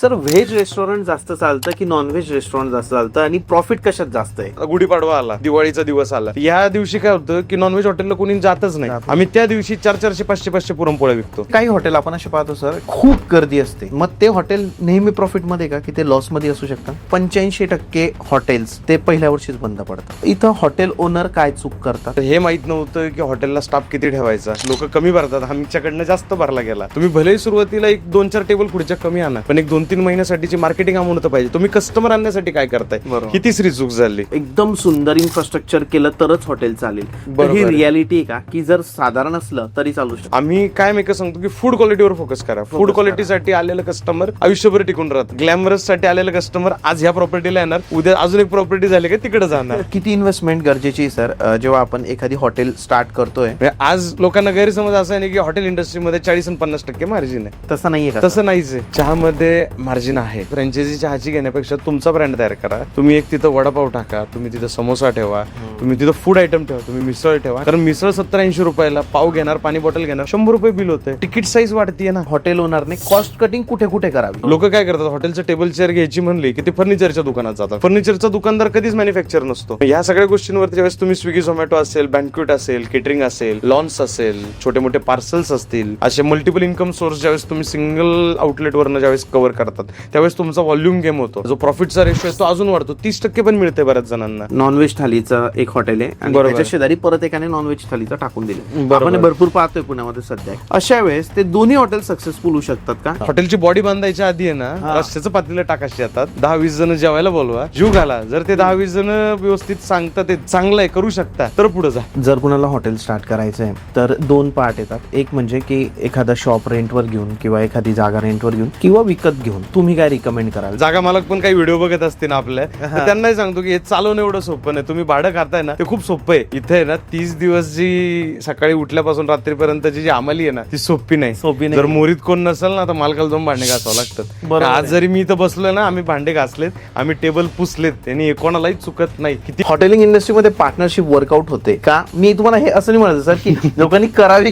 Sir veg restaurant जास्त चालतं की नॉन व्हेज रेस्टॉरंट जास्त चालतं आणि प्रॉफिट कशात जास्त आहे? गुढीपाडवा आला, दिवाळीचा दिवस आला, या दिवशी काय होतं की नॉनव्हेज हॉटेलला कोणी जातच नाही. आम्ही त्या दिवशी 400, 500 पुरणपोळ्या विकतो. काही हॉटेल आपण असे पाहतो सर, खूप गर्दी असते, मग ते हॉटेल नेहमी प्रॉफिट मध्ये का की ते लॉस मध्ये असू शकतात? 85% हॉटेल्स ते पहिल्या वर्षीच बंद पडतात. इथं हॉटेल ओनर काय चूक करतात? हे माहित नव्हतं की हॉटेलला स्टाफ किती ठेवायचा. लोक कमी भरतात, आमच्याकडनं जास्त भरला गेला. तुम्ही भलेही सुरुवातीला एक 2-4 टेबल खुर्च्या कमी आणा, पण एक 2-3 महिन्यासाठीची मार्केटिंग अमाऊंट पाहिजे. तुम्ही कस्टमर आणण्यासाठी काय करताय? ही तिसरी चूक झाली. एकदम सुंदर इन्फ्रास्ट्रक्चर केलं तरच हॉटेल चालेल. बरोबर ही आहे. रियालिटी आहे का की जर साधारण असलं तरी चालू शकतं? आम्ही काय मी सांगतो की फूड क्वालिटीवर फोकस करा. फूड क्वालिटीसाठी आलेलं कस्टमर आयुष्यभर टिकून राहत. ग्लॅमरस साठी आलेलं कस्टमर आज ह्या प्रॉपर्टीला येणार, उद्या अजून एक प्रॉपर्टी झाली का तिकडे जाणार. किती इन्व्हेस्टमेंट गरजेची आहे सर जेव्हा आपण एखादी हॉटेल स्टार्ट करतोय? म्हणजे आज लोकांना गैरसमज असा आहे की हॉटेल इंडस्ट्रीमध्ये 40 आणि 50% मार्जिन आहे. तसं नाहीये का? तसं नाहीच आहे. चहामध्ये मार्जिन आहे. फ्रँचायझी चहाची घेण्यापेक्षा तुमचा ब्रँड तयार करा. तुम्ही एक तिथं वडापाव टाका, तुम्ही तिथं समोसा ठेवा, तुम्ही तिथं फूड आयटम ठेवा, तुम्ही मिसळ ठेवा. कारण मिसळ 70-80 रुपयाला, पाव घेणार, पाणी बॉटल घेणार, 100 रुपये बिल होते. तिकीट साईज वाढतीये ना. हॉटेल ओनरने कॉस्ट कटिंग कुठे कुठे करावी? लोक काय करतात, हॉटेलचं टेबल चेअर घ्यायची म्हणली की ते फर्निचरच्या दुकानात जातात. फर्निचरचा दुकानदार कधीच मॅन्युफॅक्चर नसतो. या सगळ्या गोष्टींवरती ज्यावेळेस तुम्ही स्विगी, झोमॅटो असेल, बँक्वेट असेल, केटरिंग असेल, लॉन्स असेल, छोटे मोठे पार्सल्स असतील, असे मल्टिपल इन्कम सोर्स ज्यावेळेस तुम्ही सिंगल आउटलेटवरनं ज्यावेळेस कव्हर करतात, त्यावेळेस तुमचा व्हॉल्यूम गेम होतो. जो प्रॉफिटचा रेशो आहे तो अजून वाढतो. 30% पण मिळते बऱ्याच जणांना. नॉनव्हेज थालीचं एक हॉटेल आहे आणि बरोबर. त्याच्या शेजारी परत एकाने नॉनव्हेज थालीचं टाकून दिले. बरोबर. आपण हे भरपूर पाहतोय पुण्यामध्ये सध्या. अशा वेळेस ते दोन्ही हॉटेल सक्सेसफुल होऊ शकतात का? हॉटेलची बॉडी बांधायच्या आधी आहे ना, रस्त्याचं पातेलं टाकायचे येतात. 10-20 जण जेवायला बोलवा, जीव घाला. जर ते 10-20 जण व्यवस्थित सांगतात ते चांगलं आहे, करू शकता, तर पुढे जा. जर कुणाला हॉटेल स्टार्ट करायचं आहे तर 2 पार्ट येतात. एक म्हणजे की एखादा शॉप रेंटवर घेऊन किंवा एखादी जागा रेंटवर घेऊन किंवा विकत घेऊन. तुम्ही काय रिकमेंड कराल? जागा मालक पण काही व्हिडिओ बघत असते ना आपल्या, तर त्यांनाही सांगतो की हे चालवणं एवढं सोपं नाही. तुम्ही भाडं खाताय ना, ते खूप सोपं आहे. इथे आहे ना 30 दिवस जी सकाळी उठल्यापासून रात्रीपर्यंतची जी अंमली आहे ना, ती सोपी नाही. जर मोरीत कोण नसेल ना, तर मालकाला जाऊन भांडे घासावं लागतात. आज जरी मी इथं बसलोय ना, आम्ही भांडे घासलेत, आम्ही टेबल पुसलेत, त्यांनी कोणालाही चुकत नाही. किती हॉटेलिंग इंडस्ट्रीमध्ये पार्टनरशिप वर्कआउट होते का? मी तुम्हाला हे असं नाही म्हणत सर की लोकांनी करावी.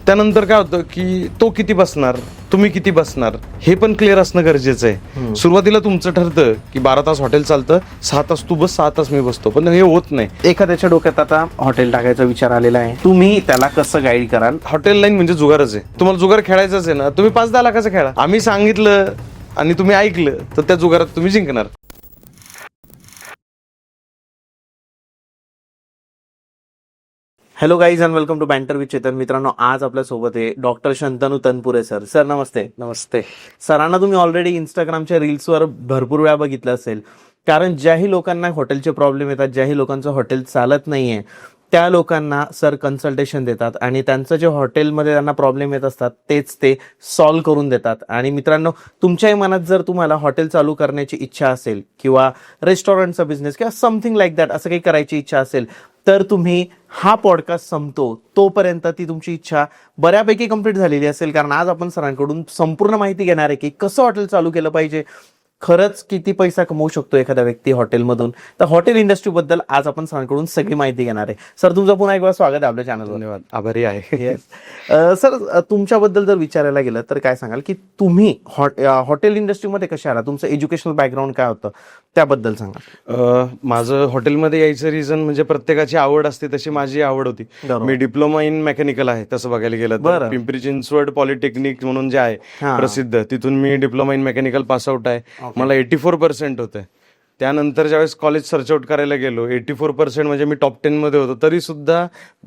त्यानंतर काय होतं की तो किती बसणार, तुम्ही किती बसणार, हे पण क्लिअर असणं गरजेचं आहे. सुरुवातीला तुमचं ठरतं की 12 तास हॉटेल चालतं, 6 तास तू बस, 6 तास मी बसतो, पण हे होत नाही. एखाद्याच्या डोक्यात आता हॉटेल टाकायचा विचार आलेला आहे, तुम्ही त्याला कसं गाईड कराल? हॉटेल लाईन म्हणजे जुगारच आहे. तुम्हाला जुगार खेळायचाच आहे ना, तुम्ही 5-10 लाखाचा खेळा. आम्ही सांगितलं आणि तुम्ही ऐकलं तर त्या जुगारात तुम्ही जिंकणार. Hello guys and welcome to banter with Chetan. मित्रांनो, आज आपल्या सोबत आहे doctor Shantanu Tanpure sir. Sir नमस्ते. नमस्ते. सरांना तुम्ही ऑलरेडी इंस्टाग्रामच्या रील्सवर भरपूर वेळा बघितलं असेल. कारण ज्याही लोकांना हॉटेलचे प्रॉब्लेम येतात, ज्याही लोकांचं हॉटेल चालत नाहीये, त्या लोकांना सर कन्सल्टेशन देतात आणि त्यांचं जे हॉटेलमध्ये त्यांना प्रॉब्लेम येत असतात तेच ते सॉल्व्ह करून देतात. आणि मित्रांनो, तुमच्याही मनात जर तुम्हाला हॉटेल चालू करण्याची इच्छा असेल किंवा रेस्टॉरंटचा बिझनेस किंवा समथिंग लाईक दॅट असं काही करायची इच्छा असेल, तर तुम्ही हा पॉडकास्ट संपतो तोपर्यंत ती तुमची इच्छा बऱ्यापैकी कंप्लीट झालेली असेल. कारण आज आपण सरांकडून संपूर्ण माहिती घेणार आहे की कसं हॉटेल चालू केलं पाहिजे, खरंच किती पैसा कमवू शकतो एखादा व्यक्ती हॉटेलमधून. तर हॉटेल इंडस्ट्रीबद्दल आज आपण सरांकडून सगळी माहिती घेणार आहे. सर, तुमचं पुन्हा एकदा स्वागत आहे आपल्या चॅनलवर. धन्यवाद, आभारी आहे. सर, तुमच्याबद्दल जर विचारायला गेलं तर काय सांगाल की तुम्ही हॉटेल इंडस्ट्रीमध्ये कसे आला? तुमचं एज्युकेशनल बॅकग्राऊंड काय होतं त्याबद्दल सांगा. माझं हॉटेलमध्ये यायचं रिझन म्हणजे प्रत्येकाची आवड असते तशी माझी आवड होती. मी डिप्लोमा इन मेकॅनिकल आहे तसं बघायला गेलं तर. पिंपरी चिंचवड पॉलिटेक्निक म्हणून जे आहे प्रसिद्ध, तिथून मी diploma in mechanical pass out आहे. मला 84% होते. त्यानंतर ज्यावेळेस कॉलेज सर्च आउट करायला गेलो, 84% म्हणजे मी टॉप 10 मध्ये होतो, तरी सुद्धा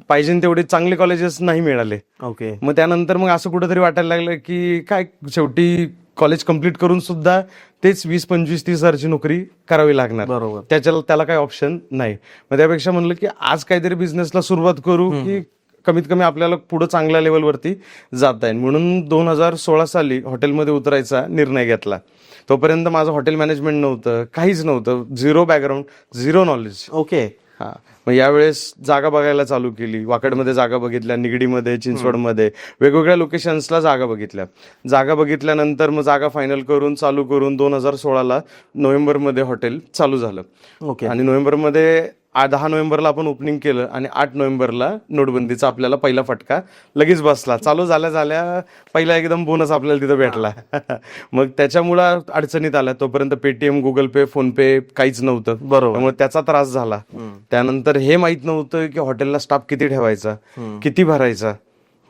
पाहिजे तेवढे चांगले कॉलेजेस नाही मिळाले. ओके. मग त्यानंतर मग असं कुठेतरी वाटायला लागलं की काय, शेवटी कॉलेज कम्प्लीट करून सुद्धा तेच 20-25-30 हजारची नोकरी करावी लागणार. बरोबर. त्याला काही ऑप्शन नाही. मग त्यापेक्षा म्हणलं की आज काहीतरी बिझनेसला सुरुवात करू की कमीत कमी आपल्याला पुढे चांगल्या लेवलवरती जाता येईल. म्हणून 2016 साली हॉटेलमध्ये उतरायचा निर्णय घेतला. तोपर्यंत माझं हॉटेल मॅनेजमेंट नव्हतं, काहीच नव्हतं, zero background, zero knowledge. Okay. हा, मग यावेळेस जागा बघायला चालू केली. वाकडमध्ये जागा बघितल्या, निगडीमध्ये, चिंचवडमध्ये, वेगवेगळ्या लोकेशन्सला जागा बघितल्या. जागा बघितल्यानंतर मग जागा फायनल करून चालू करून 2016 नोव्हेंबरमध्ये हॉटेल चालू झालं. ओके. आणि नोव्हेंबरमध्ये 10 नोव्हेंबरला आपण ओपनिंग केलं आणि 8 नोव्हेंबरला नोटबंदीचा आपल्याला पहिला फटका लगेच बसला. चालू झाल्या पहिला एकदम बोनस आपल्याला तिथं भेटला. मग त्याच्यामुळं अडचणीत आल्या. तोपर्यंत पेटीएम, गुगल पे, फोन पे काहीच नव्हतं. बरोबर. त्यामुळे त्याचा त्रास झाला. त्यानंतर हे माहित नव्हतं की हॉटेलला स्टाफ किती ठेवायचा, किती भरायचा.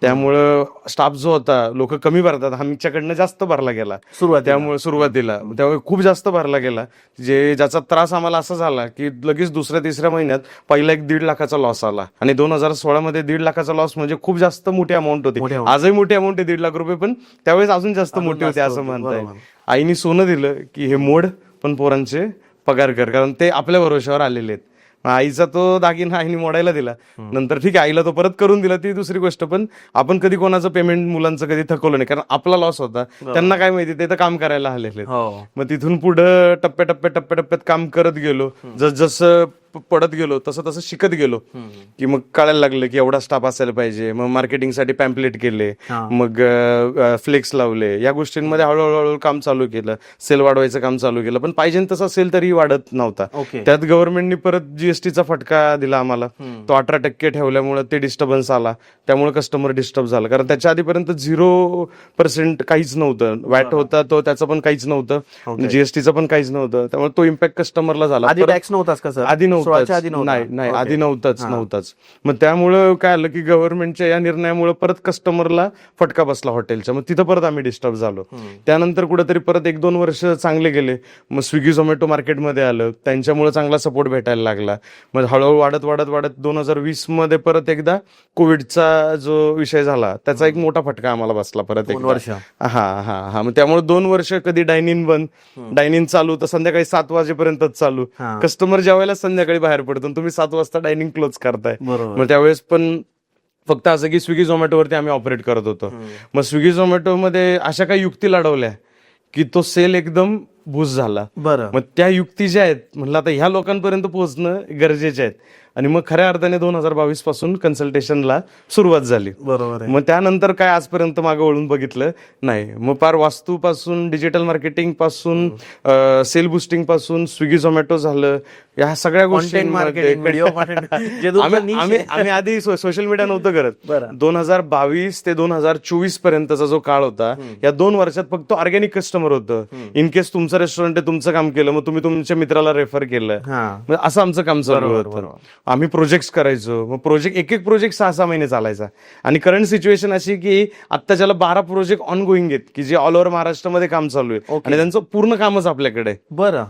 त्यामुळं स्टाफ जो होता, लोक कमी भरतात, आमच्याकडनं जास्त भरला गेला त्यामुळे सुरुवातीला. त्यामुळे खूप जास्त भरला गेला, ज्याचा त्रास आम्हाला असा झाला की लगेच दुसऱ्या तिसऱ्या महिन्यात पहिला 1.5 लाखाचा लॉस आला. आणि 2016 मध्ये 1.5 लाखाचा लॉस म्हणजे खूप जास्त मोठी अमाऊंट होती. आजही मोठी अमाऊंट आहे 1.5 लाख रुपये, पण त्यावेळेस अजून जास्त मोठी होती असं म्हणताय. आईने सोनं दिलं की हे मोड, पण पोरांचे पगार कर, कारण ते आपल्या भरोश्यावर आलेले आहेत. आईचा तो दागिना आईने मोडायला दिला. नंतर ठीक आहे, आईला तो परत करून दिला, ती दुसरी गोष्ट. पण आपण कधी कोणाचं पेमेंट मुलांचं कधी थकवलं नाही, कारण आपला लॉस होता. त्यांना काय माहिती, ते तर काम करायला आलेले. मग तिथून पुढं टप्प्याटप्प्यात काम करत गेलो. जसं पडत गेलो तसं शिकत गेलो की मग कळायला लागलं की एवढा स्टाफ असायला पाहिजे. मग मार्केटिंगसाठी पॅम्पलेट केले, मग फ्लेक्स लावले. या गोष्टींमध्ये हळूहळू काम चालू केलं. सेल वाढवायचं काम चालू केलं, पण पाहिजे तसा सेल तरी वाढत नव्हता. त्यात गव्हर्नमेंटने परत जीएसटीचा फटका दिला आम्हाला. तो 18% ठेवल्यामुळे ते डिस्टर्बन्स आला. त्यामुळे कस्टमर डिस्टर्ब झाला, कारण त्याच्या आधीपर्यंत 0% काहीच नव्हतं. वॅट होता तो, त्याचं पण काहीच नव्हतं, जीएसटीचं पण काहीच नव्हतं. त्यामुळे तो इम्पॅक्ट कस्टमरला झाला. आधी टॅक्स नव्हताच का सर? आधी नव्हताच. नाही, आधी नव्हताच. मग त्यामुळं काय आलं की गव्हर्नमेंटच्या या निर्णयामुळे परत कस्टमरला फटका बसला हॉटेलच्या. मग तिथं परत आम्ही डिस्टर्ब झालो. त्यानंतर कुठेतरी परत 1-2 वर्ष चांगले गेले. मग स्विगी झोमॅटो मार्केटमध्ये आलं, त्यांच्यामुळे चांगला सपोर्ट भेटायला लागला. मग हळूहळू वाढत 2020 मध्ये परत एकदा कोविडचा जो विषय झाला, त्याचा एक मोठा फटका आम्हाला बसला परत 1 वर्ष. हा. मग त्यामुळे 2 वर्ष कधी डायनिंग बंद, डायनिंग चालू तर संध्याकाळी 7 वाजेपर्यंतच चालू. कस्टमर जेवायला संध्याकाळी बाहेर पडतो, तुम्ही 7 वाजता डायनिंग क्लोज करताय. मग त्यावेळेस पण फक्त असं की स्विगी झोमॅटोवरती आम्ही ऑपरेट करत होतो. मग स्विगी झोमॅटो मध्ये अशा काही युक्ती लढवल्या की तो सेल एकदम बूस्ट झाला. मग त्या युक्ती ज्या आहेत, म्हणलं आता ह्या लोकांपर्यंत पोहोचणं गरजेचे आहेत. आणि मग खऱ्या अर्थाने 2022 पासून कन्सल्टेशनला सुरुवात झाली. बरोबर. मग त्यानंतर काय आजपर्यंत मागे वळून बघितलं नाही. मग फार वास्तूपासून, डिजिटल मार्केटिंग पासून, सेल बुस्टिंग पासून, स्विगी झोमॅटो झालं, या सगळ्या गोष्टी आम्ही आधी सोशल मीडिया नव्हतं करत. 2022 ते 2024 पर्यंतचा जो काळ होता, या 2 वर्षात फक्त ऑर्गॅनिक कस्टमर होतं. इन केस तुमचं रेस्टॉरंट आहे, तुमचं काम केलं, मग तुम्ही तुमच्या मित्राला रेफर केलं, असं आमचं काम चालू होतं. आम्ही प्रोजेक्ट करायचो. मग एक प्रोजेक्ट 6-6 महिने चालायचा. आणि करंट सिच्युएशन अशी की आता ज्याला 12 प्रोजेक्ट ऑन गोईंग आहेत की जे ऑल ओव्हर महाराष्ट्रामध्ये काम चालू आहे, आणि त्यांचं पूर्ण कामच आपल्याकडे. बरं.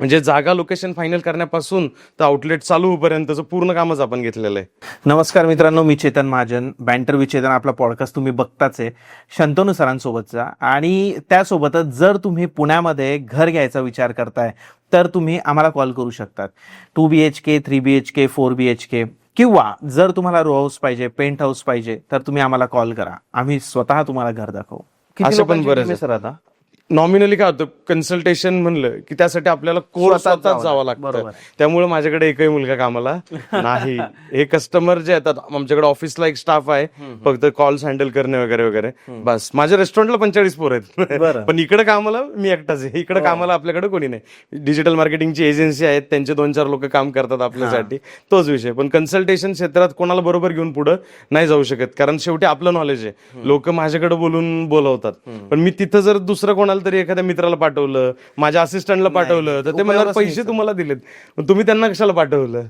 म्हणजे जागा, लोकेशन फायनल करण्यापासून तर आउटलेट चालू होईपर्यंतचं पूर्ण कामच आपण घेतलेलं आहे. नमस्कार मित्रांनो, मी चेतन महाजन. बँटर विथ चेतन आपला पॉडकास्ट तुम्ही बघताच आहे, शंतनू सरांसोबतचा. आणि त्यासोबतच जर तुम्ही पुण्यामध्ये घर घ्यायचा विचार करताय तर तुम्ही आम्हाला कॉल करू शकतात. 2 BHK, 3 BHK, 4 BHK, किंवा जर तुम्हाला रो हाऊस पाहिजे, पेंट हाऊस पाहिजे, तर तुम्ही आम्हाला कॉल करा. आम्ही स्वतः तुम्हाला घर दाखवू. असं पण बरं सर. आता नॉमिनली काय होतं, कन्सल्टेशन म्हणलं की त्यासाठी आपल्याला कोर्स जावं लागतं. त्यामुळे माझ्याकडे एकही मुलगा कामाला नाही. हे कस्टमर जे येतात आमच्याकडे, ऑफिसला एक स्टाफ आहे फक्त कॉल्स हँडल करणे वगैरे वगैरे, बस. माझ्या रेस्टॉरंटला 45 पोर आहेत, पण इकडे कामाला मी एकटाच आहे. इकडे कामाला आपल्याकडे कोणी नाही. डिजिटल मार्केटिंगची एजन्सी आहेत, त्यांचे 2-4 लोक काम करतात आपल्यासाठी, तोच विषय. पण कन्सल्टेशन क्षेत्रात कोणाला बरोबर घेऊन पुढे नाही जाऊ शकत, कारण शेवटी आपलं नॉलेज आहे. लोक माझ्याकडे बोलवतात, पण मी तिथं जर दुसरं कोणाला तरी एखाद्या मित्राला पाठवलं, माझ्या असिस्टंटला पाठवलं, तर ते म्हणणार पैसे तुम्हाला दिलेत, तुम्ही त्यांना कशाला पाठवलं.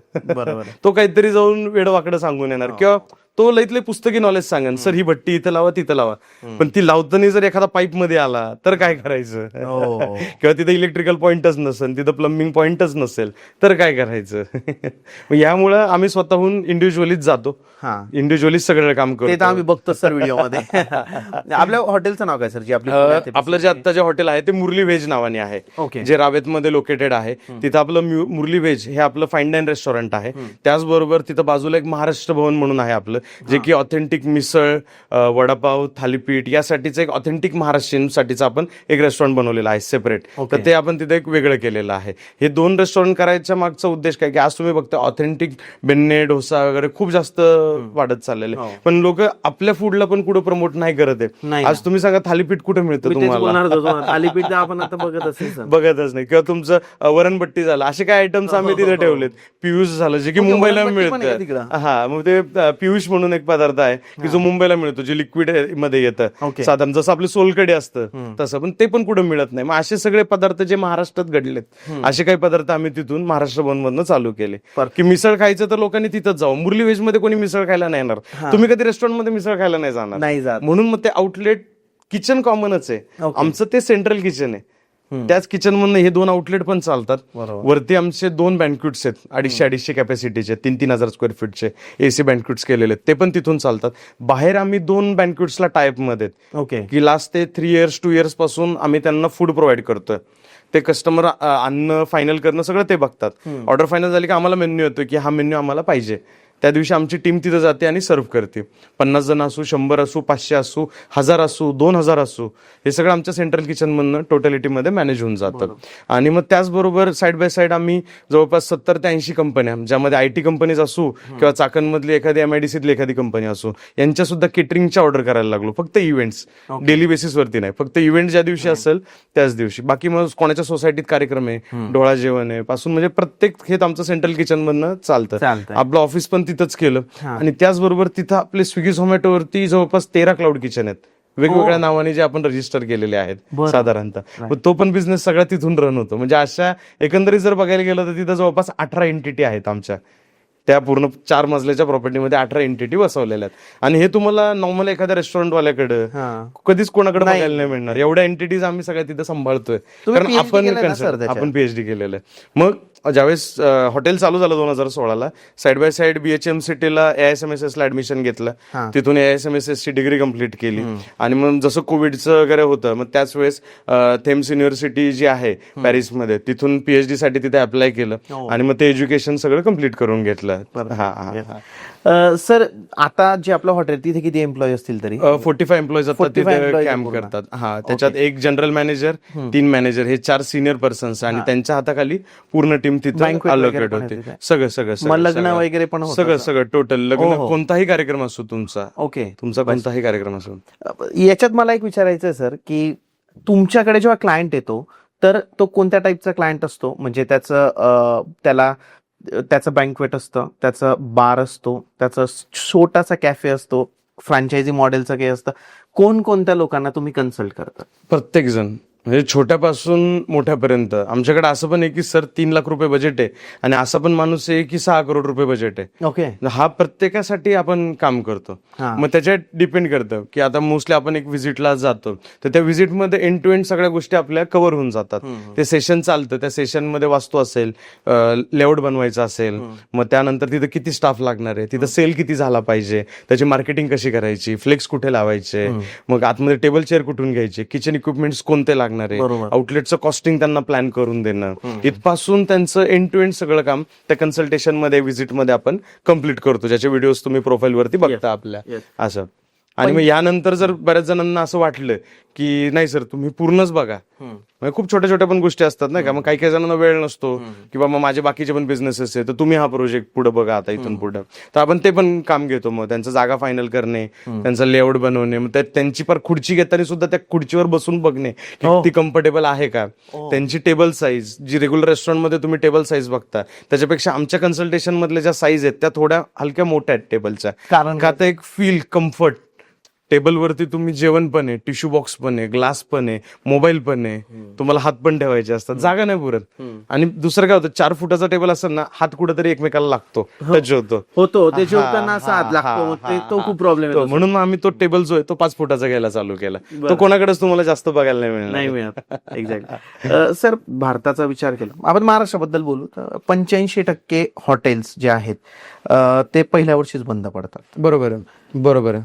तो काहीतरी जाऊन वेडवाकडं सांगून येणार, किंवा तो लईतले पुस्तकी नॉलेज सांगेन, सर ही भट्टी इथं लावा, तिथं लावा. पण ती लावताना जर एखादा पाईप मध्ये आला तर काय करायचं, किंवा तिथं इलेक्ट्रिकल पॉइंटच नसेल, तिथं प्लंबिंग पॉइंटच नसेल तर काय करायचं. यामुळे आम्ही स्वतःहून इंडिव्हिज्युअलीच जातो, इंडिव्हिज्युअलीच सगळं काम करतो. ते आम्ही बघतो सर व्हिडिओमध्ये. आपल्या हॉटेलचं नाव काय सर? आपलं जे आता जे हॉटेल आहे ते मुरली व्हेज नावाने आहे, जे रावेतमध्ये लोकेटेड आहे. तिथं आपलं मुरली व्हेज हे आपलं फाईन डाईन रेस्टॉरंट आहे. त्याचबरोबर तिथं बाजूला एक महाराष्ट्र भवन म्हणून आहे आपलं, जे की ऑथेंटिक मिसळ, वडापाव, थालीपीठ यासाठीचं एक ऑथेंटिक महाराष्ट्रीयन साठीचं आपण एक रेस्टॉरंट बनवलेलं आहे सेपरेट. तर ते आपण तिथे एक वेगळं केलेलं आहे. हे 2 रेस्टॉरंट करायच्या मागचा उद्देश काय की आज तुम्ही बघता ऑथेंटिक बेन्ने, डोसा वगैरे खूप जास्त वाढत चाललेले, पण लोक आपल्या फूडला पण कुठं प्रमोट नाही करत आहेत. आज तुम्ही सांगा थालीपीठ कुठे मिळतं तुम्हाला? थालीपीठ आपण आता बघत असेल बघतच नाही. किंवा तुमचं वरणबट्टी झालं, असे काय आयटम्स आम्ही तिथे ठेवलेत. पियुष झालं जे की मुंबईला मिळतं. हा, मग ते पियुष म्हणून एक पदार्थ आहे की जो मुंबईला मिळतो, जे लिक्विड मध्ये येतं साधारण जसं आपलं सोलकढी असतं तसं, पण ते पण कुठं मिळत नाही. मग असे सगळे पदार्थ जे महाराष्ट्रात घडलेत, असे काही पदार्थ आम्ही तिथून महाराष्ट्र भवनमधनं चालू केले. की मिसळ खायचं तर लोकांनी तिथंच जावं. मुरली व्हेज मध्ये कोणी मिसळ खायला नाही येणार, तुम्ही कधी रेस्टॉरंट मध्ये मिसळ खायला नाही जाणार. म्हणून मग ते आउटलेट किचन कॉमनच आहे आमचं, ते सेंट्रल किचन आहे. त्याच किचन मधून हे 2 आउटलेट पण चालतात. वरती आमचे 2 बँक्वेट्स आहेत 250 कॅपॅसिटीचे, 3,000 स्क्वेअर फीटचे एसी बँक्वेट्स केलेले, ते पण तिथून चालतात. बाहेर आम्ही 2 बँक्वेट्सला टायप मध्ये की लास्ट ते 3 इयर्स 2 इयर्स पासून आम्ही त्यांना फूड प्रोव्हाइड करतोय. ते कस्टमर आणणं, फायनल करणं सगळं ते बघतात. ऑर्डर फायनल झाली की आम्हाला मेन्यू येतो की हा मेन्यू आम्हाला पाहिजे. त्या दिवशी आमची टीम तिथं जाते आणि सर्व्ह करते. 50 जण असू, 100 असू, 500 असू, 1000 असू, 2000 असू, हे सगळं आमच्या सेंट्रल किचन मधनं टोटॅलिटीमध्ये मॅनेज होऊन जातं. आणि मग त्याचबरोबर साईड बाय साईड आम्ही जवळपास 70 ते 80 कंपन्या, ज्यामध्ये IT कंपनीज असू किंवा चाकणमधली एखादी MIDCतली एखादी कंपनी असू, यांच्या सुद्धा केटरिंगच्या ऑर्डर करायला लागलो. फक्त इव्हेंट्स, डेली बेसिसवरती नाही, फक्त इव्हेंट ज्या दिवशी असेल त्याच दिवशी. बाकी मग कोणाच्या सोसायटीत कार्यक्रम आहे, डोळा जेवण आहे पासून, म्हणजे प्रत्येक हे आमचं सेंट्रल किचन मधनं चालतं. आपलं ऑफिस पण तिथंच केलं. आणि त्याचबरोबर तिथं आपले स्विगी झोमॅटोवरती जवळपास 13 क्लाउड किचन आहेत वेगवेगळ्या नावाने, जे आपण रजिस्टर केलेले आहेत साधारणतः. तो पण बिझनेस सगळा तिथून रन होतो. म्हणजे अशा एकंदरीत जर बघायला गेलं तर तिथं जवळपास 18 एंटिटी आहेत आमच्या. त्या पूर्ण 4 मजल्याच्या प्रॉपर्टीमध्ये 18 एंटिटी बसवलेल्या आहेत. आणि हे तुम्हाला नॉर्मल एखाद्या रेस्टॉरंटवाल्याकडे कधीच कोणाकडे बघायला नाही मिळणार. एवढ्या एंटिटीज आम्ही सगळ्या तिथे सांभाळतोय, कारण आपण PhD केलेलं आहे. मग ज्यावेळेस हॉटेल चालू झालं 2016ला, साईड बाय साईड BHMCTला AISMSS ला ऍडमिशन घेतलं, तिथून AISMSS ची डिग्री कम्प्लीट केली. आणि मग जसं कोविडचं वगैरे होतं, मग त्याच वेळेस थेम्स युनिव्हर्सिटी जी आहे पॅरिसमध्ये, तिथून PhD साठी तिथे अप्लाय केलं आणि मग ते एज्युकेशन सगळं कम्प्लीट करून घेतलं. सर, आता जे आपलं हॉटेल, तिथे किती एम्प्लॉई असतील तरी? 45 एम्प्लॉईज तिथे कॅम्प करतात. हा, त्याच्यात 1 जनरल मॅनेजर, 3 मॅनेजर, हे 4 सिनियर पर्सन्स, आणि त्यांच्या हाताखाली पूर्ण टीम तिथे अलोकेट होते. सगळं लग्न वगैरे पण सगळं टोटल लग्न, कोणताही कार्यक्रम असो तुमचा, तुमचा कोणताही कार्यक्रम असो. याच्यात मला एक विचारायचं आहे सर, की तुमच्याकडे जेव्हा क्लायंट येतो तर तो कोणत्या टाईपचा क्लायंट असतो? म्हणजे त्याचं बँक्वेट असतं, त्याचं बार असतो, त्याचा छोटासा कॅफे असतो, फ्रँचायझी मॉडेलचं काही असतं. कोणत्या लोकांना तुम्ही कन्सल्ट करता? प्रत्येक जण, म्हणजे छोट्यापासून मोठ्यापर्यंत. आमच्याकडे असं पण आहे की सर 3 लाख रुपये बजेट आहे, आणि असा पण माणूस आहे की 6 करोड रुपये बजेट आहे. ओके, हा प्रत्येकासाठी आपण काम करतो. मग त्याच्यात डिपेंड करतं की आता मोस्टली आपण एक व्हिजिटला जातो, तर त्या व्हिजिटमध्ये एंड टू एंड सगळ्या गोष्टी आपल्या कव्हर होऊन जातात. ते सेशन चालतं, त्या सेशनमध्ये वास्तू असेल, लेआउट बनवायचा असेल, मग त्यानंतर तिथं किती स्टाफ लागणार आहे, तिथं सेल किती झाला पाहिजे, त्याची मार्केटिंग कशी करायची, फ्लेक्स कुठे लावायचे, मग आतमध्ये टेबल चेअर कुठून घ्यायचे, किचन इक्विपमेंट्स कोणते लागणार, आउटलेटचं कॉस्टिंग त्यांना प्लॅन करून देणं, इथपासून त्यांचं एंड टू एंड सगळं काम त्या कन्सल्टेशन मध्ये, व्हिजिट मध्ये आपण कम्प्लीट करतो, ज्याचे व्हिडिओज तुम्ही प्रोफाईल वरती बघता आपल्या. असं. आणि मग यानंतर जर बऱ्याच जणांना असं वाटलं की नाही सर तुम्ही पूर्णच बघा, खूप छोट्या छोट्या पण गोष्टी असतात ना का, मग काही जणांना वेळ नसतो किंवा मग माझे बाकीचे पण बिझनेसेस आहे, तर तुम्ही हा प्रोजेक्ट पुढे बघा आता इथून पुढे, तर आपण ते पण काम घेतो. मग त्यांचं जागा फायनल करणे, त्यांचा लेआउट बनवणे, मग त्यांची पर खुर्ची घेताना सुद्धा त्या खुर्चीवर बसून बघणे की ती कम्फर्टेबल आहे का, त्यांची टेबल साईज, जी रेग्युलर रेस्टॉरंटमध्ये तुम्ही टेबल साईज बघता त्याच्यापेक्षा आमच्या कन्सल्टेशन मधल्या ज्या साईज आहेत त्या थोड्या हलक्या मोठ्या आहेत टेबलच्या, कारण का आता एक फील, कम्फर्ट, टेबलवरती तुम्ही जेवण पण आहे, टिश्यू बॉक्स पण आहे, ग्लास पण आहे, मोबाईल पण आहे, तुम्हाला हात पण ठेवायचे असतात, जागा नाही पुरत. आणि दुसरं काय होतं, 4 फुटाचा टेबल असेल ना, हात कुठेतरी एकमेकाला लागतो, टच होतो, ते जेवताना असा हात लागतो, तो खूप प्रॉब्लेम येतो. म्हणून आम्ही तो टेबल जो आहे तो 5 फुटाचा घ्यायला चालू केला. तो कोणाकडेच तुम्हाला जास्त बघायला नाही मिळत. एक्झॅक्टली. सर, भारताचा विचार केला, आपण महाराष्ट्राबद्दल बोलू तर 85% हॉटेल्स जे आहेत ते पहिल्या वर्षीच बंद पडतात. बरोबर आहे.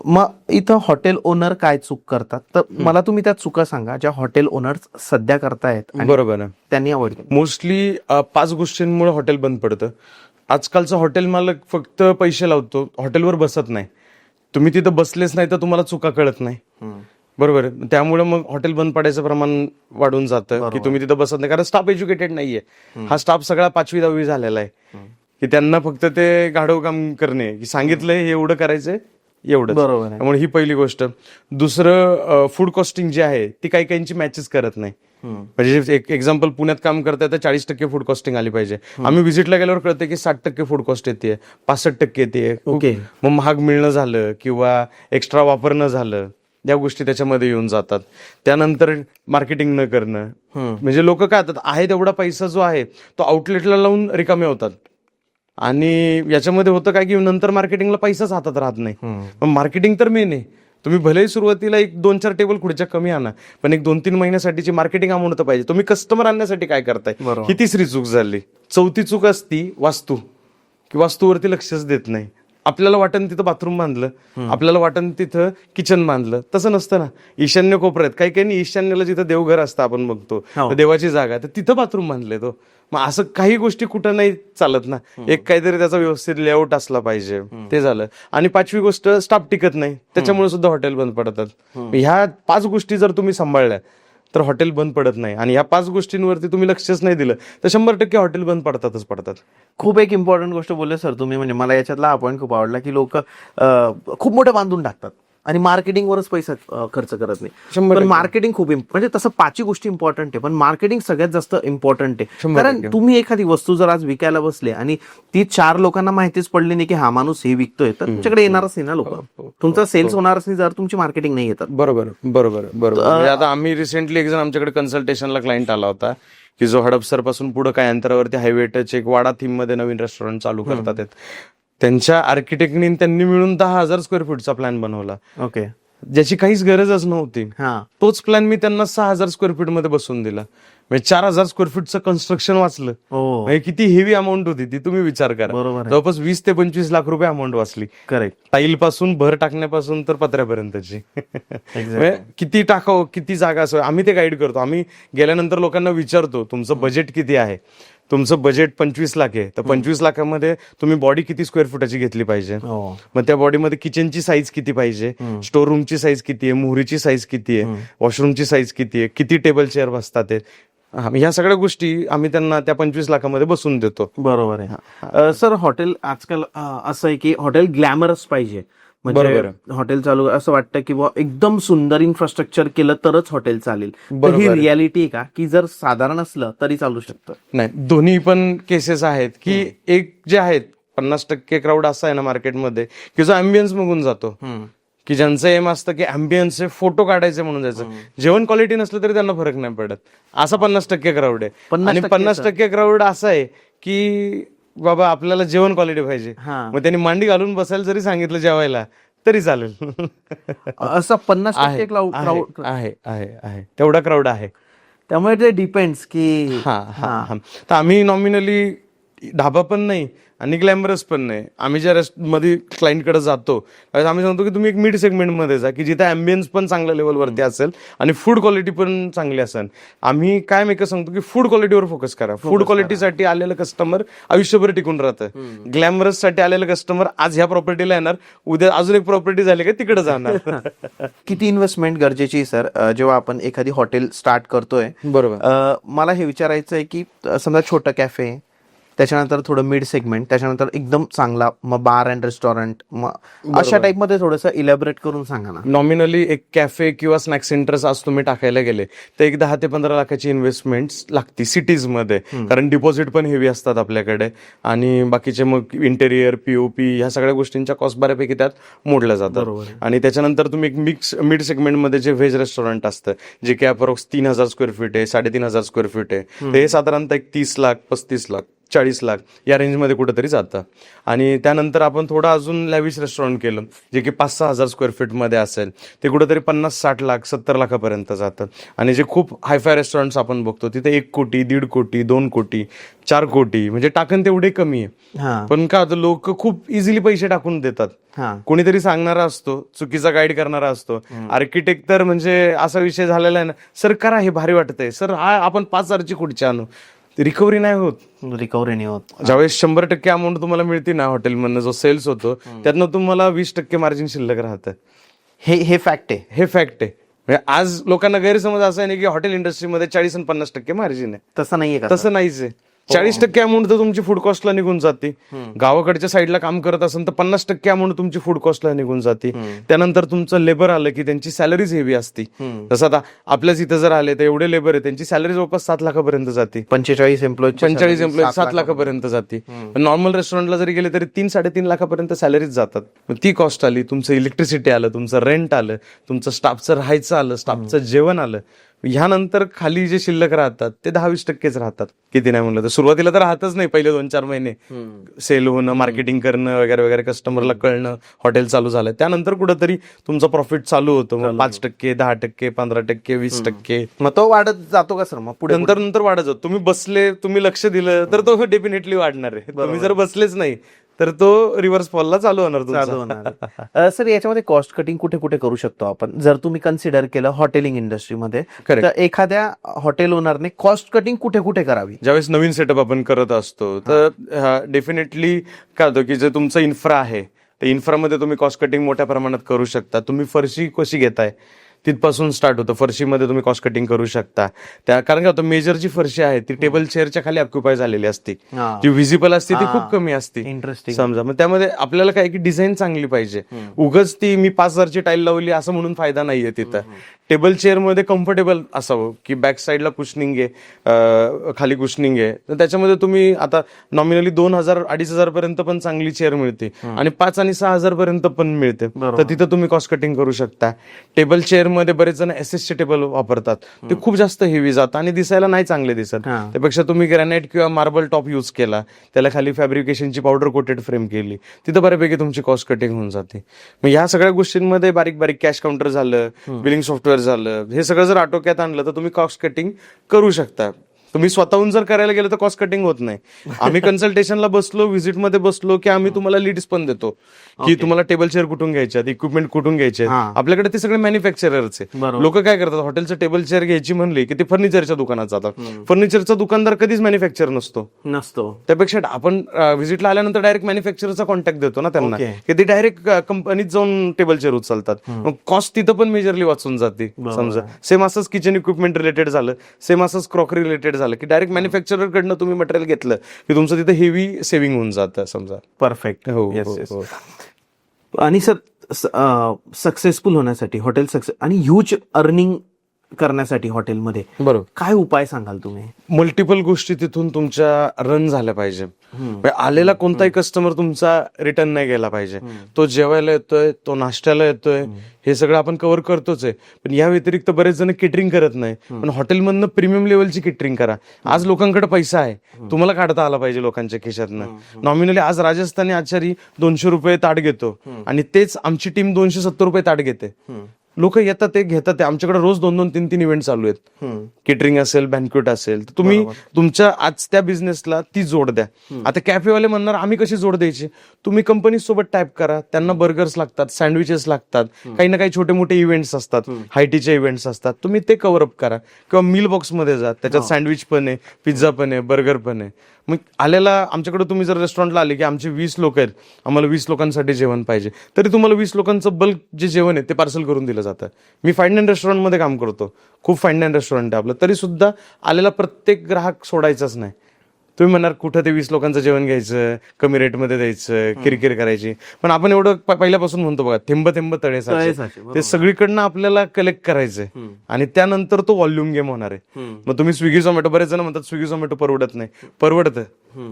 मग इथं हॉटेल ओनर काय चूक करतात, तर मला तुम्ही त्या चुका सांगा ज्या हॉटेल ओनर्स सध्या करतायत. बरोबर आहे, त्यांनी अवॉइड केलं. मोस्टली 5 गोष्टींमुळे हॉटेल बंद पडतं. आजकालचा हॉटेल मालक फक्त पैसे लावतो, हॉटेलवर बसत नाही. तुम्ही तिथं बसलेच नाही तर तुम्हाला चुका कळत नाही. बरोबर आहे. त्यामुळे मग हॉटेल बंद पडायचं प्रमाण वाढून जातं की तुम्ही तिथं बसत नाही, कारण स्टाफ एज्युकेटेड नाहीये. हा स्टाफ सगळा 5वी-10वी झालेला आहे की त्यांना फक्त ते गाढव काम करणे, की सांगितलंय हे एवढं करायचंय एवढं. बरोबर आहे. त्यामुळे ही पहिली गोष्ट. दुसरं, फूड कॉस्टिंग जी आहे ती काही काहींची मॅचेस करत नाही. म्हणजे एक एक्झाम्पल, पुण्यात काम करताय तर 40% फूड कॉस्टिंग आली पाहिजे. आम्ही व्हिजिटला गेल्यावर कळतं की 60% फूड कॉस्ट येते, 65% येते. ओके. मग महाग मिळणं झालं किंवा एक्स्ट्रा वापरणं झालं, या गोष्टी त्याच्यामध्ये येऊन जातात. त्यानंतर मार्केटिंग न करणं, म्हणजे लोक काय होतात, आहे तेवढा पैसा जो आहे तो आउटलेटला लावून रिकामे होतात. आणि याच्यामध्ये होतं काय की नंतर मार्केटिंगला पैसाच हातात राहत नाही. पण मार्केटिंग तर मेन आहे. तुम्ही भलेही सुरुवातीला 1-2-4 टेबल खुर्च्या कमी आणा, पण 1-2-3 महिन्यासाठीची मार्केटिंग अमाऊंट तर पाहिजे. तुम्ही कस्टमर आणण्यासाठी काय करताय, ही तिसरी चूक झाली. चौथी चूक असती वास्तू, की वास्तूवरती लक्षच देत नाही. आपल्याला वाटण तिथं बाथरूम बांधलं, आपल्याला वाटण तिथं किचन बांधलं, तसं नसतं ना. ईशान्य कोपऱ्यात काही काही ईशान्यला जिथं देवघर असतं आपण बघतो, देवाची जागा, तर तिथं बाथरूम बांधले तो. मग असं काही गोष्टी कुठं नाही चालत ना. एक काहीतरी त्याचा व्यवस्थित लेआउट असला पाहिजे, ते झालं. आणि 5वी गोष्ट, स्टाफ टिकत नाही, त्याच्यामुळे सुद्धा हॉटेल बंद पडतात. ह्या 5 गोष्टी जर तुम्ही सांभाळल्या तर हॉटेल बंद पडत नाही. आणि ह्या 5 गोष्टींवरती तुम्ही लक्षच नाही दिलं तर 100% हॉटेल बंद पडतातच पडतात. खूप एक इम्पॉर्टंट गोष्ट बोलले सर तुम्ही, म्हणजे मला याच्यातला हा पॉईंट खूप आवडला, की लोक खूप मोठं बांधून टाकतात आणि मार्केटिंगवरच पैसा खर्च करत नाही. पण मार्केटिंग खूप म्हणजे तसं 5 गोष्टी इम्पॉर्टंट आहे, पण मार्केटिंग सगळ्यात जास्त इम्पॉर्टंट आहे. कारण तुम्ही एखादी वस्तू जर आज विकायला बसले आणि ती 4 लोकांना माहितीच पडली नाही की हा माणूस हे विकतोय, तर तुमच्याकडे येणारच नाही ना लोक. तुमचा सेल्स होणारच नाही जर तुमची मार्केटिंग नाही येतात. बरोबर बरोबर बरोबर. म्हणजे आता आम्ही रिसेंटली एक जण आमच्याकडे कन्सल्टेशनला क्लायंट आला होता की जो हडपसर पासून पुढे काही अंतरावरती हायवे टच एक वाडा थीम मध्ये नवीन रेस्टॉरंट चालू करतात. त्यांच्या आर्किटेक्टनी त्यांनी मिळून 10,000 स्क्वेअर फूटचा प्लॅन बनवला. ओके. ज्याची काहीच गरजच नव्हती. तोच प्लॅन मी त्यांना 6,000 स्क्वेअर फूट मध्ये बसून दिला. म्हणजे 4,000 स्क्वेअर फूटचं कन्स्ट्रक्शन वाचलं. म्हणजे किती हेवी अमाऊंट होती ती तुम्ही विचार करा. जवळपास 20 ते 25 लाख रुपये अमाऊंट वाचली. करेक्ट. टाईल पासून भर टाकण्यापासून तर पत्र्यापर्यंतची. किती टाकावं, किती जागा असं आम्ही ते गाईड करतो. आम्ही गेल्यानंतर लोकांना विचारतो तुमचं बजेट किती आहे. तुमचं बजेट 25 लाख आहे तर 25 लाखामध्ये तुम्ही बॉडी किती स्क्वेअर फुटाची घेतली पाहिजे. मग त्या बॉडीमध्ये किचनची साईज किती पाहिजे, स्टोर रूमची साईज किती आहे, मोहरीची साईज किती आहे, वॉशरूमची साईज किती आहे, किती टेबल चेअर बसतात. ह्या सगळ्या गोष्टी आम्ही त्यांना त्या 25 लाखामध्ये बसून देतो. बरोबर आहे. सर हॉटेल आजकाल असं आहे की हॉटेल ग्लॅमरस पाहिजे. म्हणजे हॉटेल चालू असं वाटतं की एकदम सुंदर इन्फ्रास्ट्रक्चर केलं तरच हॉटेल चालेल. ही रियालिटी आहे का की जर साधारण असलं तरी चालू शकतं? नाही, दोन्ही पण केसेस आहेत. की एक जे आहेत 50% क्राऊड असा आहे ना मार्केटमध्ये की जो अँबियन्स बघून जातो, की ज्यांचं एम असतं की अँबियन्सचे फोटो काढायचे म्हणून जायचं. जेवण क्वालिटी नसलं तरी त्यांना फरक नाही पडत. असा 50% क्राऊड आहे. आणि 50% क्राऊड असा आहे की बाबा आपल्याला जेवण क्वालिटी पाहिजे. मग त्यांनी मांडी घालून बसायला जरी सांगितलं जेवायला तरी चालेल. असं 50% क्राऊड आहे तेवढा क्राऊड आहे. त्यामुळे ते डिपेंड्स की तर आम्ही नॉमिनली ढाबा पण नाही आणि ग्लॅमरस पण नाही. आम्ही ज्या मध्ये क्लायंटकडे जातो आम्ही सांगतो की तुम्ही एक मिड सेगमेंटमध्ये जा की जिथे अँबियन्स पण चांगल्या लेवलवरती असेल आणि फूड क्वालिटी पण चांगली असेल. आम्ही काय मेकर सांगतो की फूड क्वालिटीवर फोकस करा. फूड क्वालिटीसाठी आलेलं कस्टमर आयुष्यभर टिकून राहतं. ग्लॅमरस साठी आलेलं कस्टमर आज ह्या प्रॉपर्टीला येणार, उद्या अजून एक प्रॉपर्टी झाली का तिकडे जाणार. किती इन्व्हेस्टमेंट गरजेची सर जेव्हा आपण एखादी हॉटेल स्टार्ट करतोय? बरोबर. मला हे विचारायचं आहे की समजा छोटं कॅफे, त्याच्यानंतर थोडं मिड सेगमेंट, त्याच्यानंतर एकदम चांगला मग बार अँड रेस्टॉरंट, मग अशा टाइप मध्ये थोडंसं इलॅबोरेट करून सांगा ना. नॉमिनली एक कॅफे किंवा स्नॅक सेंटर्स आज तुम्ही टाकायला गेले तर एक 10 ते 15 लाखाची इन्व्हेस्टमेंट लागते सिटीज मध्ये. कारण डिपॉझिट पण हेवी असतात आपल्याकडे आणि बाकीचे मग इंटेरियर, पीओपी ह्या सगळ्या गोष्टींच्या कॉस्ट बऱ्यापैकी त्यात मोडल्या जातात. आणि त्याच्यानंतर तुम्ही एक मिड सेगमेंटमध्ये जे व्हेज रेस्टॉरंट असतं जे की अप्रॉक्स 3,000 स्क्वेअर फीट आहे, 3,500 स्क्वेअर फीट आहे, तर हे साधारणतः एक 30 लाख, 35 लाख, 40 लाख या रेंजमध्ये कुठेतरी जातं. आणि त्यानंतर आपण थोडं अजून लॅविश रेस्टॉरंट केलं जे की 5-6 हजार स्क्वेअर फीटमध्ये असेल ते कुठेतरी 50-60 लाख, 70 लाखापर्यंत जातं. आणि जे खूप हायफाय रेस्टॉरंट्स आपण बघतो तिथे 1 कोटी, 1.5 कोटी, 2 कोटी, 4 कोटी म्हणजे टाकन तेवढे कमी आहे. पण का लोक खूप इझिली पैसे टाकून देतात. कोणीतरी सांगणारा असतो, चुकीचा गाईड करणारा असतो. आर्किटेक्ट तर म्हणजे असा विषय झालेला आहे ना, सर करा हे भारी वाटतंय, सर हा आपण 5,000ची खुर्ची आणू. रिकव्हरी नाही होत. रिकव्हरी नाही होत. ज्यावेळेस 100% अमाऊंट तुम्हाला मिळते ना हॉटेलमधनं जो सेल्स होतो त्यातनं तुम्हाला 20% मार्जिन शिल्लक राहतं. हे फॅक्ट आहे. हे फॅक्ट आहे. म्हणजे आज लोकांना गैरसमज असा आहे की हॉटेल इंडस्ट्रीमध्ये 40 आणि 50% मार्जिन आहे. तसं नाहीये का? तसं नाहीच आहे. 40% अमाऊंट तर तुमची फूड कॉस्टला निघून जाते. गावाकडच्या साईडला काम करत असेल तर 50% अमाऊंट तुमची फूड कॉस्टला निघून जाते. त्यानंतर तुमचं लेबर आलं की त्यांची सॅलरीज हेवी असते. जसं आता आपल्याच इथं जर आले तर एवढे लेबर आहे त्यांची सॅलरी जवळपास 7 लाखापर्यंत जाते. 45 एम्प्लॉई 7 लाखापर्यंत जाते. नॉर्मल रेस्टॉरंटला जरी गेले तरी 3-3.5 लाखापर्यंत सॅलरीज जातात. मग ती कॉस्ट आली, तुमचं इलेक्ट्रिसिटी आलं, तुमचं रेंट आलं, तुमचं स्टाफचं राहायचं आलं, स्टाफचं जेवण आलं. ह्यानंतर खाली जे शिल्लक राहतात ते 10-20%च राहतात. किती नाही म्हणलं तर सुरुवातीला तर राहतच नाही. पहिले 2-4 महिने सेल होणं, मार्केटिंग करणं वगैरे वगैरे, कस्टमरला कळणं हॉटेल चालू झालंय. त्यानंतर कुठंतरी तुमचा प्रॉफिट चालू होतो. मग 5%, 10%, 15%, 20%. मग तो वाढत जातो का सर? मग पुढे नंतर वाढत जातो. तुम्ही बसले, तुम्ही लक्ष दिलं तर तो डेफिनेटली वाढणार आहे. तुम्ही जर बसलेच नाही तर तो रिव्हर्स फॉलला चालू होणार. सर याच्यामध्ये कॉस्ट कटिंग कुठे कुठे करू शकतो आपण, जर तुम्ही कन्सिडर केलं हॉटेलिंग इंडस्ट्रीमध्ये, तर एखाद्या हॉटेल ओनरने कॉस्ट कटिंग कुठे कुठे करावी? ज्यावेळेस नवीन सेटअप आपण करत असतो तर डेफिनेटली काय होतं की जे तुमचं इन्फ्रा आहे त्या इन्फ्रामध्ये तुम्ही कॉस्ट कटिंग मोठ्या प्रमाणात करू शकता. तुम्ही फरशी कशी घेताय तिथपासून स्टार्ट होतं. फरशीमध्ये तुम्ही कॉस्ट कटिंग करू शकता. कारण काय होतं, मेजर जी फरशी आहे ती टेबल चेअरच्या खाली ऑक्युपाय झालेली असते. जी व्हिजिबल असते ती खूप कमी असते. इंटरेस्टिंग. समजा मग त्यामध्ये आपल्याला काय की डिझाईन चांगली पाहिजे. उगाच ती मी 5,000ची टाईल लावली असं म्हणून फायदा नाहीये तिथं. टेबल चेअर मध्ये कम्फर्टेबल असावं की बॅक साईडला कुशनिंग आहे, खाली कुशनिंग आहे. तर त्याच्यामध्ये तुम्ही आता नॉमिनली 2,000-2,500 पर्यंत पण चांगली चेअर मिळते आणि 5,000 आणि 6,000 पर्यंत पण मिळते. तर तिथं तुम्ही कॉस्ट कटिंग करू शकता. टेबल चेअर मध्ये बरेच जण एसएसचे टेबल वापरतात. ते खूप जास्त हेवी जातात आणि दिसायला नाही चांगले दिसत. त्यापेक्षा तुम्ही ग्रॅनाइट किंवा मार्बल टॉप युज केला, त्याला खाली फॅब्रिकेशनची पावडर कोटेड फ्रेम केली, तिथं बऱ्यापैकी तुमची कॉस्ट कटिंग होऊन जाते. मग ह्या सगळ्या गोष्टींमध्ये बारीक बारीक कॅश काउंटर झालं, बिलिंग सॉफ्टवेअर झालं, हे सगळं जर आटोक्यात आणलं तर तुम्ही कॉस्ट कटिंग करू शकता. तुम्ही स्वतःहून जर करायला गेलं तर कॉस्ट कटिंग होत नाही. आम्ही कन्सल्टेशनला बसलो, व्हिजिटमध्ये बसलो की आम्ही तुम्हाला लीड्स पण देतो की तुम्हाला टेबल चेअर कुठून घ्यायचे, इक्विपमेंट कुठून घ्यायचे. आपल्याकडे ते सगळे मॅन्युफॅक्चररचे लोक काय करतात, हॉटेलचं टेबल चेअर घ्यायची म्हणली की ते फर्निचरच्या दुकानात जातात. फर्निचरचा दुकानदार कधीच मॅन्युफॅक्चर नसतो. त्यापेक्षा आपण व्हिजिटला आल्यानंतर डायरेक्ट मॅन्युफॅक्चरचा कॉन्टॅक्ट देतो ना त्यांना, की ते डायरेक्ट कंपनीत जाऊन टेबल चेअर उचलतात. मग कॉस्ट तिथं पण मेजरली वाचून जाते. समजा सेम असंच किचन इक्विपमेंट रिलेटेड झालं, सेम असंच क्रॉकरी रिलेटेड झालं की डायरेक्ट मॅन्युफॅक्चरर कडनं तुम्ही मटेरियल घेतलं की तुमचं तिथे हेवी सेव्हिंग होऊन जातं. समजा परफेक्ट. हो. आणि सर सक्सेसफुल होण्यासाठी हॉटेल सक्सेस आणि ह्यूज अर्निंग करण्यासाठी हॉटेलमध्ये बरोबर काय उपाय सांगाल तुम्ही? मल्टिपल गोष्टी तिथून तुमच्या रन झाल्या पाहिजे. आलेला कोणताही कस्टमर तुमचा रिटर्न नाही गेला पाहिजे. तो जेवायला येतोय, तो नाश्त्याला येतोय, हे सगळं आपण कव्हर करतोच आहे. पण या व्यतिरिक्त बरेच जण केटरिंग करत नाही. पण हॉटेलमधनं प्रीमियम लेवलची केटरिंग करा. आज लोकांकडे पैसा आहे, तुम्हाला काढता आला पाहिजे लोकांच्या खिशातनं. नॉमिनली आज राजस्थानी आचारी 200 रुपये ताट घेतो आणि तेच आमची टीम 270 रुपये ताट घेते. लोक येतात, ते घेतात. आमच्याकडे रोज 2-2, 3-3 इव्हेंट चालू आहेत. केटरिंग असेल, बँक्वेट असेल, तर तुम्ही तुमच्या आज त्या बिझनेसला ती जोड द्या. आता कॅफेवाले म्हणणार आम्ही कशी जोड द्यायची? तुम्ही कंपनी सोबत टाईप करा. त्यांना बर्गर्स लागतात, सँडविचेस लागतात, काही ना काही छोटे मोठे इव्हेंट्स असतात, हायटीचे इव्हेंट्स असतात. तुम्ही ते कव्हर अप करा. किंवा मील बॉक्स मध्ये जा, त्याच्यात सँडविच पण आहे, पिझ्झा पण आहे, बर्गर पण आहे. मग आलेला आमच्याकडे तुम्ही जर रेस्टॉरंटला आले की आमचे 20 लोक आहेत, आम्हाला 20 लोकांसाठी जेवण पाहिजे, तरी तुम्हाला 20 लोकांचं बल्क जे जेवण आहे ते पार्सल करून दिलं जातं. मी फाईन डायन रेस्टॉरंटमध्ये काम करतो, खूप फाईन डायन रेस्टॉरंट आहे आपलं, तरी सुद्धा आलेला प्रत्येक ग्राहक सोडायचाच नाही. तुम्ही म्हणणार कुठं ते 20 लोकांचं जेवण घ्यायचं, कमी रेटमध्ये द्यायचं, किरकिर करायची. पण आपण एवढं पहिल्यापासून म्हणतो बघा, थेंब थेंब तळे साचे. ते सगळीकडनं आपल्याला कलेक्ट करायचंय आणि त्यानंतर तो व्हॉल्यूम गेम होणार आहे. मग तुम्ही स्विगी झोमॅटो, बरेच जण म्हणतात स्विगी झोमॅटो परवडत नाही. परवडतं.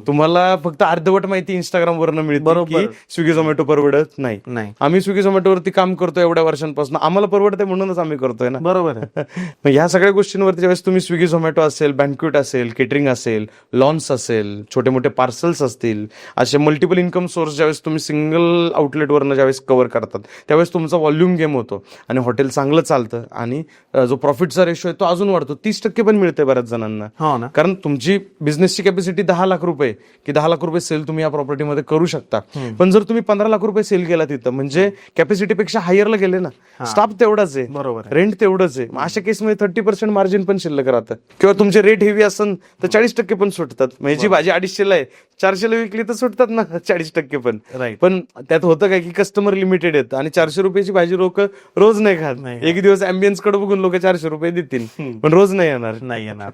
तुम्हाला फक्त अर्धवट माहिती इंस्टाग्राम वरनं मिळते की स्विगी झोमॅटो परवडत नाही. आम्ही स्विगी झोमॅटोवरती काम करतोय एवढ्या वर्षांपासून, आम्हाला परवडतंय म्हणूनच आम्ही करतोय ना. बरोबर. मग ह्या सगळ्या गोष्टींवरती ज्यावेळेस तुम्ही स्विगी झोमॅटो असेल, बँक्वेट असेल, केटरिंग असेल, लॉन्स असेल, छोटे मोठे पार्सल्स असतील, असे मल्टिपल इन्कम सोर्स ज्यावेळेस तुम्ही सिंगल आउटलेटवरनं ज्यावेळेस कव्हर करतात त्यावेळेस तुमचा व्हॉल्यूम गेम होतो आणि हॉटेल चांगलं चालतं आणि जो प्रॉफिटचा रेशो आहे तो अजून वाढतो. 30% पण मिळते बऱ्याच जणांना. हो ना. कारण तुमची बिझनेसची कॅपॅसिटी 10 लाख रुपये की 10 लाख रुपये सेल तुम्ही या प्रॉपर्टीमध्ये करू शकता, पण जर तुम्ही 15 लाख रुपये सेल केला तिथं म्हणजे कॅपॅसिटीपेक्षा हायरला गेले ना, स्टाफ तेवढाच आहे, बरोबर, रेंट तेवढंच आहे. अशा केसमध्ये 30% मार्जिन पण शिल्लक राहतं. किंवा तुमचे रेट हेवी असेल तर 40% पण सुटतात. म्हणजे जी भाजी 250ला आहे 400ला विकली तर सुटतात ना 40% पण. पण त्यात होतं काय की कस्टमर लिमिटेड येतं आणि 400 रुपयाची भाजी लोक रोज नाही खात. एक दिवस अँबियन्स कडे बघून लोक 400 रुपये देतील, पण रोज नाही येणार.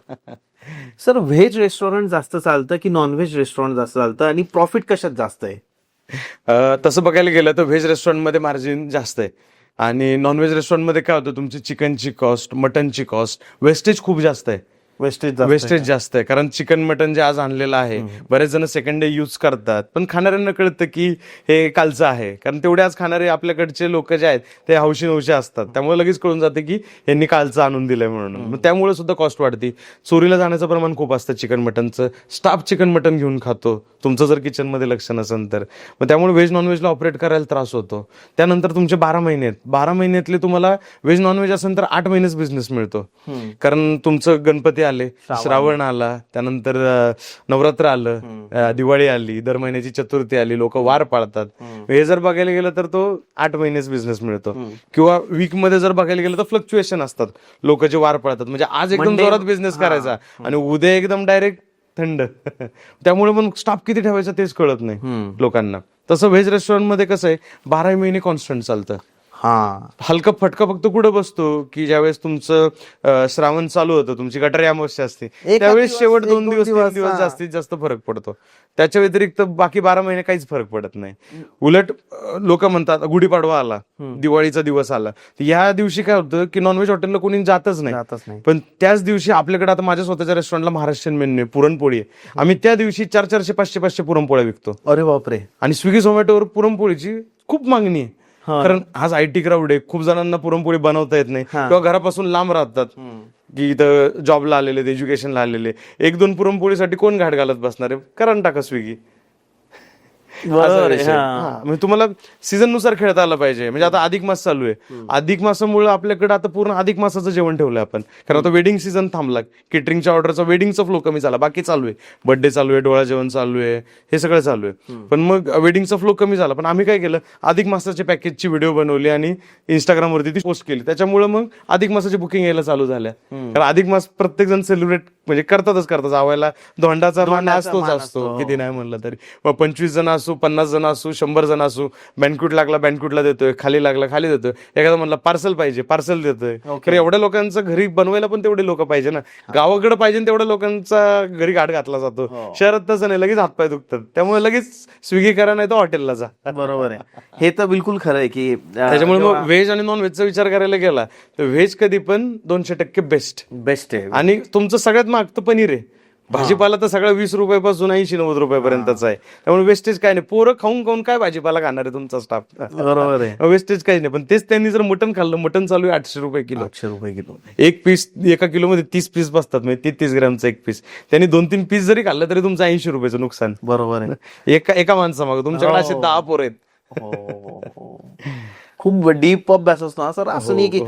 सर, व्हेज रेस्टॉरंट जास्त चालतं की नॉनव्हेज रेस्टॉरंट जास्त चालतं आणि प्रॉफिट कशात जास्त आहे? तसं बघायला गेलं तर व्हेज रेस्टॉरंटमध्ये मार्जिन जास्त आहे आणि नॉनव्हेज रेस्टॉरंटमध्ये काय होतं, तुमची चिकनची कॉस्ट, मटनची कॉस्ट, वेस्टेज खूप जास्त आहे. वेस्टेज जास्त आहे कारण चिकन मटन जे आज आणलेलं आहे बरेच जण सेकंड डे यूज करतात, पण खाणाऱ्यांना कळतं की हे कालचं आहे. कारण तेवढे आज खाणारे आपल्याकडचे लोक जे आहेत ते हौशी नवशी असतात, त्यामुळे लगेच कळून जाते की यांनी कालचं आणून दिलंय म्हणून. मग त्यामुळे सुद्धा कॉस्ट वाढते. चोरीला जाण्याचं प्रमाण खूप असतं चिकन मटनचं. स्टाफ चिकन मटन घेऊन खातो तुमचं जर किचनमध्ये लक्ष नसेल तर. मग त्यामुळे व्हेज नॉनव्हेजला ऑपरेट करायला त्रास होतो. त्यानंतर तुमचे 12 महिने आहेत, 12 महिन्यातले तुम्हाला व्हेज नॉनव्हेज असेल तर 8 महिनेच बिझनेस मिळतो. कारण तुमचं गणपती आले, श्रावण आला, त्यानंतर नवरात्र आलं, दिवाळी आली, दर महिन्याची चतुर्थी आली, लोक वार पाळतात. हे जर बघायला गेलं तर तो 8 महिनेच बिझनेस मिळतो. किंवा वीक मध्ये जर बघायला गेलं तर फ्लक्च्युएशन असतात, लोक जे वार पाळतात. म्हणजे आज एकदम जोरात बिझनेस करायचा आणि उद्या एकदम डायरेक्ट थंड. त्यामुळे मग स्टाफ किती ठेवायचा तेच कळत नाही लोकांना. तसं व्हेज रेस्टॉरंटमध्ये कसं आहे, 12 महिने कॉन्स्टंट चालतं. हलका फटका फक्त कुठं बसतो की ज्यावेळेस तुमचं श्रावण चालू होतं, तुमची गटारी अमावस्या असते, त्यावेळेस शेवट 2 दिवस 3 दिवस जास्तीत जास्त फरक पडतो. त्याच्या व्यतिरिक्त बाकी 12 महिने काहीच फरक पडत नाही. उलट लोक म्हणतात गुढीपाडवा आला, दिवाळीचा दिवस आला, या दिवशी काय होतं की नॉनव्हेज हॉटेलला कोणी जातच नाही. पण त्याच दिवशी आपल्याकडे आता माझ्या स्वतःच्या रेस्टॉरंटला महाराष्ट्रीयन मेन्यू आहे, पुरणपोळी आहे. आम्ही त्या दिवशी 400, 500, 500 पुरणपोळ्या विकतो. अरे बापरे. आणि स्विगी झोमॅटोवर पुरणपोळीची खूप मागणी आहे. कारण आज IT क्राऊड आहे, खूप जणांना पुरणपोळी बनवता येत नाही किंवा घरापासून लांब राहतात की इथं जॉबला आलेले, एज्युकेशनला आलेले. 1-2 पुरणपोळीसाठी कोण घाट घालत बसणार आहे, करा टाका स्विगी. म्हणजे तुम्हाला सीझन नुसार खेळता आलं पाहिजे. म्हणजे आता अधिक मास चालू आहे, अधिक मासामुळे आपल्याकडे आता पूर्ण अधिक मासाचं जेवण ठेवलंय आपण. कारण आता वेडिंग सीझन थांबला, केटरिंगच्या ऑर्डरचा, वेडिंगचा फ्लो कमी झाला. बाकी चालू आहे, बर्थडे चालू आहे, डोळा जेवण चालू आहे, हे सगळं चालू आहे. पण मग वेडिंगचा फ्लो कमी झाला. पण आम्ही काय केलं, अधिक मासाच्या पॅकेजची व्हिडिओ बनवली आणि इंस्टाग्रामवरती ती पोस्ट केली. त्याच्यामुळे मग अधिक मासाची बुकिंग यायला चालू झाल्या. कारण अधिक मास प्रत्येक जण सेलिब्रेट म्हणजे करतातच. जावायला धोंडाचा मान असतोच असतो, किती नाही म्हणलं तरी. मग 25 जण असू, 50 जण असू, 100 जण असू, बँक्वेट लागला बँक्वेटला देतोय, खाली लागला खाली देतोय. एखादा म्हणला पार्सल पाहिजे, पार्सल देतोय. तर एवढ्या लोकांचं घरी बनवायला पण तेवढे लोक पाहिजे ना. गावाकडे पाहिजे तेवढ्या लोकांचा घरी घाट घातला जातो. शहरात तसं नाही, लगेच हातपाय दुखतात. त्यामुळे लगेच स्विगी करा, नाही तर हॉटेलला जा. बरोबर आहे, हे तर बिलकुल खरं आहे की त्याच्यामुळे मग व्हेज आणि नॉन व्हेजचा विचार करायला गेला तर व्हेज कधी पण 200% बेस्ट आहे. आणि तुमचं सगळ्यात मागतं पनीर आहे. भाजीपाला तर सगळं 20 रुपयापासून 80-90 रुपयापर्यंतच आहे. त्यामुळे वेस्टेज काय नाही. पोरं खाऊन खाऊन काय भाजीपाला खाणार आहे तुमचा स्टाफ. बरोबर आहे, वेस्टेज काही नाही. पण तेच त्यांनी जर मटन खाल्लं, मटन चालू आहे 800 रुपये किलो. 800 रुपये किलो. एक पीस, एका किलोमध्ये 30 पीस बसतात, म्हणजे 33 ग्रॅमचं एक पीस. त्यांनी 2-3 पीस जरी खाल्लं तरी तुमचं 80 रुपयाचं नुकसान. बरोबर आहे, एका माणसामागं. तुमच्याकडे असे 10 पोरं आहेत. खूप डीप अभ्यास असतो ना सर. असं नाही की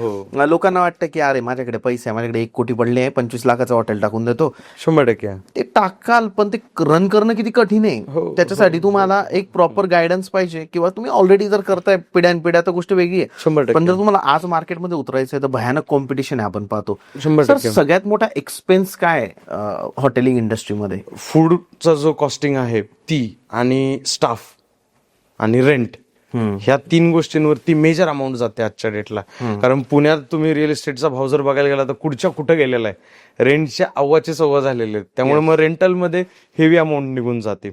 लोकांना वाटतं की अरे माझ्याकडे पैसे आहे, माझ्याकडे 1 कोटी पडले आहे, 25 लाखाचं हॉटेल टाकून देतो. 100% ते टाकाल, पण ते रन करणं किती कठीण आहे. त्याच्यासाठी तुम्हाला एक प्रॉपर गायडन्स पाहिजे. किंवा तुम्ही ऑलरेडी जर करताय पिढ्यानपिढ्या तर गोष्ट वेगळी आहे. 100%. पण जर तुम्हाला आज मार्केटमध्ये उतरायचं आहे तर भयानक कॉम्पिटिशन आहे, आपण पाहतो. 100%. सगळ्यात मोठा एक्सपेन्स काय हॉटेलिंग इंडस्ट्रीमध्ये? फूडचा जो कॉस्टिंग आहे ती, आणि स्टाफ आणि रेंट, ह्या 3 गोष्टींवरती मेजर अमाऊंट जाते आजच्या डेटला. कारण पुण्यात तुम्ही रिअल इस्टेटचा भाव जर बघायला गेला तर कुठच्या कुठं गेलेला आहे. रेंटच्या अव्वाचे सव्वा झालेले आहेत. त्यामुळे मग रेंटलमध्ये हेवी अमाऊंट निघून जाते.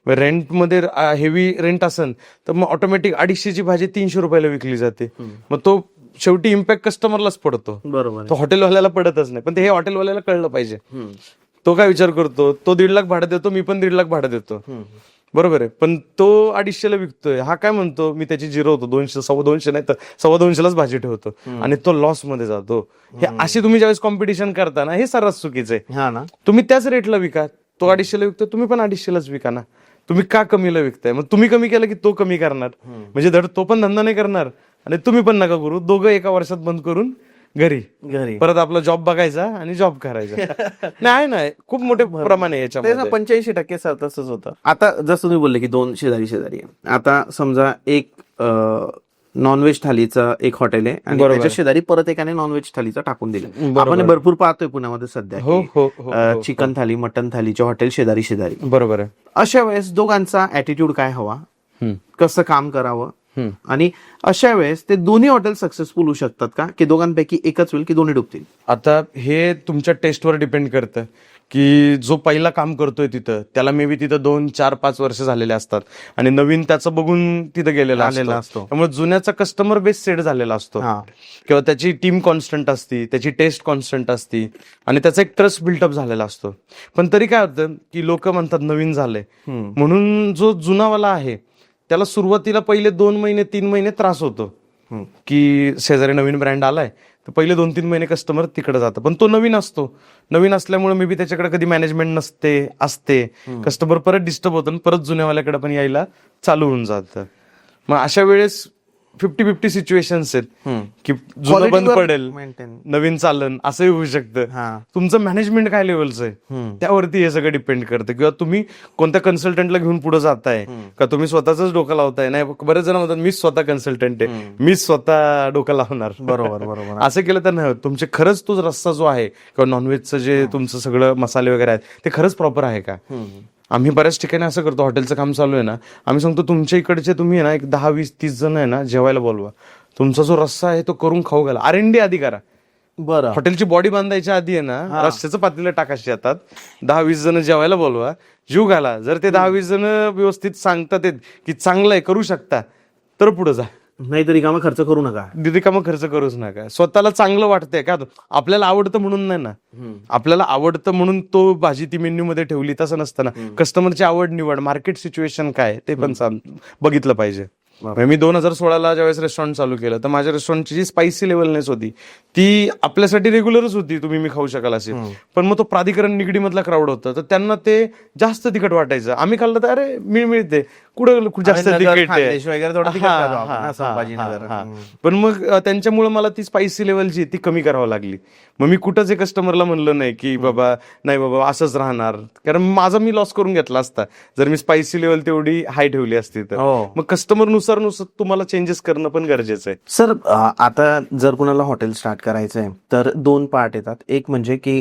रेंटमध्ये हेवी रेंट असेल तर मग ऑटोमॅटिक 250ची भाजी 300 रुपयाला विकली जाते. मग तो शेवटी इम्पॅक्ट कस्टमरलाच पडतो, बरोबर. तो हॉटेलवाल्याला पडतच नाही. पण ते हे हॉटेलवाल्याला कळलं पाहिजे. तो काय विचार करतो, तो 1.5 लाख भाडं देतो, मी पण 1.5 लाख भाडं देतो, बरोबर आहे. पण तो 250ला विकतोय, हा काय म्हणतो मी त्याची 0 होतो, 200, 250 नाही तर 225लाच भाजी ठेवतो आणि तो लॉस मध्ये जातो. हे अशी तुम्ही ज्यावेळेस कॉम्पिटिशन करता ना, हे सर्रास चुकीचं आहे. तुम्ही त्याच रेटला विका, तो 250ला विकतो, तुम्ही पण 250लाच विका ना. तुम्ही का कमीला विकताय? मग तुम्ही कमी केलं की तो कमी करणार, म्हणजे धड तो पण धंदा नाही करणार आणि तुम्ही पण नका करू. दोघं एका वर्षात बंद करून घरी परत आपला जॉब बघायचा आणि जॉब करायचा. नाही खूप मोठे प्रमाण आहे याच्यामध्ये. 85% सर तसंच होतं. आता जसं तुम्ही बोलले की 2 शेजारी आहे. आता समजा एक नॉनव्हेज थालीचं एक हॉटेल आहे आणि त्याच्या शेजारी परत एकाने नॉनव्हेज थालीचं टाकून दिलं. आपण भरपूर पाहतोय पुण्यामध्ये सध्या, चिकन थाली, मटन थालीचे हॉटेल शेजारी. बरोबर आहे. अशा वेळेस दोघांचा ऍटिट्यूड काय हवा, कसं काम करावं, आणि अशा वेळेस ते दोन्ही हॉटेल सक्सेसफुल होऊ शकतात का, की दोघांपैकी एकच होईल की दोन्ही डुबतील? आता हे तुमच्या टेस्टवर डिपेंड करतं की जो पहिला काम करतोय तिथं त्याला मे बी तिथं 2, 4, 5 वर्ष झालेले असतात आणि नवीन त्याचं बघून तिथं गेलेला असतो. त्यामुळे जुन्याचा कस्टमर बेस सेट झालेला असतो किंवा त्याची टीम कॉन्स्टंट असती, त्याची टेस्ट कॉन्स्टंट असती आणि त्याचा एक ट्रस्ट बिल्टअप झालेला असतो. पण तरी काय होतं की लोक म्हणतात नवीन झालंय म्हणून जो जुनावाला आहे त्याला सुरुवातीला पहिले 2 महिने 3 महिने त्रास होतो की शेजारी नवीन ब्रँड आलाय, तर पहिले 2-3 महिने कस्टमर तिकडे जातं. पण तो नवीन असतो, नवीन असल्यामुळे मे बी त्याच्याकडे कधी मॅनेजमेंट असते, कस्टमर परत डिस्टर्ब होतं आणि परत जुन्यावाल्याकडे पण यायला चालू होऊन जातं. मग अशा वेळेस 50-50 सिच्युएशन्स आहेत की जुनं बंद पडेल, नवीन चालन, असंही होऊ शकतं. तुमचं मॅनेजमेंट काय लेवलचं आहे त्यावरती हे सगळं डिपेंड करतं. किंवा तुम्ही कोणत्या कन्सल्टंटला घेऊन पुढे जाताय का तुम्ही स्वतःच डोकं लावताय. नाही, बरेच जण म्हणतात मीच स्वतः कन्सल्टंट आहे, मीच स्वतः डोकं लावणार. बरोबर. असं केलं तर नाही होत. तुमचे खरंच तो रस्सा जो आहे किंवा नॉनव्हेजचं जे तुमचं सगळं मसाले वगैरे आहेत ते खरंच प्रॉपर आहे का. आम्ही बऱ्याच ठिकाणी असं करतो, हॉटेलचं काम चालू आहे ना, आम्ही सांगतो तुमच्या इकडचे तुम्ही ना एक 10, 20, 30 जण आहे ना जेवायला बोलवा, तुमचा जो रस्सा आहे तो करून खाऊ घाला, R&D आधी करा. बरं, हॉटेलची बॉडी बांधायच्या आधी आहे ना रस्त्याचं पातेलं टाकायचे येतात, 10-20 जण जेवायला बोलवा, जीव घाला. जर ते 10-20 जण व्यवस्थित सांगतात की चांगलं आहे, करू शकता, तर पुढे जा. नाहीतर रिकामा खर्च करू नका. रिकामा खर्च करूच नका. स्वतःला चांगलं वाटतंय का, आपल्याला आवडतं म्हणून नाही ना, आपल्याला आवडतं म्हणून तो भाजी ती मेन्यू मध्ये ठेवली तसं नसतं ना. कस्टमरची आवड निवड, मार्केट सिच्युएशन काय ते पण बघितलं पाहिजे. मी 2016ला ज्यावेळेस रेस्टॉरंट चालू केलं तर माझ्या रेस्टॉरंटची जी स्पायसी लेवलनेस होती ती आपल्यासाठी रेग्युलरच होती, तुम्ही मी खाऊ शकाल असे. पण मग तो प्राधिकरण निगडीमधला क्राऊड होता तर त्यांना ते जास्त तिखट वाटायचं. आम्ही खाल्लं तर अरे मिळते कुठं जास्त तिखट आहे. पण मग त्यांच्यामुळे मला ती स्पायसी लेवल जी ती कमी करावं लागली. मग मी कुठंच कस्टमरला म्हणलं नाही की बाबा नाही बाबा असंच राहणार, कारण माझा मी लॉस करून घेतला असता जर मी स्पायसी लेवल तेवढी हाय ठेवली असती तर. मग कस्टमर नुसार तुम्हाला चेंजेस करणं पण गरजेचं आहे. सर आता जर कुणाला हॉटेल स्टार्ट करायचं आहे तर 2 पार्ट येतात. एक म्हणजे की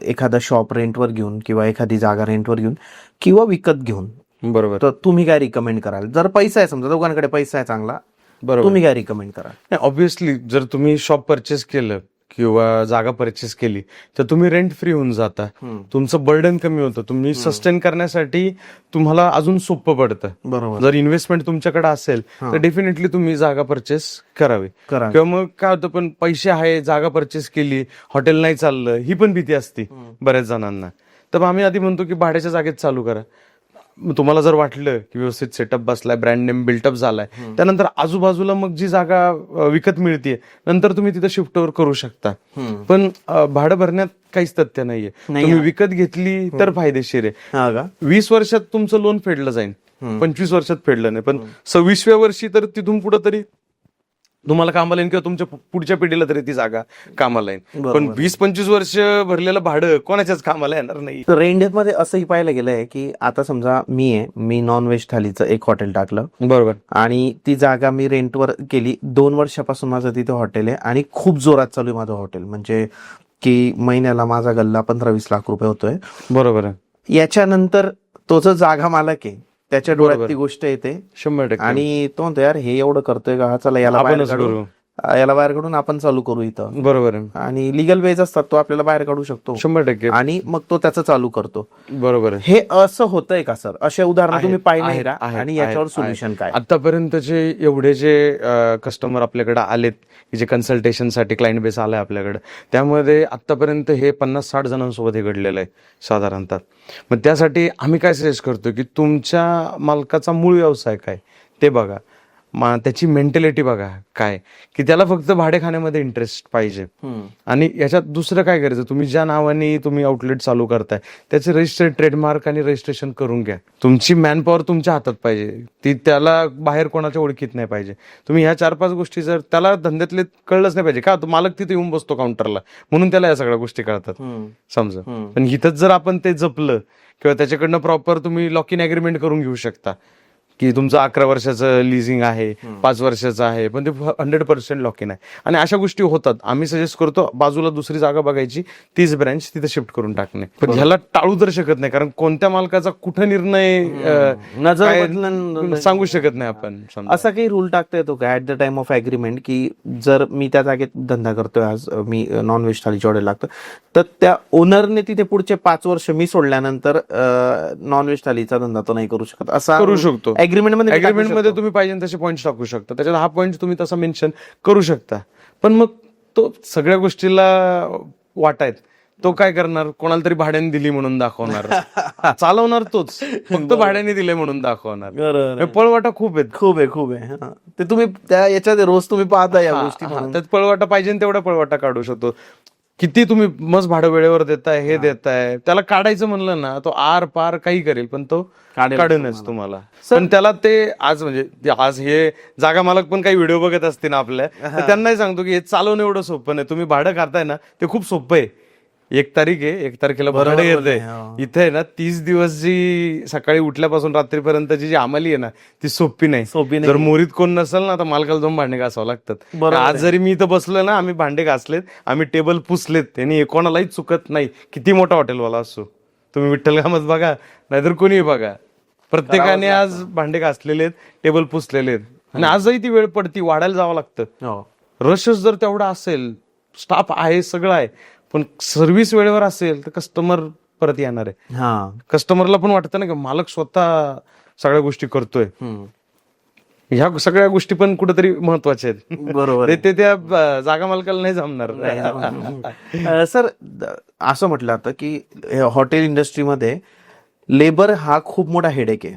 एखादा शॉप रेंटवर घेऊन किंवा एखादी जागा रेंटवर घेऊन किंवा विकत घेऊन. बरोबर. तर तुम्ही काय रिकमेंड कराल? जर पैसा आहे, समजा दोघांकडे पैसा आहे चांगला, बरोबर, तुम्ही काय रिकमेंड कराल? ऑब्व्हियसली जर तुम्ही शॉप परचेस केलं किंवा जागा परचेस केली तर तुम्ही रेंट फ्री होऊन जाता, तुमचं बर्डन कमी होतं, तुम्ही सस्टेन करण्यासाठी तुम्हाला अजून सोपं पडतं. बरोबर. जर इन्व्हेस्टमेंट तुमच्याकडे असेल तर डेफिनेटली तुम्ही जागा परचेस करावी. किंवा मग काय होतं, पण पैसे आहे, जागा परचेस केली, हॉटेल नाही चाललं, ही पण भीती असते बऱ्याच जणांना. तर आम्ही आधी म्हणतो की भाड्याच्या जागेत चालू करा. तुम्हाला जर वाटलं की व्यवस्थित सेटअप बसलाय, ब्रँड नेम बिल्टअप झालाय, त्यानंतर आजूबाजूला मग जी जागा विकत मिळते नंतर तुम्ही तिथं शिफ्ट ओव्हर करू शकता. पण भाडं भरण्यात काहीच तथ्य नाहीये. तुम्ही विकत घेतली तर फायदेशीर आहे. 20 वर्षात तुमचं लोन फेडलं जाईल, 25 वर्षात फेडलं नाही, पण 26व्या वर्षी तर तिथून पुढे तरी तुम्हाला कामाला येईल किंवा तुमच्या पुढच्या पिढीला तरी ती जागा कामाला येईल. पण 20-25 वर्ष भरलेलं भाडं कोणाच्याच कामाला येणार नाही. रेंटमध्ये असंही पाहायला गेलंय की आता समजा मी नॉनव्हेज थालीचं एक हॉटेल टाकलं, बरोबर, आणि ती जागा मी रेंटवर केली. 2 वर्षापासून माझं तिथे हॉटेल आहे आणि खूप जोरात चालू आहे माझं हॉटेल, म्हणजे की महिन्याला माझा गल्ला 15-20 लाख रुपये होतोय. बरोबर आहे. याच्यानंतर तो जो जागा मालक आहे त्याच्या डोळ्यात ती गोष्ट येते 100%. आणि तो म्हणतो यार हे एवढं करतोय का, चला याला बाहेर काढून आपण चालू करू इथं. बरोबर आहे. आणि लिगल वेज असतात, तो आपल्याला बाहेर काढू शकतो 100%. आणि मग तो त्याचं चालू करतो. बरोबर आहे. हे असं होतंय का सर? अशा उदाहरण तुम्ही पाहिले का आणि याच्यावर सोल्युशन काय? आतापर्यंतचे एवढे जे कस्टमर आपल्याकडे आलेत, जे कन्सल्टेशनसाठी क्लायंट बेस आलाय आपल्याकडे, त्यामध्ये आतापर्यंत हे 50-60 जणांसोबत हे घडलेलं आहे साधारणतः. मग त्यासाठी आम्ही काय सजेस्ट करतो की तुमच्या मालकाचा मूळ व्यवसाय काय ते बघा. त्याची मेंटॅलिटी बघा काय, की त्याला फक्त भाडे खाण्यामध्ये इंटरेस्ट पाहिजे. आणि याच्यात दुसरं काय करायचं, तुम्ही ज्या नावाने तुम्ही आउटलेट चालू करताय त्याचे रजिस्टर्ड ट्रेडमार्क आणि रजिस्ट्रेशन करून घ्या. तुमची मॅनपॉवर तुमच्या हातात पाहिजे, ती त्याला बाहेर कोणाच्या ओळखीत नाही पाहिजे. तुम्ही ह्या 4-5 गोष्टी जर त्याला धंद्यातले कळलंच नाही पाहिजे का, तो मालक तिथे येऊन बसतो काउंटरला म्हणून त्याला या सगळ्या गोष्टी कळतात समजा. पण इथंच जर आपण ते जपलं किंवा त्याच्याकडनं प्रॉपर तुम्ही लॉक इन अग्रीमेंट करून घेऊ शकता की तुमचं 11 वर्षाचं लिझिंग आहे, 5 वर्षाचं आहे, पण ते 100% लॉक इन आहे. आणि अशा गोष्टी होतात. आम्ही सजेस्ट करतो बाजूला दुसरी जागा बघायची, तीच ब्रँच तिथे शिफ्ट करून टाकणे. पण ह्याला टाळू तर शकत नाही, कारण कोणत्या मालकाचा कुठं निर्णय सांगू शकत नाही आपण. असा काही रूल टाकता येतो का at the time of agreement, की जर मी त्या जागेत धंदा करतोय, आज मी नॉनव्हेज थालीची ऑर्डर लागतं, तर त्या ओनरने तिथे पुढचे 5 वर्ष मी सोडल्यानंतर नॉनव्हेज थालीचा धंदा तो नाही करू शकत, असा करू शकतो. अग्रीमेंट मध्ये तुम्ही पाहिजे तसे पॉईंट टाकू शकता, त्याच्यात हा पॉईंट तुम्ही तसा मेन्शन करू शकता. पण मग तो सगळ्या गोष्टीला वाटायत, तो काय करणार, कोणाला तरी भाड्याने दिली म्हणून दाखवणार, चालवणार तोच, फक्त भाड्याने दिले म्हणून दाखवणार. पळवाटा खूप आहे. ते तुम्ही त्या याच्यात रोज तुम्ही पाहता या गोष्टी. त्यात पळवाटा पाहिजे तेवढा पळवाटा काढू शकतो. किती तुम्ही मस्त भाडं वेळेवर देताय, हे देताय, त्याला काढायचं म्हणलं ना तो आर पार काही करेल, पण तो काढूनच तुम्हाला. पण त्याला ते आज हे जागा मालक पण काही व्हिडिओ बघत असते ना आपल्या, तर त्यांनाही सांगतो की हे चालवणं एवढं सोपं नाही. तुम्ही भाडं काढताय ना ते खूप सोपं आहे. 1 तारीख आहे, 1 तारखेला भाडं येते. इथे आहे ना 30 दिवस जी सकाळी उठल्यापासून रात्रीपर्यंतची जी अंमली आहे ना ती सोपी नाही. जर मोरीत कोण नसेल ना तर मालकाला 2 भांडे घासावं लागतात. आज जरी मी इथं बसलोय ना, आम्ही भांडे घासलेत, आम्ही टेबल पुसलेत, त्यांनी कोणालाही चुकत नाही, किती मोठा हॉटेलवाला असो. तुम्ही विठ्ठल कामत बघा नाहीतर कोणी बघा, प्रत्येकाने आज भांडे घासलेले आहेत, टेबल पुसलेले आहेत. आणि आजही ती वेळ पडती, वाढायला जावं लागतं. रशच जर तेवढा असेल, स्टाफ आहे, सगळं आहे, पण सर्व्हिस वेळेवर असेल तर कस्टमर परत येणार आहे. कस्टमरला पण वाटतं ना की मालक स्वतः सगळ्या गोष्टी करतोय. ह्या सगळ्या गोष्टी पण कुठेतरी महत्वाच्या आहेत. बरोबर. ते त्या जागा मालकाला नाही जमणार. सर, असं म्हटलं जातं की हॉटेल इंडस्ट्रीमध्ये लेबर हा खूप मोठा हेडेक आहे,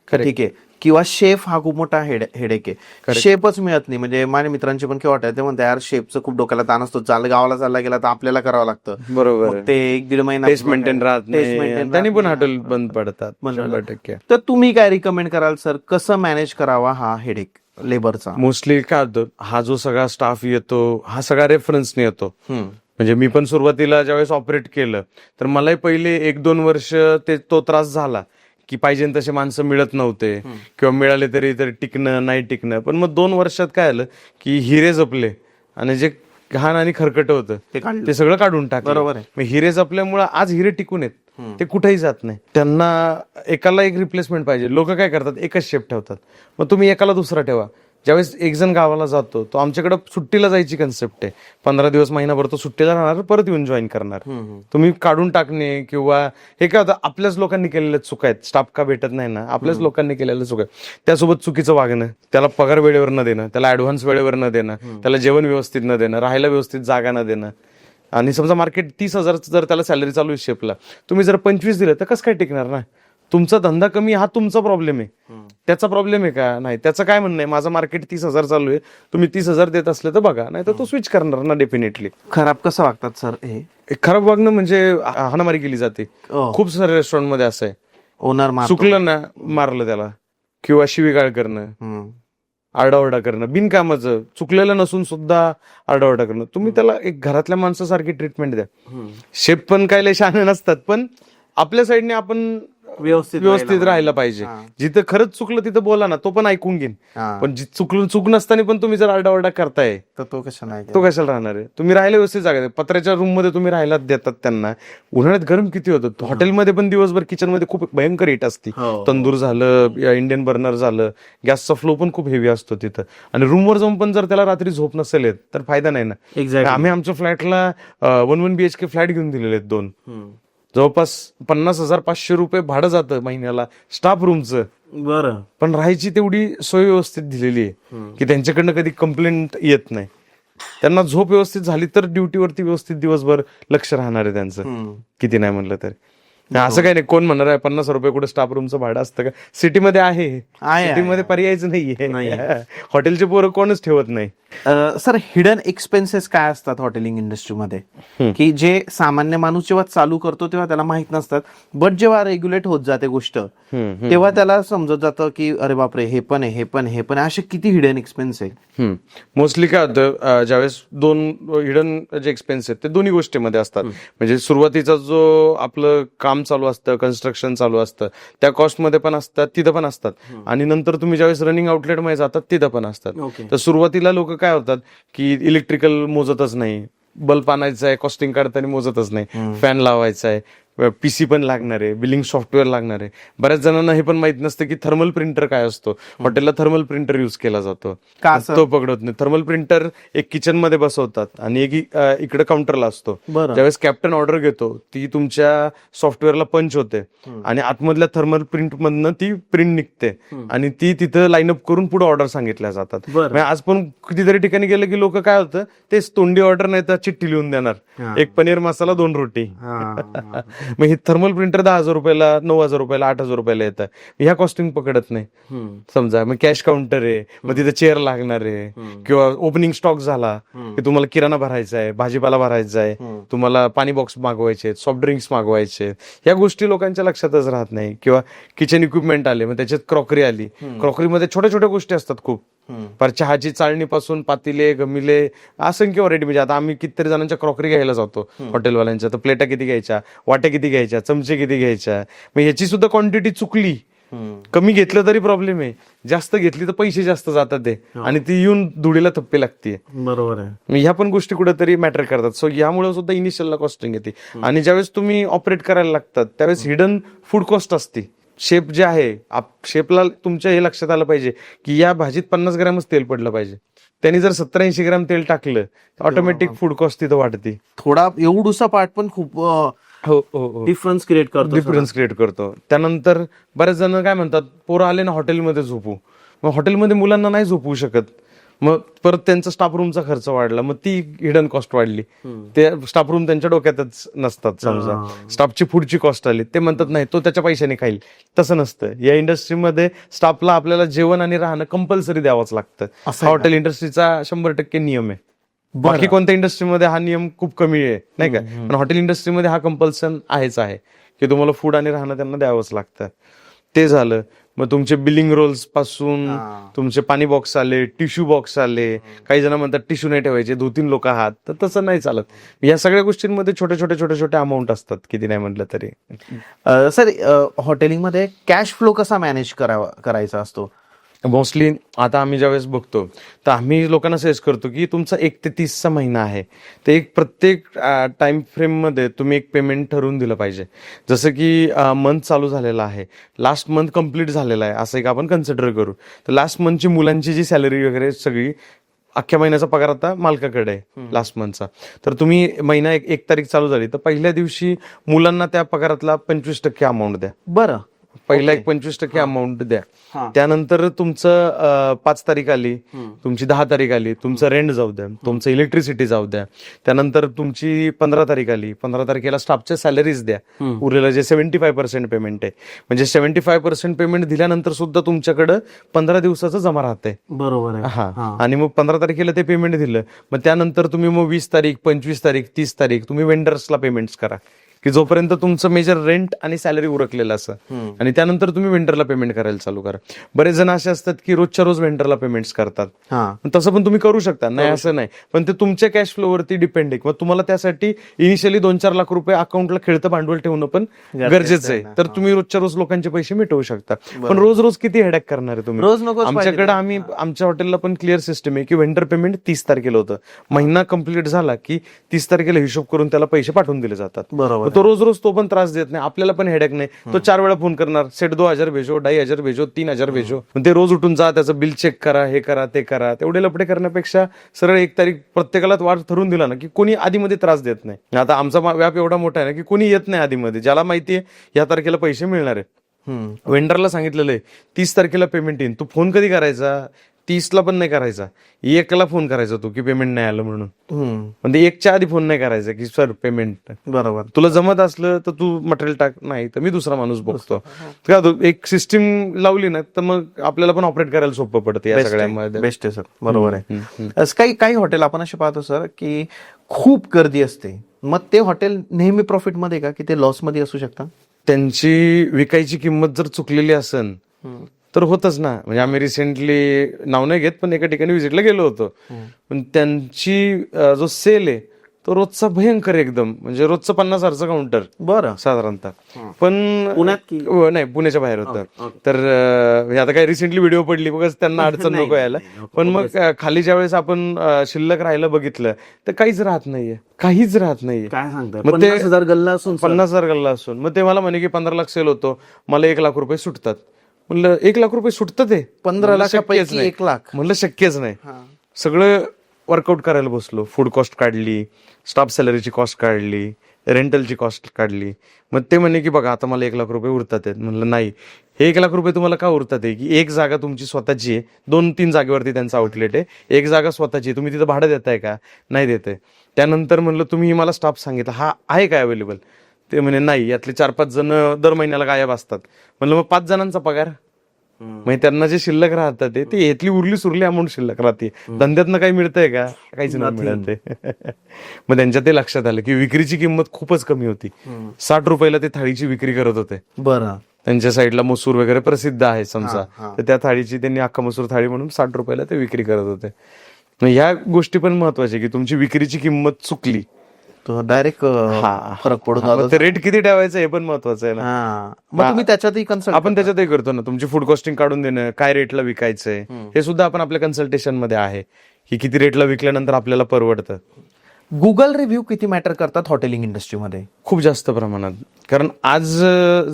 ठीक आहे, किंवा शेफ हा खूप मोठा हेडेक आहे. शेफच मिळत नाही. म्हणजे माझ्या मित्रांचे पण केव्हा वाटतं, ते म्हणते यार शेफचं खूप डोक्याला ताण असतो, गावाला चालला गेला तर आपल्याला करावं लागतं. बरोबर. ते 1-1.5 महिना टेस्ट मेंटेन राहत नाही, त्यांनी पण हॉटेल बंद पडतात 100%. तर तुम्ही काय रिकमेंड कराल सर, कसं मॅनेज करावा हा हेडेक लेबरचा? मोस्टली काय होतं, हा जो सगळा स्टाफ येतो हा सगळा रेफरन्सने येतो. म्हणजे मी पण सुरुवातीला ज्यावेळेस ऑपरेट केलं तर मलाही पहिले 1-2 वर्ष तो त्रास झाला की पाहिजे तसे माणसं मिळत नव्हते, किंवा मिळाले तरी टिकणं नाही टिकणं. पण मग 2 वर्षात काय आलं की हिरे जपले आणि जे घाण आणि खरकट होतं ते सगळं काढून टाकलं. बरोबर आहे. मग हिरे जपल्यामुळे आज हिरे टिकून आहेत, ते कुठेही जात नाही. त्यांना एकाला एक रिप्लेसमेंट पाहिजे. लोक काय करतात, एकच शेफ ठेवतात. मग तुम्ही एकाला दुसरा ठेवा. ज्यावेळेस एक जण गावाला जातो तो आमच्याकडे सुट्टीला जायची कन्सेप्ट आहे. 15 दिवस महिनाभर तो सुट्टीला राहणार, परत येऊन जॉईन करणार. तुम्ही काढून टाकणे किंवा हे काय होतं, आपल्याच लोकांनी केलेल्या चुका आहेत. स्टाफ का भेटत नाही ना, आपल्याच लोकांनी केलेल्या चुका आहेत. त्यासोबत चुकीचं वागणं, त्याला पगार वेळेवर न देणं, त्याला ऍडव्हान्स वेळेवर न देणं, त्याला जेवण व्यवस्थित न देणं, राहायला व्यवस्थित जागा न देणं. आणि समजा मार्केट 30,000 जर त्याला सॅलरी चालू आहे शेफला, तुम्ही जर 25 दिलं तर कसं काय टिकणार ना? तुमचा धंदा कमी हा तुमचा प्रॉब्लेम आहे, त्याचा प्रॉब्लेम आहे का? नाही. त्याचं काय म्हणणं आहे, माझं मार्केट 30,000 चालू आहे, तुम्ही 30,000 देत असले तर बघा, नाही तर तो स्विच करणार ना डेफिनेटली. खराब कसं वागतात सर हे? खराब वागणं म्हणजे हाणामारी केली जाते. खूप सारे रेस्टॉरंट मध्ये असं आहे, ओनर चुकलं ना मारलं त्याला, किंवा शिवीगाळ करणं, आरडाओरडा करणं, बिनकामाचं, चुकलेलं नसून सुद्धा आरडाओरडा करणं. तुम्ही त्याला एक घरातल्या माणसासारखी ट्रीटमेंट द्या. शेफ पण काय लय शहाणे नसतात, पण आपल्या साईडने आपण व्यवस्थित राहायला पाहिजे. जिथं खरंच चुकलं तिथं बोला ना, तो पण ऐकून घेईन. पण चूक नसताना पण तुम्ही जर आरडाओरडा करताय तर तो कशाला राहणार आहे? तुम्ही राहायला व्यवस्थित जागा, पत्र्याच्या रूम मध्ये तुम्ही राहायला देतात त्यांना. उन्हाळ्यात गरम किती होतं, हॉटेलमध्ये पण दिवसभर किचन मध्ये खूप भयंकर हीट असते. तंदूर झालं, इंडियन बर्नर झालं, गॅसचा फ्लो पण खूप हेवी असतो तिथं. आणि रूमवर जाऊन पण जर त्याला रात्री झोप नसेल तर फायदा नाही ना. आम्ही आमच्या फ्लॅटला 1 BHK फ्लॅट घेऊन दिलेले आहेत 2. जवळपास 50,500 रुपये भाडं जातं महिन्याला स्टाफ रूमचं. बरं. पण राहायची तेवढी सोय व्यवस्थित दिलेली आहे की त्यांच्याकडनं कधी कंप्लेंट येत नाही. त्यांना झोप व्यवस्थित झाली तर ड्युटीवरती व्यवस्थित दिवसभर लक्ष राहणार आहे त्यांचं, किती नाही म्हणलं तरी. असं काही नाही, कोण म्हणणार आहे 50 रुपये कुठे स्टाफ रूमचं भाडं असतं का? सिटीमध्ये आहे, सिटीमध्ये पर्यायच नाहीये. हॉटेलचे पोरं कोणच ठेवत नाही. सर, हिडन एक्सपेन्सेस काय असतात हॉटेलिंग इंडस्ट्रीमध्ये, की जे सामान्य माणूस जेव्हा चालू करतो तेव्हा त्याला माहित नसतात, बट जेव्हा रेग्युलेट होत जाते गोष्ट तेव्हा त्याला समजत जातं की अरे बापरे, हे पण आहे, हे पण, हे पण, असे किती हिडन एक्सपेन्स आहे. मोस्टली काय होतं, ज्यावेळेस दोन हिडन जे एक्सपेन्स आहेत ते दोन्ही गोष्टीमध्ये असतात. म्हणजे सुरुवातीचा जो आपलं काम चालू असतं, कन्स्ट्रक्शन चालू असतं, त्या कॉस्टमध्ये पण असतात, तिथं पण असतात. आणि नंतर तुम्ही ज्यावेळेस रनिंग आउटलेटमध्ये जातात तिथं पण असतात. तर सुरुवातीला लोक काय होतात की इलेक्ट्रिकल मोजतच नाही, बल्ब आणायचा आहे कॉस्टिंग काढताना मोजतच नाही, फॅन लावायचा आहे, पीसी पण लागणार आहे, बिलिंग सॉफ्टवेअर लागणार आहे. बऱ्याच जणांना हे पण माहित नसतं की थर्मल प्रिंटर काय असतो. हॉटेलला थर्मल प्रिंटर युज केला जातो, तो पकडत नाही. थर्मल प्रिंटर एक किचन मध्ये बसवतात आणि एक इकडे काउंटरला असतो. ज्यावेळेस कॅप्टन ऑर्डर घेतो ती तुमच्या सॉफ्टवेअरला पंच होते आणि आतमधल्या थर्मल प्रिंट मधनं ती प्रिंट निघते आणि ती तिथं लाईनअप करून पुढे ऑर्डर सांगितल्या जातात. आज पण कितीतरी ठिकाणी गेलं की लोक काय होतं, तेच तोंडी ऑर्डर नाही तर चिठ्ठी लिहून देणार, 1 पनीर मसाला 2 रोटी. मग ही थर्मल प्रिंटर 10,000 रुपयाला, 9,000 रुपयाला, 8,000 रुपयाला येतं. ह्या कॉस्टिंग पकडत नाही. समजा मग कॅश काउंटर आहे, मग तिथे चेअर लागणार आहे, किंवा ओपनिंग स्टॉक झाला की तुम्हाला किराणा भरायचा आहे, भाजीपाला भरायचा आहे, तुम्हाला पाणी बॉक्स मागवायचे, सॉफ्ट ड्रिंक्स मागवायचे, ह्या गोष्टी लोकांच्या लक्षातच राहत नाही. किंवा किचन इक्विपमेंट आले, मग त्याच्यात क्रॉकरी आली, क्रॉकरीमध्ये छोट्या छोट्या गोष्टी असतात खूप, पर चहाची चाळणीपासून पातेले, गमिले, असंख्य व्हरायटी. म्हणजे आता आम्ही कितीतरी जणांच्या क्रॉकरी घ्यायला जातो हॉटेलवाल्यांच्या, तर प्लेटा किती घ्यायच्या, वाट्या किती घ्यायच्या, चमचे किती घ्यायच्या. मग ह्याची सुद्धा क्वांटिटी चुकली, कमी घेतलं तरी प्रॉब्लेम आहे, जास्त घेतली तर पैसे जास्त जातात ते, आणि ती येऊन धुडीला थप्पी लागते. बरोबर आहे. ह्या पण गोष्टी कुठेतरी मॅटर करतात. सो यामुळे सुद्धा इनिशियलला कॉस्टिंग येते. आणि ज्यावेळेस तुम्ही ऑपरेट करायला लागतात त्यावेळेस हिडन फूड कॉस्ट असते. शेप जे आहे, शेपला तुमच्या हे लक्षात आलं पाहिजे की या भाजीत 50 ग्रॅमच तेल पडलं पाहिजे. त्यांनी जर 70-80 ग्रॅम तेल टाकलं ऑटोमॅटिक फूड कॉस्ट तिथं वाढते. थोडा एवढूसा पार्ट पण खूप डिफरन्स क्रिएट करतो. त्यानंतर बरेच जण काय म्हणतात, पोरं आले ना हॉटेलमध्ये झोपू, मग हॉटेलमध्ये मुलांना नाही झोपवू शकत, मग परत त्यांचा स्टाफ रूमचा खर्च वाढला, मग ती हिडन कॉस्ट वाढली. ते स्टाफ रूम त्यांच्या डोक्यातच नसतात. समजा स्टाफची फूडची कॉस्ट आली, ते म्हणतात नाही तो त्याच्या पैशाने खाईल. तसं नसतं. या इंडस्ट्रीमध्ये स्टाफला आपल्याला जेवण आणि राहणं कंपल्सरी द्यावंच लागतं. हॉटेल इंडस्ट्रीचा 100% नियम आहे. बाकी कोणत्या इंडस्ट्रीमध्ये हा नियम खूप कमी आहे, नाही का? पण हॉटेल इंडस्ट्रीमध्ये हा कंपल्सन आहेच आहे की तुम्हाला फूड आणि राहणं त्यांना द्यावंच लागतं. ते झालं. मग तुमचे बिलिंग रोल्स पासून तुमचे पाणी बॉक्स आले, टिश्यू बॉक्स आले. काही जण म्हणतात टिश्यू नाही ठेवायचे, 2-3 लोक आहात, तर तसं नाही चालत. या सगळ्या गोष्टींमध्ये छोटे अमाऊंट असतात, किती नाही म्हटलं तरी. सर, हॉटेलिंगमध्ये कॅश फ्लो कसा मॅनेज करायचा असतो? मोस्टली आता आम्ही ज्यावेळेस बघतो तर आम्ही लोकांना सजेस्ट करतो की तुमचा 1 ते 30चा महिना आहे, ते एक प्रत्येक टाइम फ्रेम मध्ये तुम्ही एक पेमेंट ठरवून दिलं पाहिजे. जसं की मंथ चालू झालेला आहे, लास्ट मंथ कम्प्लीट झालेला आहे, असं एक आपण कन्सिडर करू. तर लास्ट मंथची मुलांची जी सॅलरी वगैरे सगळी, अख्ख्या महिन्याचा पगार आता मालकाकडे आहे लास्ट मंथचा. तर तुम्ही महिना 1 तारीख चालू झाली तर पहिल्या दिवशी मुलांना त्या पगारातला 25% अमाऊंट द्या. बरं, पहिला एक 25% अमाऊंट द्या. त्यानंतर तुमचं 5 तारीख आली, तुमची 10 तारीख आली, तुमचं रेंट जाऊ द्या, तुमचं इलेक्ट्रिसिटी जाऊ द्या. त्यानंतर तुमची 15 तारीख आली, 15 तारखेला स्टाफच्या सॅलरीज द्या. उरलेलं जे 75% पेमेंट आहे, म्हणजे 75% पेमेंट दिल्यानंतर सुद्धा तुमच्याकडे 15 दिवसाचं जमा राहतंय. बरोबर आहे. हा. आणि मग 15 तारखेला ते पेमेंट दिलं, मग त्यानंतर तुम्ही मग 20 तारीख, 25 तारीख, 30 तारीख तुम्ही वेंडर्सला पेमेंट्स करा, की जोपर्यंत तुमचं मेजर रेंट आणि सॅलरी उरकलेलं असं, आणि त्यानंतर तुम्ही वेंडरला पेमेंट करायला चालू करा. बरेच जण असे असतात की रोजच्या रोज वेंडरला पेमेंट्स करतात, तसं पण तुम्ही करू शकता, नाही असं नाही, पण ते तुमच्या कॅश फ्लोवरती डिपेंड आहे. किंवा तुम्हाला त्यासाठी इनिशियली 2-4 लाख रुपये अकाउंटला खेळतं भांडवल ठेवणं पण गरजेचं आहे. तर तुम्ही रोजच्या रोज लोकांचे पैसे मिटवू शकता. पण रोज रोज किती हेडॅक करणार आहे तुम्ही? रोज नको. आमच्याकडे आमच्या हॉटेलला पण क्लिअर सिस्टम आहे की वेंडर पेमेंट 30 तारखेला होतं, महिना कंप्लीट झाला की 30 तारखेला हिशोब करून त्याला पैसे पाठवून दिले जातात. बरोबर. तो रोज रोज तो पण त्रास देत नाही, आपल्याला पण हेडॅक नाही. तो 4 वेळा फोन करणार, सेट 2,000 भेजो, 2,500 भेजो, 3,000 भेजो. ते रोज उठून जा, त्याचं बिल चेक करा, हे करा, ते करा. तेवढे लपडे करण्यापेक्षा सरळ 1 तारीख प्रत्येकाला वार ठरवून दिला ना की कोणी आधीमध्ये त्रास देत नाही. आता आमचा व्याप एवढा मोठा आहे ना की कोणी येत नाही आधीमध्ये, ज्याला माहितीये या तारखेला पैसे मिळणार आहेत. वेंडरला सांगितलेलं आहे 30 तारखेला पेमेंट येईल, तू फोन कधी करायचा, 30ला पण नाही करायचा, 1ला फोन करायचा तू की पेमेंट नाही आलं म्हणून. पण ते 1च्या आधी फोन नाही करायचा की सर पेमेंट. बरोबर. तुला जमत असलं तर तू मटेरियल टाक, नाही तर मी दुसरा माणूस बघतो. एक सिस्टीम लावली ना तर मग आपल्याला पण ऑपरेट करायला सोपं पडतं या सगळ्यामध्ये. बेस्ट आहे सर. बरोबर आहे. काही हॉटेल आपण असे पाहतो सर की खूप गर्दी असते, मग ते हॉटेल नेहमी प्रॉफिट मध्ये का की ते लॉस मध्ये असू शकतात? त्यांची विकायची किंमत जर चुकलेली असेल तर होतच ना. म्हणजे आम्ही रिसेंटली नाव नाही घेत पण एका ठिकाणी व्हिजिटला गेलो होतो, पण त्यांची जो सेल आहे तो रोजचा भयंकर एकदम, म्हणजे रोजचं 50,000चं काउंटर बरं साधारणतः. पण पुण्यात की नाही, पुण्याच्या बाहेर होतं. तर आता काही रिसेंटली व्हिडिओ पडली बघ, त्यांना अडचण नको यायला. पण मग खाली ज्यावेळेस आपण शिल्लक राहायला बघितलं तर काहीच राहत नाहीये, काहीच राहत नाहीये. काय सांगता? मग ते 50,000 गल्ला असून 50,000 गल्ला असून मग ते मला म्हणे की 15 लाख सेल होतो, मला 1 लाख रुपये सुटतात. म्हणलं 1 लाख रुपये सुटतं ते 15 लाखापैकी 1 लाख? म्हणलं शक्यच नाही. सगळं वर्कआउट करायला बसलो, फूड कॉस्ट काढली, स्टाफ सॅलरीची कॉस्ट काढली, रेंटलची कॉस्ट काढली. मग ते म्हणे की बघा आता मला 1 लाख रुपये उरतात आहेत. म्हणलं नाही, हे 1 लाख रुपये तुम्हाला का उरतात आहे की एक जागा तुमची स्वतःची आहे, 2-3 जागेवरती त्यांचं आउटलेट आहे, एक जागा स्वतःची आहे, तुम्ही तिथं भाडं देताय का? नाही देताय. त्यानंतर म्हणलं तुम्ही मला स्टाफ सांगितलं, हा आहे काय अवेलेबल? ते म्हणे नाही, यातले 4-5 जण दर महिन्याला गायब असतात. म्हणलं मग 5 जणांचा पगार? म्हणजे त्यांना जे शिल्लक राहतात ते यातली उरली सुरली अमाऊंट शिल्लक राहते. धंद्यातनं काही मिळतंय का? काहीच नाही मिळते. मग त्यांच्या ते लक्षात आलं की विक्रीची किंमत खूपच कमी होती. 60 रुपयाला ते थाळीची विक्री करत होते. बरं. त्यांच्या साईडला मसूर वगैरे प्रसिद्ध आहे समजा, तर त्या थाळीची त्यांनी अख्खा मसूर थाळी म्हणून 60 रुपयाला ते विक्री करत होते. ह्या गोष्टी पण महत्वाच्या की तुमची विक्रीची किंमत चुकली डायरेक्ट फरक पडून जातो. ते रेट किती ठेवायचं हे पण महत्वाचं आहे ना. मग तुम्ही त्याच्यातही कन्सल्ट आपण त्याच्यातही करतो ना, तुमची फूड कॉस्टिंग काढून देणं, काय रेटला विकायचंय हे सुद्धा आपण आपल्या कन्सल्टेशन मध्ये आहे की किती रेटला विकल्यानंतर आपल्याला परवडतं. गुगल रिव्ह्यू किती मॅटर करतात हॉटेलिंग इंडस्ट्रीमध्ये? खूप जास्त प्रमाणात. कारण आज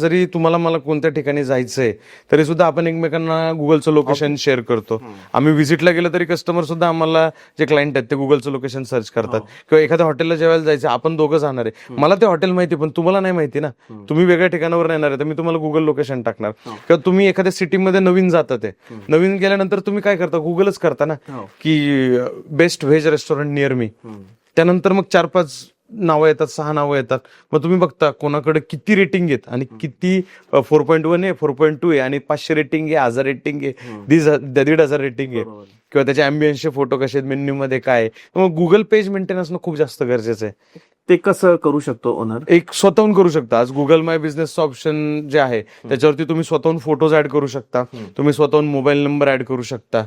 जरी तुम्हाला मला कोणत्या ठिकाणी जायचंय तरी सुद्धा आपण एकमेकांना गुगलचं लोकेशन शेअर करतो. आम्ही व्हिजिटला गेलो तरी कस्टमर सुद्धा आम्हाला जे क्लायंट आहेत ते गुगलचं लोकेशन सर्च करतात. किंवा एखाद्या हॉटेलला जेवायला जायचं, आपण दोघं जाणार आहे, मला ते हॉटेल माहिती पण तुम्हाला नाही माहिती ना, तुम्ही वेगळ्या ठिकाणावर येणार आहे, तर मी तुम्हाला गुगल लोकेशन टाकणार. किंवा तुम्ही एखाद्या सिटीमध्ये नवीन जातात आहे, नवीन गेल्यानंतर तुम्ही काय करता, गुगलच करता ना की best veg restaurant near me. त्यानंतर मग 4-5 नावं येतात, 6 नावं येतात. मग तुम्ही बघता कोणाकडे किती रेटिंग आहेत आणि किती 4.1 आहे, 4.2 आहे आणि 500 रेटिंग आहे, 1000 रेटिंग आहे, 1,500 रेटिंग आहे. किंवा त्याच्या अँबियन्सचे फोटो कसे आहेत, मेन्यू मध्ये काय. मग गुगल पेज मेंटेन असणं खूप जास्त गरजेचं आहे. ते कसं करू शकतो ओनर? एक स्वतःहून करू शकता. आज गुगल माय बिझनेसचं ऑप्शन जे आहे त्याच्यावरती तुम्ही स्वतःहून फोटोज ऍड करू शकता, तुम्ही स्वतःहून मोबाईल नंबर ऍड करू शकता,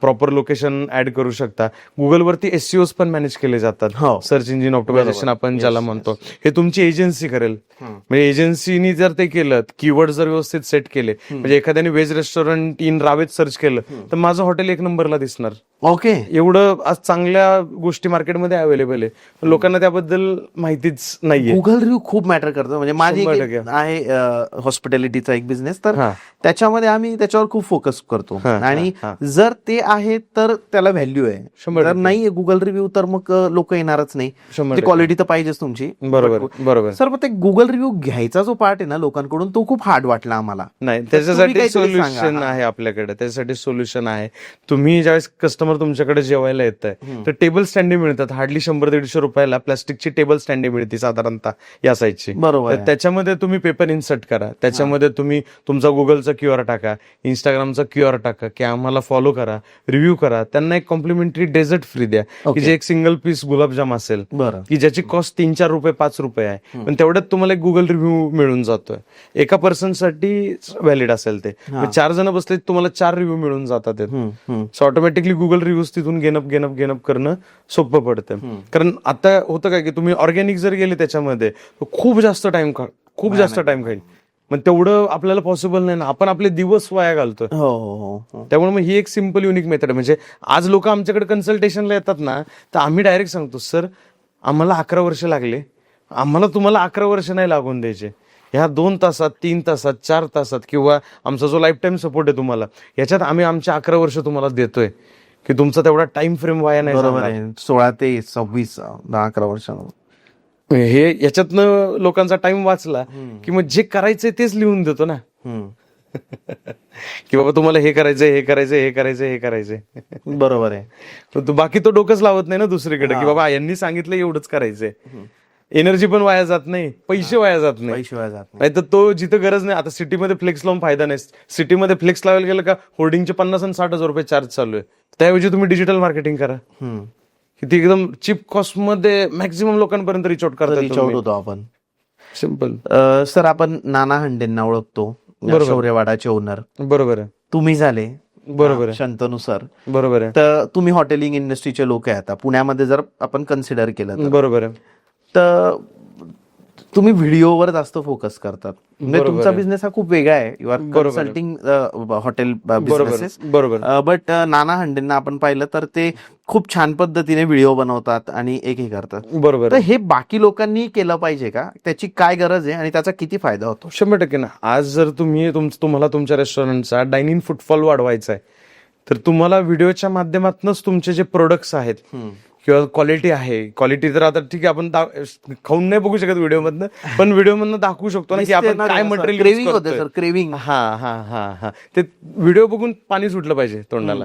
प्रॉपर लोकेशन ऍड करू शकता. गुगलवरती SEOs पण मॅनेज केले जातात, सर्च इंजिन ऑप्टिमायझेशन आपण ज्याला म्हणतो. हे तुमची एजन्सी करेल. म्हणजे एजन्सीनी जर ते केलं, कीवर्ड जर व्यवस्थित सेट केले, म्हणजे एखाद्याने veg restaurant in Ravet search केलं तर माझं हॉटेल 1 नंबरला दिसणार. ओके. एवढं आज चांगल्या गोष्टी मार्केटमध्ये अवेलेबल आहे, लोकांना त्याबद्दल माहितीच नाहीये. गुगल रिव्ह्यू खूप मॅटर करतो. म्हणजे माझी आहे हॉस्पिटॅलिटीचा एक बिझनेस, तर त्याच्यामध्ये आम्ही त्याच्यावर खूप फोकस करतो आणि जर ते आहे तर त्याला व्हॅल्यू आहे. जर नाही गुगल रिव्ह्यू तर मग लोक येणारच नाही. क्वालिटी तर पाहिजेच तुमची. बरोबर सर, पण ते गुगल रिव्ह्यू घ्यायचा जो पार्ट आहे ना लोकांकडून, तो खूप हार्ड वाटला आम्हाला. नाही, त्याच्यासाठी सोल्युशन आहे आपल्याकडे, त्याच्यासाठी सोल्युशन आहे. तुम्ही ज्यावेळेस कस्टमर तुमच्याकडे जेवायला येत आहे तर टेबल स्टँडी मिळतात हार्डली 100-150 रुपयाला. प्लास्टिकची टेबल स्टँडी मिळते साधारणतः या साईजची. बरोबर. त्याच्यामध्ये तुम्ही पेपर इन्सर्ट करा, त्याच्यामध्ये तुम्ही तुमचा गुगलचा QR टाका, इंस्टाग्रामचा QR टाका की आम्हाला फॉलो करा, रिव्ह्यू करा. त्यांना एक कॉम्प्लिमेंटरी डेझर्ट फ्री द्या की जे एक सिंगल पीस गुलाबजाम असेल की ज्याची कॉस्ट 3-4 रुपये 5 रुपये आहे, पण तेवढ्यात तुम्हाला एक गुगल रिव्ह्यू मिळून जातोय. एका पर्सनसाठी व्हॅलिड असेल ते. 4 जण बसले तुम्हाला 4 रिव्ह्यू मिळून जातात. सो ऑटोमॅटिकली गुगल रिव्ह्यूज तिथून गेनअप करणं सोपं पडतं. कारण आता होतं काय की तुम्ही ऑर्गॅनिक जर गेले त्याच्यामध्ये खूप जास्त टाइम खाईल. मग तेवढं आपल्याला पॉसिबल नाही ना, आपण आपले दिवस वाया घालतोय. त्यामुळे मग ही एक सिम्पल युनिक मेथड आहे. म्हणजे आज लोक आमच्याकडे कन्सल्टेशनला येतात ना, तर आम्ही डायरेक्ट सांगतो, सर आम्हाला 11 वर्ष लागले, आम्हाला तुम्हाला 11 वर्ष नाही लागून द्यायचे. ह्या 2 तासात, 3 तासात, 4 तासात किंवा आमचा जो लाईफ टाईम सपोर्ट आहे तुम्हाला, याच्यात आम्ही आमचे 11 वर्ष तुम्हाला देतोय की तुमचा तेवढा टाइम फ्रेम वाया नाही. बरोबर आहे. 16 ते 26, 10-11 वर्ष हे याच्यातनं लोकांचा टाइम वाचला की मग जे करायचंय तेच लिहून देतो ना. की बाबा तुम्हाला हे करायचंय, हे करायचंय, हे करायचंय, हे करायचंय. बरोबर आहे. पण बाकी तो डोकंच लावत नाही ना दुसरीकडे, की बाबा यांनी सांगितलं एवढंच करायचंय. एनर्जी पण वाया जात नाही, पैसे वाया जात नाही. पैसे वाया जात नाही. नाही तर तो जिथं गरज नाही. आता सिटीमध्ये फ्लेक्स लावून फायदा नाही. सिटीमध्ये फ्लेक्स लावायला गेलं का होर्डिंगचे 50 आणि 60,000 रुपये चार्ज चालू आहे. त्याऐवजी तुम्ही डिजिटल मार्केटिंग करा, की ती एकदम चीप कॉस्ट मध्ये मॅक्झिमम लोकांपर्यंत रिच आउट करता. रिच आउट होतो आपण. सिम्पल. सर, आपण नाना हंडेंना ओळखतो, शौर्यवाडाचे ओनर. बरोबर आहे. तुम्ही झाले. बरोबर आहे. शंतनू सर. बरोबर आहे. तर तुम्ही हॉटेलिंग इंडस्ट्रीचे लोक आहे. आता पुण्यामध्ये जर आपण कन्सिडर केलं तर. बरोबर आहे. तर तुम्ही व्हिडिओवर जास्त फोकस करतात. म्हणजे तुमचा बिझनेस हा खूप वेगळा आहे. You are consulting hotel businesses. बरोबर. बट नाना हंडेंना आपण पाहिलं तर ते खूप छान पद्धतीने व्हिडिओ बनवतात आणि एकही करतात. बरोबर. तर हे बाकी लोकांनी केलं पाहिजे का? त्याची काय गरज आहे आणि त्याचा किती फायदा होतो? 100% ना. आज जर तुम्हाला तुमच्या रेस्टॉरंटचा डायनिंग फुटफॉल वाढवायचा आहे, तर तुम्हाला व्हिडिओच्या माध्यमातूनच तुमचे जे प्रोडक्ट्स आहेत किंवा क्वालिटी आहे, क्वालिटी तर आता ठीक आहे, आपण खाऊन नाही बघू शकत व्हिडिओमधनं, पण व्हिडिओमधनं दाखवू शकतो ना की आपण काय मटेरियल क्रेविंग होते सर, क्रेविंग. हा ते व्हिडिओ बघून पाणी सुटलं पाहिजे तोंडाला.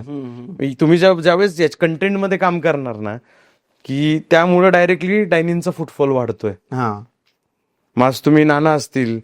तुम्ही ज्यावेळेस कंटेंटमध्ये काम करणार ना, की त्यामुळे डायरेक्टली डायनिंगचा फुटफॉल वाढतोय. मग तुम्ही नाना असतील,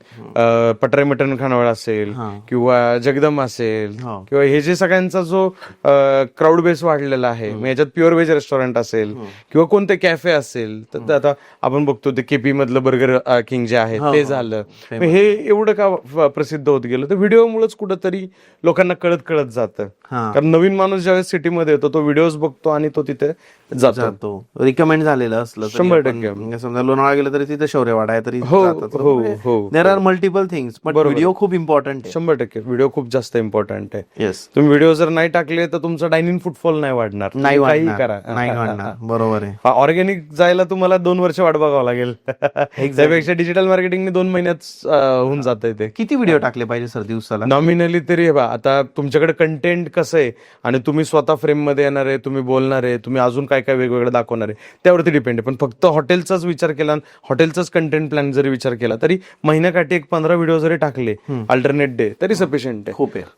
पटराई मटन खानावळ असेल किंवा जगदम असेल किंवा हे जे सगळ्यांचा जो क्राऊड बेस वाढलेला आहे, मग याच्यात प्युअर व्हेज रेस्टॉरंट असेल किंवा कोणते कॅफे असेल, तर आता आपण बघतो ते केपी मधलं बर्गर किंग जे आहे ते झालं. हे एवढं का प्रसिद्ध होत गेलं? तर व्हिडिओमुळेच कुठंतरी लोकांना कळत जातं. कारण नवीन माणूस ज्यावेळेस सिटीमध्ये येतो तो व्हिडिओज बघतो आणि तो तिथे जातो. रिकमेंड झालेलं असलं 100%. समजा लोणावळा गेलं तरी तिथे शौर्यवाडा आहे तरी there are multiple things, but video खूप इम्पॉर्टंट आहे. 100% व्हिडिओ खूप जास्त इम्पॉर्टंट आहे. येस. तुम्ही व्हिडिओ जर नाही टाकले तर तुमचा डायनिंग फुटफॉल नाही वाढणार. नाही करा, नाही वाढणार. बरोबर आहे. ऑर्गॅनिक जायला तुम्हाला 2 वर्ष वाट बघावं लागेल. त्यापेक्षा डिजिटल मार्केटिंगने 2 महिन्यात होऊन जात ते. किती व्हिडिओ टाकले पाहिजे सर दिवसाला? नॉमिनली तरी आता तुमच्याकडे कंटेंट कसं आहे आणि तुम्ही स्वतः फ्रेम मध्ये येणार आहे, तुम्ही बोलणार आहे, तुम्ही अजून काय काय वेगवेगळं दाखवणार आहे, त्यावरती डिपेंड आहे. पण फक्त हॉटेलचाच विचार केला, हॉटेलचाच कंटेंट प्लॅन जरी विचार केला तरी महिन्याकाठी 15 व्हिडिओ जरी टाकले अल्टरनेट डे तरी सफिशियंट आहे.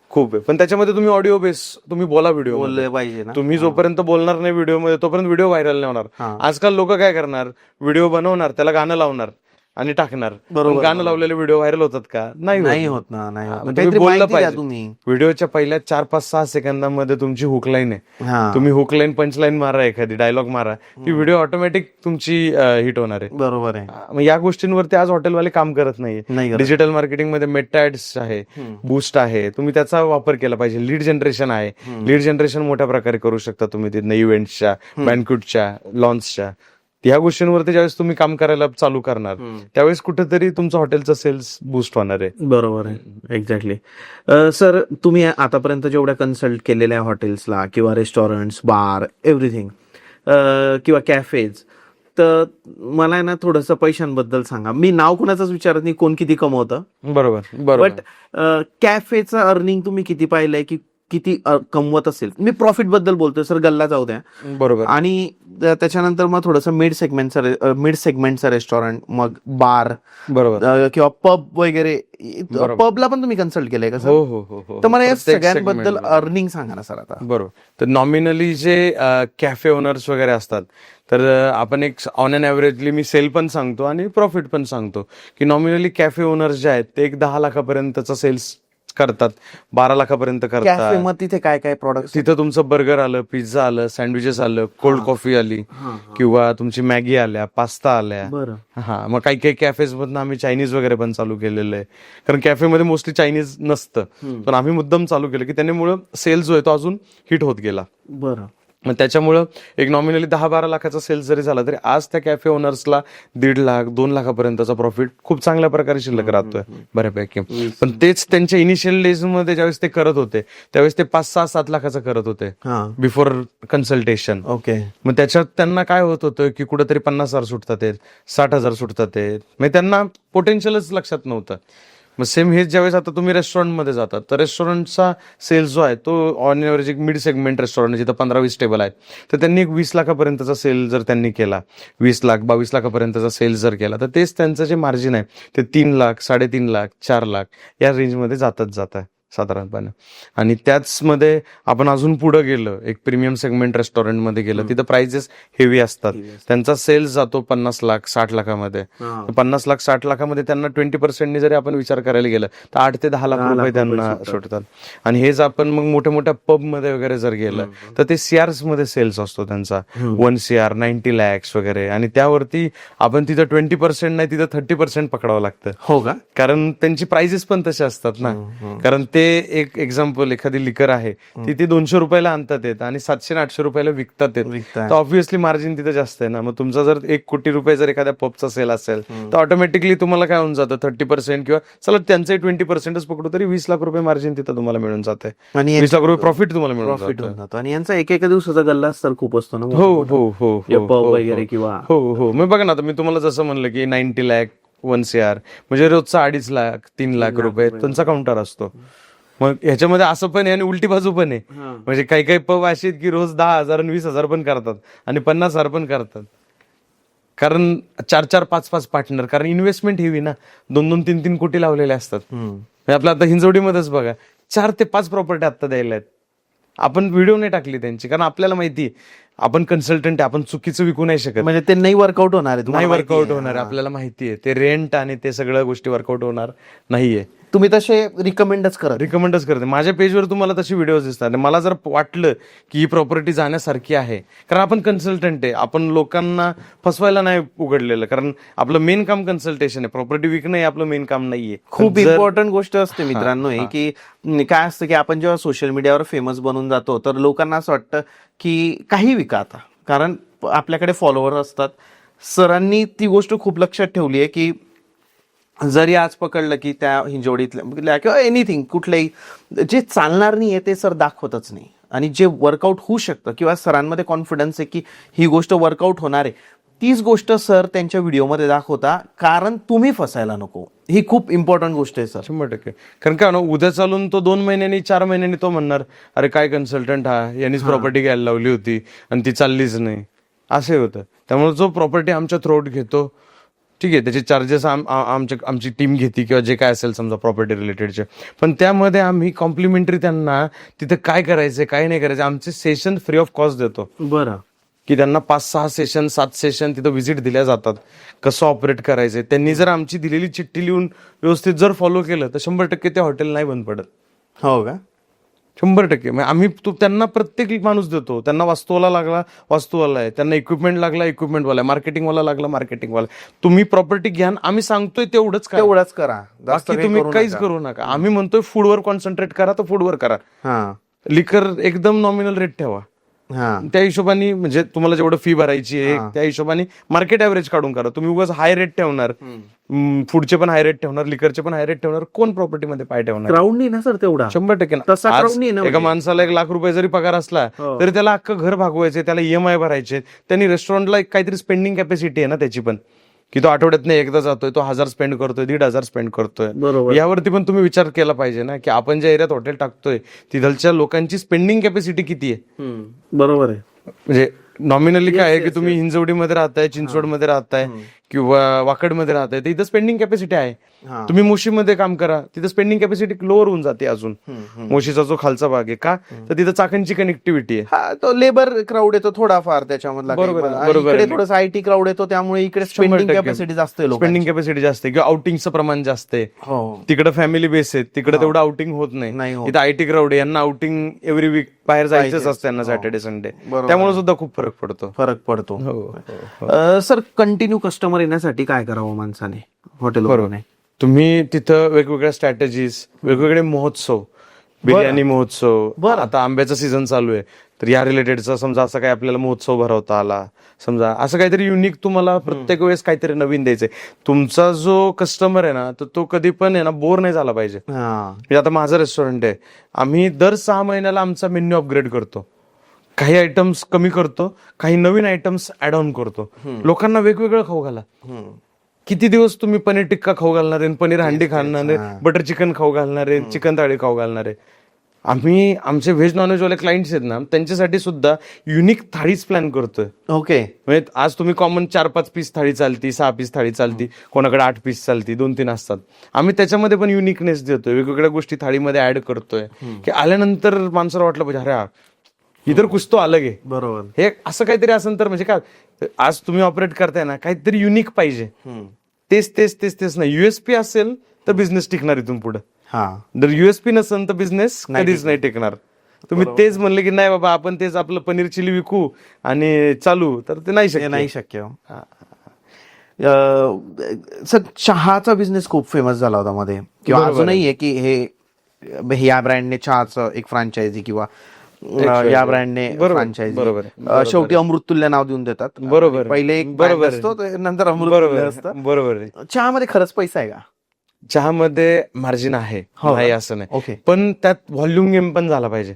खूप आहे. पण त्याच्यामध्ये तुम्ही ऑडिओ बेस तुम्ही व्हिडिओ बोलले पाहिजे ना. तुम्ही जोपर्यंत बोलणार नाही व्हिडिओमध्ये तोपर्यंत व्हिडिओ व्हायरल नाही होणार. आजकाल लोक काय करणार, व्हिडिओ बनवणार, त्याला गाणं लावणार आणि टाकणार. गाणं लावलेले व्हिडिओ व्हायरल होतात का? नाही होत ना. तुम्ही बोललं पाहिजे. व्हिडिओच्या पहिल्या 4-5-6 सेकंदामध्ये तुमची हुकलाईन आहे, तुम्ही हुकलाईन पंचलाईन मारा, एखादी डायलॉग मारा, ती व्हिडिओ ऑटोमॅटिक तुमची हिट होणार आहे. बरोबर आहे. मग या गोष्टींवरती आज हॉटेलवाले काम करत नाही. डिजिटल मार्केटिंग मध्ये मेटा ऍड्स आहे, बूस्ट आहे, तुम्ही त्याचा वापर केला पाहिजे. लीड जनरेशन आहे, लीड जनरेशन मोठ्या प्रकारे करू शकता तुम्ही तिथनं, इव्हेंट्सच्या, बँक्वेटच्या, लॉन्चच्या. या गोष्टींवरती ज्यावेळेस तुम्ही काम करायला चालू करणार त्यावेळेस कुठेतरी तुमचं हॉटेलचं सेल्स बूस्ट होणार आहे. बरोबर आहे. एक्झॅक्टली. सर, तुम्ही आतापर्यंत जेवढ्या कन्सल्ट केलेल्या हॉटेल्सला किंवा रेस्टॉरंट्स, बार, एव्हरीथिंग किंवा कॅफेज, तर मला आहे ना थोडंसं पैशांबद्दल सांगा. मी नाव कुणाचंच विचारत नाही, कोण किती कमवतं. बरोबर. बट कॅफेचं अर्निंग तुम्ही किती पाहिलंय, की किती कमवत असेल? मी प्रॉफिट बद्दल बोलतोय सर, गल्ला जाऊ द्या. बरोबर. आणि त्याच्यानंतर मग थोडंसं मिड सेगमेंटचं रेस्टॉरंट, मग बार, बरोबर, किंवा पब वगैरे. पबला पण तुम्ही कन्सल्ट केलंय का सर? हो. तर मला या सगळ्यांबद्दल अर्निंग सांगा ना सर आता. बरोबर. तर नॉमिनली जे कॅफे ओनर्स वगैरे असतात, तर आपण एक on an averagely me sale पण सांगतो आणि प्रॉफिट पण सांगतो, की नॉमिनली कॅफे ओनर्स जे आहेत ते एक 10 लाखापर्यंतचा सेल्स करतात, 12 लाखापर्यंत करतात. मग तिथे काय काय प्रोडक्ट? तिथं तुमचं बर्गर आलं, पिझ्झा आलं, सँडविचेस आलं, कोल्ड कॉफी आली, किंवा तुमची मॅगी आल्या, पास्ता आल्या. मग काही काही कॅफेज मधून आम्ही चायनीज वगैरे पण चालू केलेलं आहे. कारण कॅफेमध्ये मोस्टली चायनीज नसतं, पण आम्ही मुद्दाम चालू केलं की त्यामुळे सेल्स जो आहे तो अजून हिट होत गेला. बरं. मग त्याच्यामुळं एक नॉमिनली 10-12 लाखाचा सेल्स जरी झाला तरी आज त्या कॅफे ओनर्सला 1.5 लाख 2 लाखापर्यंतचा प्रॉफिट खूप चांगल्या प्रकारे शिल्लक राहतोय बऱ्यापैकी. पण तेच त्यांच्या इनिशियल डेज मध्ये ज्यावेळेस ते करत होते त्यावेळेस ते 5-6-7 लाखाचं करत होते बिफोर कन्सल्टेशन. ओके. मग त्याच्यात त्यांना काय होत होतं की कुठेतरी 50,000 सुटतात, 60,000 सुटतात, मग त्यांना पोटेन्शियलच लक्षात नव्हतं. मग सेम हेच ज्यावेळेस आता तुम्ही रेस्टॉरंटमध्ये जातात तर रेस्टॉरंटचा सेल्स जो आहे तो ऑन एव्हरेज एक मिड सेगमेंट रेस्टॉरंट जिथं 15-20 टेबल आहेत, तर त्यांनी एक 20 लाखापर्यंतचा सेल जर त्यांनी केला, 20 लाख 22 लाखापर्यंतचा सेल्स जर केला, तर तेच त्यांचं जे मार्जिन आहे ते 3 लाख 3.5 लाख 4 लाख या रेंजमध्ये जात आहे. साधारणपणे. आणि त्याच मध्ये आपण अजून पुढे गेलं, एक प्रीमियम सेगमेंट रेस्टॉरंट मध्ये गेलं, तिथं प्राइजेस हेवी असतात. त्यांचा सेल्स जातो 50 लाख 60 लाखामध्ये. 50 लाख 60 लाखामध्ये त्यांना 20% जरी आपण विचार करायला गेलं तर 8 ते 10 लाख रुपये त्यांना सुटतात. आणि हेच आपण मग मोठ्या मोठ्या पब मध्ये वगैरे जर गेलं तर ते सीआर्स मध्ये सेल्स असतो त्यांचा, 1 CR 90 लॅक्स वगैरे. आणि त्यावरती आपण तिथं 20% नाही, तिथं 30% पकडावं लागतं. हो का? कारण त्यांची प्राइजेस पण तसे असतात ना. कारण ते एक एक्झाम्पल, एखादी लिकर आहे ती 200 रुपयाला आणतात येत आणि 700-800 रुपयाला विकतात येत, तर ऑब्व्हियसली मार्जिन तिथं जास्त आहे ना. मग तुमचा जर 1 कोटी रुपये जर एखाद्या पबचा सेल असेल तर ऑटोमॅटिकली तुम्हाला काय होऊन जातं, 30% किंवा चला त्यांचंही 20% पकडू तरी 20 लाख रुपये मार्जिन तिथं तुम्हाला मिळून जाते. आणि 20 लाख रुपये प्रॉफिट तुम्हाला मिळून जातं. आणि यांचा एका दिवसाचा गल्ला तर खूप असतो ना. हो हो हो पब वगैरे किंवा हो हो. मग बघा ना, आता मी तुम्हाला जसं म्हणलं की 90 लाख 1 CR म्हणजे रोजचा 2.5 लाख 3 लाख रुपये त्यांचा काउंटर असतो. मग ह्याच्यामध्ये असं पण आहे आणि उलटी बाजू पण आहे. म्हणजे काही काही पब असे आहेत की रोज 10,000 आणि 20,000 पण करतात आणि 50,000 पण करतात. कारण 4-4 5-5 पार्टनर, कारण इन्व्हेस्टमेंट हेवी ना, 2-2 3-3 कोटी लावलेले असतात. म्हणजे आपलं आता हिंजवडीमध्येच बघा 4 ते 5 प्रॉपर्टी आता द्यायला आहेत. आपण व्हिडिओ नाही टाकली त्यांची, कारण आपल्याला माहिती आपण कन्सल्टंट आहे, आपण चुकीचं विकू नाही शकत. म्हणजे ते नाही वर्कआउट होणार आहे, नाही वर्कआउट होणार आहे, आपल्याला माहिती आहे. ते रेंट आणि ते सगळ्या गोष्टी वर्कआउट होणार नाहीये. तुम्ही तसे रिकमेंडच करते. माझ्या पेजवर तुम्हाला तशी व्हिडिओज दिसतात. मला जर वाटलं की ही प्रॉपर्टी जाण्यासारखी आहे, कारण आपण कन्सल्टंट आहे, आपण लोकांना फसवायला नाही उघडलेलं. कारण आपलं मेन काम कन्सल्टेशन आहे, प्रॉपर्टी विकणं हे आपलं मेन काम नाहीये. खूप इम्पॉर्टंट गोष्ट असते मित्रांनो ही, की काय असतं की आपण जेव्हा सोशल मीडियावर फेमस बनून जातो तर लोकांना असं वाटतं की काही विका आता, कारण आपल्याकडे फॉलोअर असतात. सरांनी ती गोष्ट खूप लक्षात ठेवली आहे की जरी आज पकडलं की त्या हिंजवडीतल्या किंवा एनिथिंग कुठलंही जे चालणार नाहीये ते सर दाखवतच नाही, आणि जे वर्कआउट होऊ शकतं किंवा सरांमध्ये कॉन्फिडन्स आहे की ही गोष्ट वर्कआउट होणार आहे, तीच गोष्ट सर त्यांच्या व्हिडिओमध्ये दाखवता, कारण तुम्ही फसायला नको. ही खूप इम्पॉर्टंट गोष्ट आहे सर. 100%. कारण काय ना, उद्या चालून तो 2 महिन्यांनी 4 महिन्यांनी तो म्हणणार अरे काय कन्सल्टंट हा, यांनीच प्रॉपर्टी घ्यायला लावली होती आणि ती चाललीच नाही, असे होतं. त्यामुळे जो प्रॉपर्टी आमच्या थ्रोट घेतो, ठीक आहे, त्याचे चार्जेस आमची टीम घेते किंवा जे काय असेल समजा प्रॉपर्टी रिलेटेडचे, पण त्यामध्ये आम्ही कॉम्प्लिमेंटरी त्यांना तिथे काय करायचंय काय नाही करायचं आमचे सेशन फ्री ऑफ कॉस्ट देतो. बरं. की त्यांना 5-6 सेशन 7 सेशन तिथं व्हिजिट दिल्या जातात, कसं ऑपरेट करायचंय. त्यांनी जर आमची दिलेली चिठ्ठी लिहून व्यवस्थित जर फॉलो केलं तर 100% ते हॉटेल नाही बंद पडत. हो का? 100%. म्हणजे आम्ही त्यांना प्रत्येक माणूस देतो. त्यांना वास्तूवाला लागला वास्तूवाला आहे, त्यांना इक्विपमेंट लागला इक्विपमेंटवाला आहे, मार्केटिंगवाला लागला मार्केटिंगवाला. तुम्ही प्रॉपर्टी घ्या, आम्ही सांगतोय तेवढंच करा, बाकी तुम्ही काहीच करू नका. आम्ही म्हणतोय फूडवर कॉन्सन्ट्रेट करा तर फूडवर करा. लिकर एकदम नॉमिनल रेट ठेवा, त्या हिशोबाने म्हणजे तुम्हाला जेवढं फी भरायची आहे त्या हिशोबाने मार्केट ऍव्हरेज काढून करा. तुम्ही उगाच हाय रेट ठेवणार, फूडचे पण हाय रेट ठेवणार, लिकरचे पण हाय रेट ठेवणार, कोण प्रॉपर्टीमध्ये पाय ठेवणार? क्राऊड नाही ना सर तेवढा. 100%. एका माणसाला 1 लाख रुपये जरी पगार असला तरी त्याला अख्खं घर भागवायचे, त्याला EMI भरायचे. त्यांनी रेस्टॉरंटला काहीतरी स्पेंडिंग कॅपॅसिटी आहे ना त्याची पण, की तो आठवड्यात एकदा जातोय, तो 1000 स्पेंड करतोय, 1,500 स्पेंड करतोय. यावरती पण तुम्ही विचार केला पाहिजे ना, की आपण ज्या एरियात हॉटेल टाकतोय तिथलच्या लोकांची स्पेंडिंग कॅपॅसिटी किती आहे. बरोबर आहे. म्हणजे नॉमिनली काय आहे की तुम्ही हिंजवडीमध्ये राहताय, चिंचवडमध्ये राहताय किंवा वाकडमध्ये राहताय, तर इथं स्पेंडिंग कॅपॅसिटी आहे. तुम्ही मोशीमध्ये काम करा, तिथं स्पेंडिंग कॅपॅसिटी लोअर होऊन जाते अजून. मोशीचा जो खालचा भाग आहे का, तर तिथं चाकणची कनेक्टिव्हिटी आहे. तो लेबर क्राऊड येतो थोडाफार त्याच्यामधला, बरोबर. थोडंसं IT क्राऊड येतो, त्यामुळे इकडे स्पेंडिंग कॅपॅसिटी जास्त आहे, स्पेंडिंग कॅपॅसिटी जास्त आहे किंवा आउटिंगचं प्रमाण जास्त आहे. तिकडे फॅमिली बेस आहे, तिकडे तेवढं आउटिंग होत नाही. इथं IT क्राऊड आहे, यांना आउटिंग एव्हरी वीक बाहेर जायचंच असतं यांना, सॅटर्डे संडे. त्यामुळे सुद्धा खूप फरक पडतो. सर कंटिन्यू कस्टमर येण्यासाठी काय करावं माणसाने हॉटेलवर? तुम्ही तिथं वेगवेगळ्या स्ट्रॅटेजीज, वेगवेगळे महोत्सव, बिर्याणी महोत्सव, आता आंब्याचा सीझन चालू आहे तर या रिलेटेडचा समजा असं काही आपल्याला महोत्सव भरवता आला, समजा असं काहीतरी युनिक तुम्हाला प्रत्येक वेळेस काहीतरी नवीन द्यायचंय. तुमचा जो कस्टमर आहे ना, तर तो कधी पण आहे ना बोर नाही झाला पाहिजे. आता माझं रेस्टॉरंट आहे, आम्ही दर 6 महिन्याला आमचा मेन्यू अपग्रेड करतो. काही आयटम्स कमी करतो, काही नवीन आयटम्स ऍड ऑन करतो. लोकांना वेगवेगळं खाऊ घाला. किती दिवस तुम्ही पनीर टिक्का खाऊ घालणार आहे, पनीर हांडी घालणार आहे, बटर चिकन खाऊ घालणार आहे, चिकन थाळी खाऊ घालणार आहे, आम्ही आमचे व्हेज नॉनव्हेज वाले क्लायंट्स आहेत ना, त्यांच्यासाठी सुद्धा युनिक थाळीच प्लॅन करतोय. ओके. म्हणजे आज तुम्ही कॉमन 4-5 पीस थाळी चालती, 6 पीस थाळी चालती, कोणाकडे 8 पीस चालती, 2-3 असतात. आम्ही त्याच्यामध्ये पण युनिकनेस देतोय, वेगवेगळ्या गोष्टी थाळीमध्ये ऍड करतोय की आल्यानंतर माणसाला वाटलं पाहिजे अरे इतर कुछ तो अलग आहे. बरोबर. हे असं काहीतरी असेल तर म्हणजे काय, आज तुम्ही ऑपरेट करताय ना, काहीतरी युनिक पाहिजे. तेच तेच तेच तेच नाही. युएसपी असेल तर बिझनेस टिकणार इथून पुढे. जर युएसपी नसेल तर बिझनेस कधीच नाही टिकणार. तुम्ही तेच म्हणले की नाही बाबा आपण तेच आपलं पनीर चिली विकू आणि चालू, तर ते नाही शक्य. नाही शक्य. सर चहाचा बिझनेस खूप फेमस झाला होता मध्ये, किंवा अजूनही आहे की हे या ब्रँडने चहाचं एक फ्रँचायझी किंवा या ब्रँडने फ्रँचायझी, शेवटी अमृततुल्य नाव देऊन देतात. बरोबर. पहिले एक ब्रँड असतो, नंतर अमृततुल्य असतं. बरोबर. चहामध्ये खरंच पैसा आहे का? चहामध्ये मार्जिन आहे, नाही असं नाही. ओके. पण त्यात व्हॉल्यूम गेम पण झाला पाहिजे.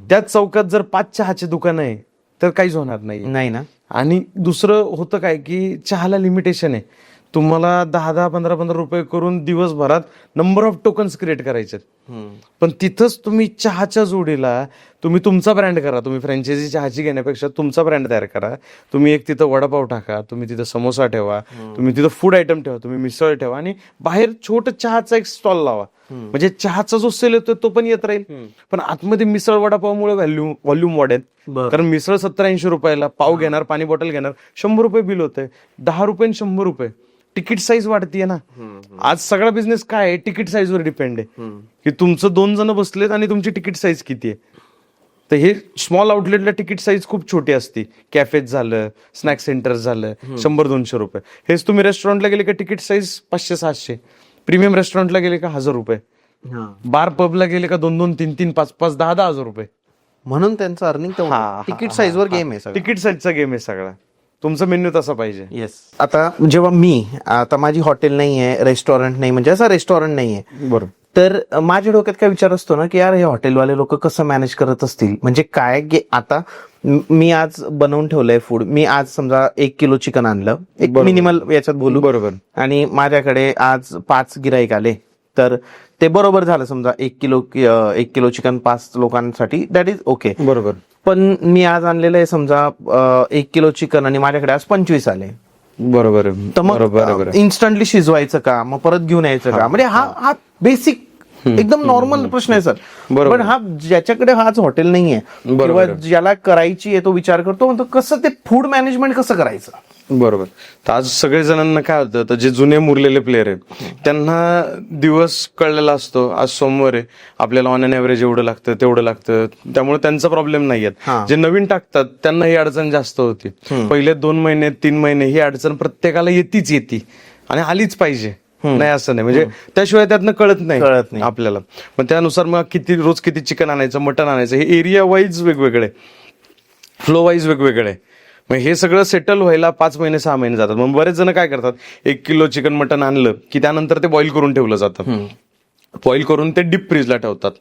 त्याच चौकात जर 5 चहाचे दुकान आहे तर काहीच होणार नाही ना. आणि दुसरं होतं काय की चहाला लिमिटेशन आहे. तुम्हाला 10-10, 15-15 रुपये करून दिवसभरात नंबर ऑफ टोकन्स क्रिएट करायचे. पण तिथंच तुम्ही चहाच्या जोडीला तुम्ही तुमचा ब्रँड करा. तुम्ही फ्रँचायझी चहाची घेण्यापेक्षा तुमचा ब्रँड तयार करा. तुम्ही एक तिथं वडापाव टाका, तुम्ही तिथं समोसा ठेवा, तुम्ही तिथं फूड आयटम ठेवा, तुम्ही मिसळ ठेवा आणि बाहेर छोटं चहाचा एक स्टॉल लावा. म्हणजे चहाचा जो सेल येतो तो पण येत राहील, पण आतमध्ये मिसळ वडापावमुळे व्हॉल्यूम वाढेल. कारण मिसळ 70-80 रुपयाला पाव घेणार, पाणी बॉटल घेणार, 100 रुपये बिल होतंय. 10 रुपये आणि 100 रुपये तिकीट साईज वाढतीये ना. आज सगळा बिझनेस काय आहे, तिकीट साईजवर डिपेंड आहे की तुमचं 2 जण बसलेत आणि तुमची तिकीट साईज किती आहे. तर हे स्मॉल आउटलेटला तिकीट साईज खूप छोटी असते. कॅफेज झालं, स्नॅक सेंटर झालं, 100-200 रुपये. हेच तुम्ही रेस्टॉरंटला गेले का तिकीट साईज 500-700. प्रीमियम रेस्टॉरंटला गेले का 1000 रुपये. बार पबला गेले का 2-2, 3-3, 5-5, 10-10 हजार रुपये. म्हणून त्यांचं अर्निंग तिकीट साईजवर गेम आहे. तिकीट साईजचा गेम आहे सगळा. तुमचा मेन्यू तसा पाहिजे. येस. आता जेव्हा आता माझी हॉटेल नाही आहे, रेस्टॉरंट नाही, म्हणजे असं रेस्टॉरंट नाही आहे, बरोबर, तर माझ्या डोक्यात काय विचार असतो ना की यार हे हॉटेलवाले लोक कसं मॅनेज करत असतील. म्हणजे काय की आता मी आज बनवून ठेवलंय फूड, मी आज समजा 1 किलो चिकन आणलं, एक मिनिमल याच्यात बोलू, बरोबर, आणि माझ्याकडे आज 5 गिराईक आले, तर ते बरोबर झालं. समजा 1 किलो चिकन 5 लोकांसाठी, दॅट इज ओके. बरोबर. पण मी आज आणलेलं आहे समजा 1 किलो चिकन आणि माझ्याकडे आज 25 आले. बरोबर. तर मग इन्स्टंटली शिजवायचं का, मग परत घेऊन यायचं का? म्हणजे हा बेसिक एकदम नॉर्मल प्रश्न आहे सर. पण हा ज्याच्याकडे हाच हॉटेल नाहीये किंवा ज्याला करायची आहे तो विचार करतो, म्हणतो कसं ते फूड मॅनेजमेंट कसं करायचं. बरोबर. तर आज सगळे जणांना काय होतं, तर जे जुने मुरलेले प्लेयर आहेत त्यांना दिवस कळलेला असतो. आज सोमवार आहे, आपल्याला ऑन अन ऍव्हरेज एवढं लागतं तेवढं लागतं, त्यामुळे त्यांचा प्रॉब्लेम नाही आहेत. जे नवीन टाकतात त्यांना ही अडचण जास्त होती. पहिले 2 महिने 3 महिने ही अडचण प्रत्येकाला येते आणि आलीच पाहिजे. नाही असं नाही, म्हणजे त्याशिवाय त्यातनं कळत नाही आपल्याला. मग त्यानुसार मग रोज किती चिकन आणायचं, मटन आणायचं, हे एरिया वाईज वेगवेगळे, फ्लो वाईज वेगवेगळे. मग हे सगळं सेटल व्हायला 5 महिने 6 महिने जातात. मग बरेच जण काय करतात, 1 किलो चिकन मटन आणलं की त्यानंतर ते बॉईल करून ठेवलं जातं. बॉईल करून ते डीप फ्रीजला ठेवतात,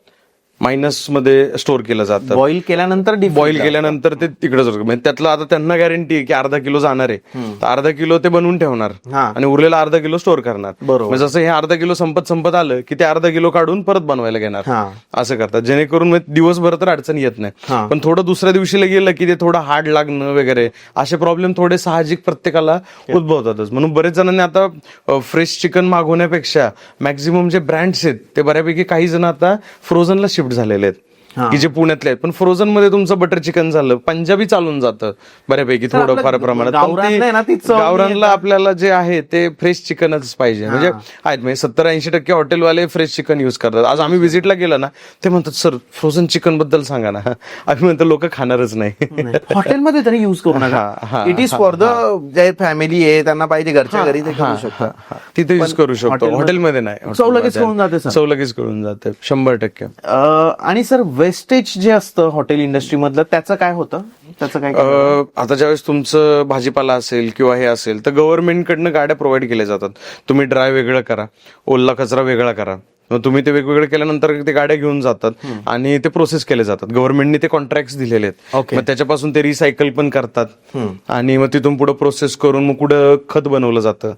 मायनस मध्ये स्टोअर केलं जातं. बॉईल केल्यानंतर ते तिकडे म्हणजे त्यातलं आता त्यांना गॅरंटी आहे की अर्धा किलो जाणार आहे, तर अर्धा किलो ते बनवून ठेवणार आणि उरलेला अर्धा किलो स्टोअर करणार. बरोबर. जसं हे अर्धा किलो संपत आलं की ते अर्धा किलो काढून परत बनवायला घेणार, असं करतात. जेणेकरून दिवसभर तर अडचण येत नाही, पण थोडं दुसऱ्या दिवशीला गेलं की ते थोडं हार्ड लागणं वगैरे असे प्रॉब्लेम थोडे साहजिक प्रत्येकाला उद्भवतातच. म्हणून बरेच जणांनी आता फ्रेश चिकन मागवण्यापेक्षा मॅक्झिमम जे ब्रँड्स आहेत ते बऱ्यापैकी काही जण आता फ्रोझनला शिफ्ट झालेले आहेत की जे पुण्यातले आहेत. पण फ्रोझन मध्ये तुमचं बटर चिकन झालं, पंजाबी चालून जातं बऱ्यापैकी थोडं फार प्रमाणात. गावरानला आपल्याला जे आहे ते फ्रेश चिकनच पाहिजे. म्हणजे आहेत, म्हणजे 70-80% हॉटेलवाले फ्रेश चिकन युज करतात. आज आम्ही व्हिजिटला गेलो ना, ते म्हणतात सर फ्रोझन चिकन बद्दल सांगा ना. आम्ही म्हणतो लोक खाणारच नाही. हॉटेलमध्ये तरी युज करू नका. इट इज फॉर द जे फॅमिली आहे त्यांना पाहिजे घरच्या घरी ते करू शकतात, तिथे युज करू शकतो. हॉटेलमध्ये नाही, चव लगेच कळून जाते. चव लगेच कळून जाते 100%. आणि सर वेस्टेज जे असतं हॉटेल इंडस्ट्री मधलं त्याचं काय होतं, त्याचं काय? आता ज्यावेळेस तुमचं भाजीपाला असेल किंवा हे असेल तर गव्हर्नमेंट कडनं गाड्या प्रोव्हाइड केल्या जातात. तुम्ही ड्राय वेगळं करा, ओला कचरा वेगळा करा. मग तुम्ही ते वेगवेगळे केल्यानंतर ते गाड्या घेऊन जातात आणि ते प्रोसेस केले जातात. गव्हर्नमेंटने ते कॉन्ट्रॅक्ट दिलेले आहेत. मग त्याच्यापासून ते रिसायकल पण करतात आणि मग तिथून पुढे प्रोसेस करून मग कुठं खत बनवलं जातं,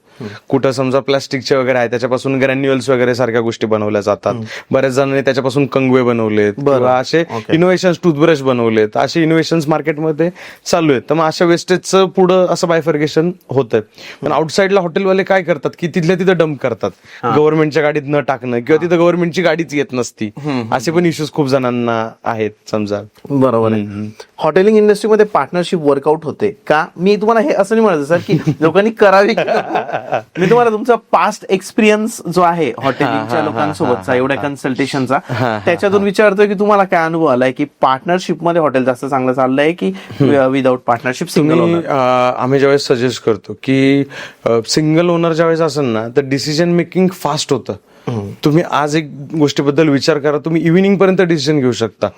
कुठं समजा प्लास्टिकचे वगैरे आहे त्याच्यापासून ग्रॅन्युअल्स वगैरे सारख्या गोष्टी बनवल्या जातात. बऱ्याच जणांनी त्याच्यापासून कंगवे बनवलेत किंवा असे इनोव्हेशन्स, टूथब्रश बनवलेत, असे इनोव्हेशन्स मार्केटमध्ये चालू आहेत. तर मग अशा वेस्टेजचं पुढं असं बायफर्गेशन होतंय. पण आउटसाइडला हॉटेलवाले काय करतात की तिथल्या तिथं डंप करतात, गव्हर्नमेंटच्या गाडीत न टाकणं किंवा तिथं गव्हर्नमेंटची गाडीच येत नसती, असे पण इश्यूज खूप जणांना आहेत समजा. बरोबर आहे. हॉटेलिंग इंडस्ट्रीमध्ये पार्टनरशिप वर्कआउट होते का? मी तुम्हाला हे असं नाही म्हणत सर की लोकांनी करावी. मी तुम्हाला तुमचा पास्ट एक्सपिरियन्स जो आहे हॉटेलिंगच्या लोकांसोबतचा एवढ्या कन्सल्टेशनचा, त्याच्यातून विचारतोय की तुम्हाला काय अनुभव आलाय की पार्टनरशिप मध्ये हॉटेल जास्त चांगलं चाललंय की विदाउट पार्टनरशिप सिंगल ओनर? आम्ही ज्यावेळेस सजेस्ट करतो की सिंगल ओनर ज्यावेळेस असेल ना तर डिसिजन मेकिंग फास्ट होतं. तुम्ही आज एक गोष्टीबद्दल विचार करा, तुम्ही इव्हिनिंग पर्यंत डिसिजन घेऊ शकता.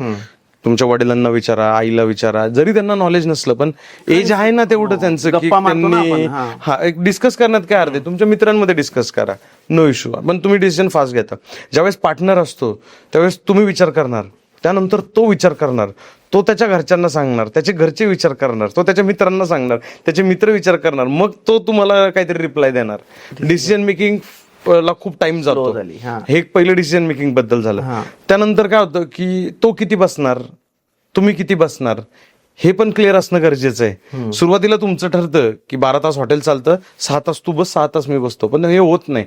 तुमच्या वडिलांना विचारा, आईला विचारा, जरी त्यांना नॉलेज नसलं पण एज आहे ना तेवढं त्यांचं की त्यांनी एक डिस्कस करण्यात काय अर्थ आहे. तुमच्या मित्रांमध्ये डिस्कस करा, नो इश्यू, पण तुम्ही डिसिजन फास्ट घेता. ज्यावेळेस पार्टनर असतो त्यावेळेस तुम्ही विचार करणार, त्यानंतर तो विचार करणार, तो त्याच्या घरच्यांना सांगणार, त्याचे घरचे विचार करणार, तो त्याच्या मित्रांना सांगणार, त्याचे मित्र विचार करणार, मग तो तुम्हाला काहीतरी रिप्लाय देणार. डिसिजन मेकिंग ला खूप टाइम जातो. हे पहिलं डिसिजन मेकिंग बद्दल झालं. त्यानंतर काय होतं की तो किती बसणार, तुम्ही किती बसणार, हे पण क्लिअर असणं गरजेचं आहे. सुरुवातीला तुमचं ठरतं की 12 तास हॉटेल चालतं, 6 तास तू बस, 6 तास मी बसतो, पण हे होत नाही.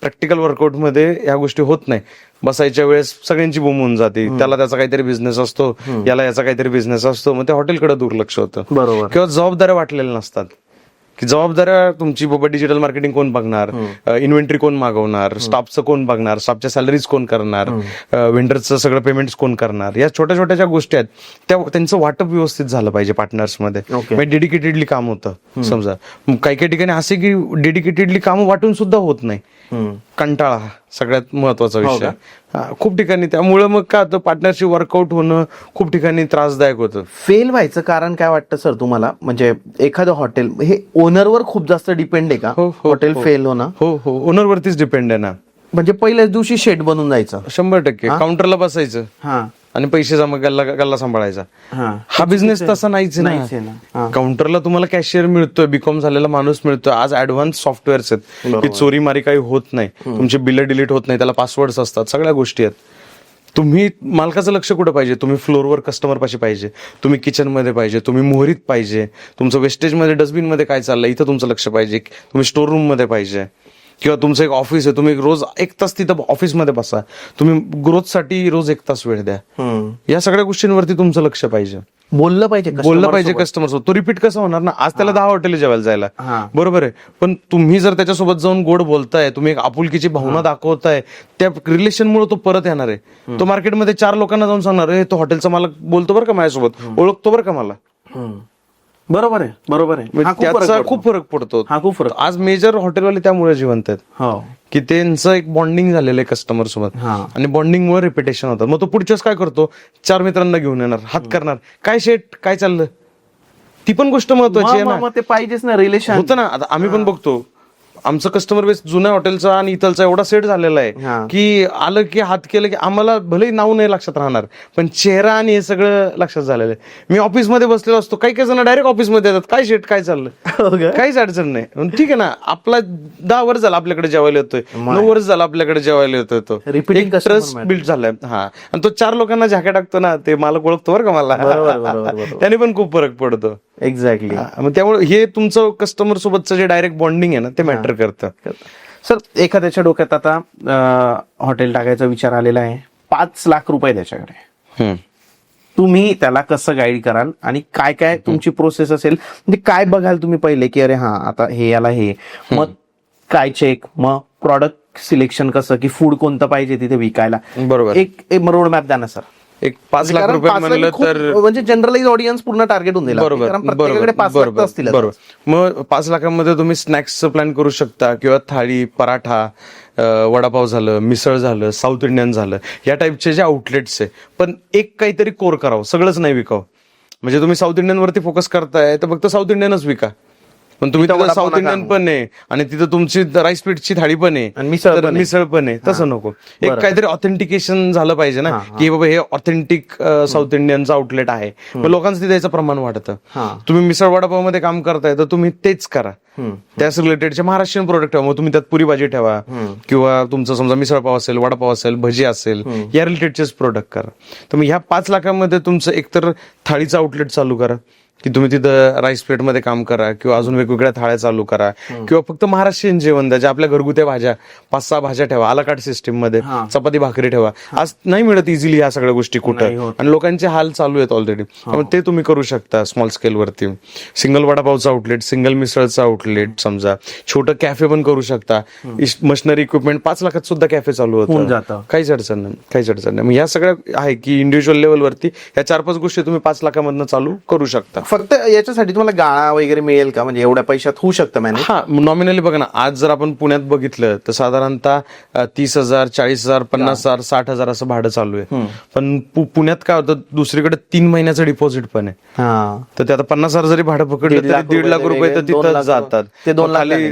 प्रॅक्टिकल वर्कआउटमध्ये ह्या गोष्टी होत नाही. बसायच्या वेळेस सगळ्यांची बोंब होऊन जाते. त्याला त्याचा काहीतरी बिझनेस असतो, याला याचा काहीतरी बिझनेस असतो, मग ते हॉटेलकडे दुर्लक्ष होतं. बरोबर. किंवा जबाबदाऱ्या वाटलेल्या नसतात की जबाबदाऱ्या तुमची बाबा डिजिटल मार्केटिंग कोण बघणार, इन्व्हेंटरी कोण मागवणार, स्टाफचं कोण बघणार, स्टाफच्या सॅलरीज कोण करणार, वेंडरचं सगळं पेमेंट्स कोण करणार, या छोट्या छोट्या ज्या गोष्टी आहेत त्या त्यांचं वाटप व्यवस्थित झालं पाहिजे पार्टनर्समध्ये. डेडिकेटेडली काम होतं. समजा काही काही ठिकाणी असे की डेडिकेटेडली काम वाटून सुद्धा होत नाही. कंटाळा सगळ्यात महत्वाचा विषय खूप ठिकाणी. त्यामुळे मग काय होतं, पार्टनरशिप वर्कआउट होणं खूप ठिकाणी त्रासदायक होतं. फेल व्हायचं कारण काय वाटतं सर तुम्हाला? म्हणजे एखादं हॉटेल हे ओनरवर खूप जास्त डिपेंड आहे का हॉटेल फेल होणं? हो हो, ओनरवरतीच डिपेंड आहे ना. म्हणजे पहिल्याच दिवशी शेड बनून जायचं 100%, काउंटरला बसायचं आणि पैसे जमा गल्ला सांभाळायचा. हा बिझनेस तसा नाहीच ना. काउंटरला तुम्हाला कॅशियर मिळतोय, बीकॉम झालेला माणूस मिळतोय. आज ऍडव्हान्स सॉफ्टवेअर्स आहेत की चोरी मारी काही होत नाही, तुमचे बिल डिलीट होत नाही, त्याला पासवर्ड्स असतात, सगळ्या गोष्टी आहेत. तुम्ही मालकाचं लक्ष कुठं पाहिजे? तुम्ही फ्लोअरवर कस्टमर पाशी पाहिजे, तुम्ही किचन मध्ये पाहिजे, तुम्ही मोहरीत पाहिजे, तुमचं वेस्टेज मध्ये डस्टबिन मध्ये काय चाललंय इथं तुमचं लक्ष पाहिजे, तुम्ही स्टोर रूम मध्ये पाहिजे. किंवा तुमचं एक ऑफिस आहे, तुम्ही रोज 1 तास तिथं ऑफिसमध्ये बसा, तुम्ही ग्रोथसाठी रोज 1 तास वेळ द्या. या सगळ्या गोष्टींवरती तुमचं लक्ष पाहिजे. बोललं पाहिजे कस्टमर सोबत. तो रिपीट कसं होणार ना? आज त्याला 10 हॉटेल जेवायला जायला, बरोबर आहे, पण तुम्ही जर त्याच्यासोबत जाऊन गोड बोलताय, तुम्ही एक आपुलकीची भावना दाखवताय, त्या रिलेशनमुळे तो परत येणार आहे. तो मार्केटमध्ये 4 लोकांना जाऊन सांगणार, तो हॉटेलचा मालक बोलतो बरं का माझ्यासोबत, ओळखतो बरं का मला. बरोबर आहे, बरोबर आहे. त्याचा खूप फरक पडतो. खूप फरक. आज मेजर हॉटेलवाले त्यामुळे जिवंत आहेत की त्यांचं एक बॉन्डिंग झालेलं आहे कस्टमर सोबत, आणि बॉन्डिंगमुळे रिपिटेशन होतात. मग तो पुढच्या वेळेस काय करतो, 4 मित्रांना घेऊन येणार, हात करणार, काय शेट काय चाललं, ती पण गोष्ट महत्वाची आहे ना. ते पाहिजेच ना, रिलेशन होतं ना. आता आम्ही पण बघतो आमचं कस्टमर बेस जुन्या हॉटेलचा आणि इथलचा एवढा सेट झालेला आहे की आलं की हात केलं की आम्हाला भलेही नाव नाही लक्षात राहणार, पण चेहरा आणि हे सगळं लक्षात झालेलं आहे. मी ऑफिसमध्ये बसलेलो असतो, काही काही जण डायरेक्ट ऑफिसमध्ये येतात, काय शेट काय चाललं, काहीच अडचण नाही. ठीक आहे ना, आपला 10 वर्ष झाला आपल्याकडे जेवायला येतोय, 9 वर्ष झाला आपल्याकडे जेवायला येतोय, तो रिपीटिंग ट्रस्ट बिल्ड झालाय. आणि तो 4 लोकांना झाक्या टाकतो ना, ते मालक ओळखतो बरं का मला, त्याने पण खूप फरक पडतो. एक्झॅक्टली. मग त्यामुळे हे तुमचं कस्टमर सोबतचं जे डायरेक्ट बॉन्डिंग आहे ना, ते मॅटर करतं. सर, एखाद्याच्या डोक्यात आता हॉटेल टाकायचा विचार आलेला आहे, 5 लाख रुपये त्याच्याकडे, तुम्ही त्याला कसं गाईड कराल आणि काय काय तुमची प्रोसेस असेल? म्हणजे काय बघाल तुम्ही पहिले की अरे आता हे याला हे, मग काय चेक, मग प्रॉडक्ट सिलेक्शन कसं, की फूड कोणतं पाहिजे तिथे विकायला, बरोबर, एक रोड मॅप द्या ना सर. एक 5 लाख रुपये म्हणलं तर म्हणजे जनरलाइज ऑडियन्स पूर्ण टार्गेट होऊन दिला. बरोबर. मग 5 लाखांमध्ये तुम्ही स्नॅक्सचं प्लॅन करू शकता, किंवा थाळी, पराठा, वडापाव झालं, मिसळ झालं, साऊथ इंडियन झालं, या टाईपचे जे आउटलेट्स आहे. पण एक काहीतरी कोर करावं, सगळंच नाही विकावं. म्हणजे तुम्ही साऊथ इंडियन वरती फोकस करताय तर फक्त साऊथ इंडियनच विका, पण तुम्ही तिथं साऊथ इंडियन पण आहे आणि तिथं तुमची राईस पीठची थाळी पण आहे आणि मिसळ पण आहे, तसं नको. एक काहीतरी ऑथेंटिकेशन झालं पाहिजे ना, की बाबा हे ऑथेंटिक साऊथ इंडियनचं आउटलेट आहे. मग लोकांचं तिथे याचं प्रमाण वाढतं. तुम्ही मिसळ वडापाव मध्ये काम करताय तर तुम्ही तेच करा, त्याच रिलेटेडचे महाराष्ट्रीयन प्रोडक्ट ठेवा. मग तुम्ही त्यात पुरी भाजी ठेवा किंवा तुमचं समजा मिसळपाव असेल, वडापाव असेल, भजी असेल, या रिलेटेडचेच प्रोडक्ट करा. तर मग ह्या 5 लाखामध्ये तुमचं एकतर थाळीचं आउटलेट चालू करा, की तुम्ही तिथं राईस प्लेट मध्ये काम करा किंवा अजून वेगवेगळ्या थाळ्या चालू करा, किंवा फक्त महाराष्ट्रीयन जेवण द्या, आपल्या घरगुत्या भाज्या 5-6 भाज्या ठेवा आलाकाट सिस्टीम मध्ये, चपाती भाकरी ठेवा. आज नाही मिळत इझिली ह्या सगळ्या गोष्टी कुठं, आणि लोकांचे हाल चालू आहेत ऑलरेडी. ते तुम्ही करू शकता स्मॉल स्केल वरती. सिंगल वडापावचं आउटलेट, सिंगल मिसळचं आउटलेट, समजा छोटं कॅफे पण करू शकता. मशिनरी इक्विपमेंट 5 लाखात सुद्धा कॅफे चालू होतं, काहीच अडचण नाही. मग ह्या सगळ्या आहे की इंडिव्हिज्युअल लेवलवरती ह्या 4-5 गोष्टी तुम्ही 5 लाखामधनं चालू करू शकता. फक्त याच्यासाठी तुम्हाला गाळा वगैरे मिळेल का, म्हणजे एवढ्या पैशात होऊ शकतं मॅनेज? हा, नॉमिनली बघा ना, आज जर आपण पुण्यात बघितलं तर साधारणतः 30,000, 40,000, 50,000, 60,000 असं भाडं चालू आहे. पण पुण्यात काय होतं, दुसरीकडे 3 महिन्याचं डिपॉझिट पण आहे. तर ते आता 50,000 जरी भाडं पकडलं तरी 1.5 लाख रुपये तर तिथं जातात. ते 2 लाख खाली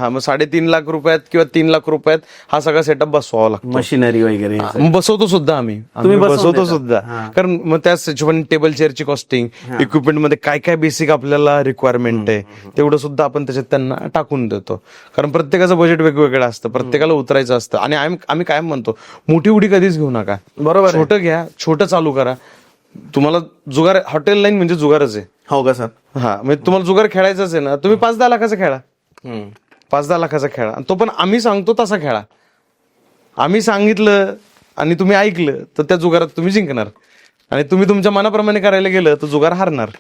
मग 3.5 लाख रुपयात किंवा 3 लाख रुपयात हा सगळा सेटअप बसवावा लागतो. मशिनरी वगैरे बसवतो सुद्धा आम्ही बसवतो सुद्धा, कारण मग त्याच हिशोबाने टेबल चेअरची कॉस्टिंग, इक्विपमेंट मध्ये काय काय बेसिक आपल्याला रिक्वायरमेंट आहे तेवढं सुद्धा आपण त्याच्यात त्यांना टाकून देतो. कारण प्रत्येकाचं बजेट वेगवेगळं असतं, प्रत्येकाला उतरायचं असतं. आणि आम्ही कायम म्हणतो, मोठी उडी कधीच घेऊ नका, बरोबर, छोटं घ्या, छोटं चालू करा. तुम्हाला जुगार, हॉटेल लाईन म्हणजे जुगारच आहे. हो का सर? हा, म्हणजे तुम्हाला जुगार खेळायचाच आहे ना, तुम्ही 5-10 लाखाचा खेळा, 5-10 लाखाचा खेळा. तो पण आम्ही सांगतो तसा खेळा. आम्ही सांगितलं आणि तुम्ही ऐकलं तर त्या जुगारात तुम्ही जिंकणार, आणि तुम्ही तुमच्या मनाप्रमाणे करायला गेलं तर जुगार हारणार,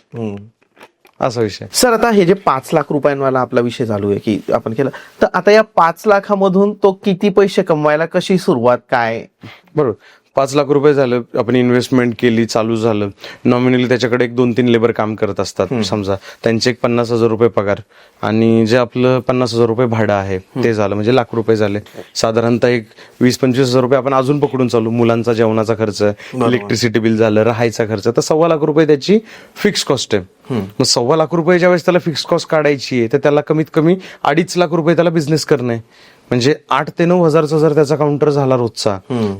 असा विषय. सर, आता हे जे 5 लाख रुपयांवाला आपला विषय चालू आहे की आपण केलं, तर आता या 5 लाखामधून तो किती पैसे कमवायला, कशी सुरुवात, काय? बरोबर, 5 लाख रुपये झालं, आपण इन्व्हेस्टमेंट केली, चालू झालं. नॉमिनली त्याच्याकडे 1-2-3 लेबर काम करत असतात, समजा त्यांचे एक 50,000 रुपये पगार, आणि जे आपलं 50,000 रुपये भाडं आहे ते झालं, म्हणजे लाख रुपये झाले. साधारणतः एक 20-25,000 रुपये आपण अजून पकडून चालू. मुलांचा जेवणाचा खर्च, इलेक्ट्रिसिटी बिल झालं, राहायचा खर्च, तर 1.25 लाख रुपये त्याची फिक्स कॉस्ट आहे. मग 1.25 लाख रुपये ज्यावेळेस त्याला फिक्स कॉस्ट काढायची आहे, तर त्याला कमीत कमी 2.5 लाख रुपये त्याला बिझनेस करणं आहे. म्हणजे 8 ते 9 हजारचा जर त्याचा काउंटर झाला रोजचा,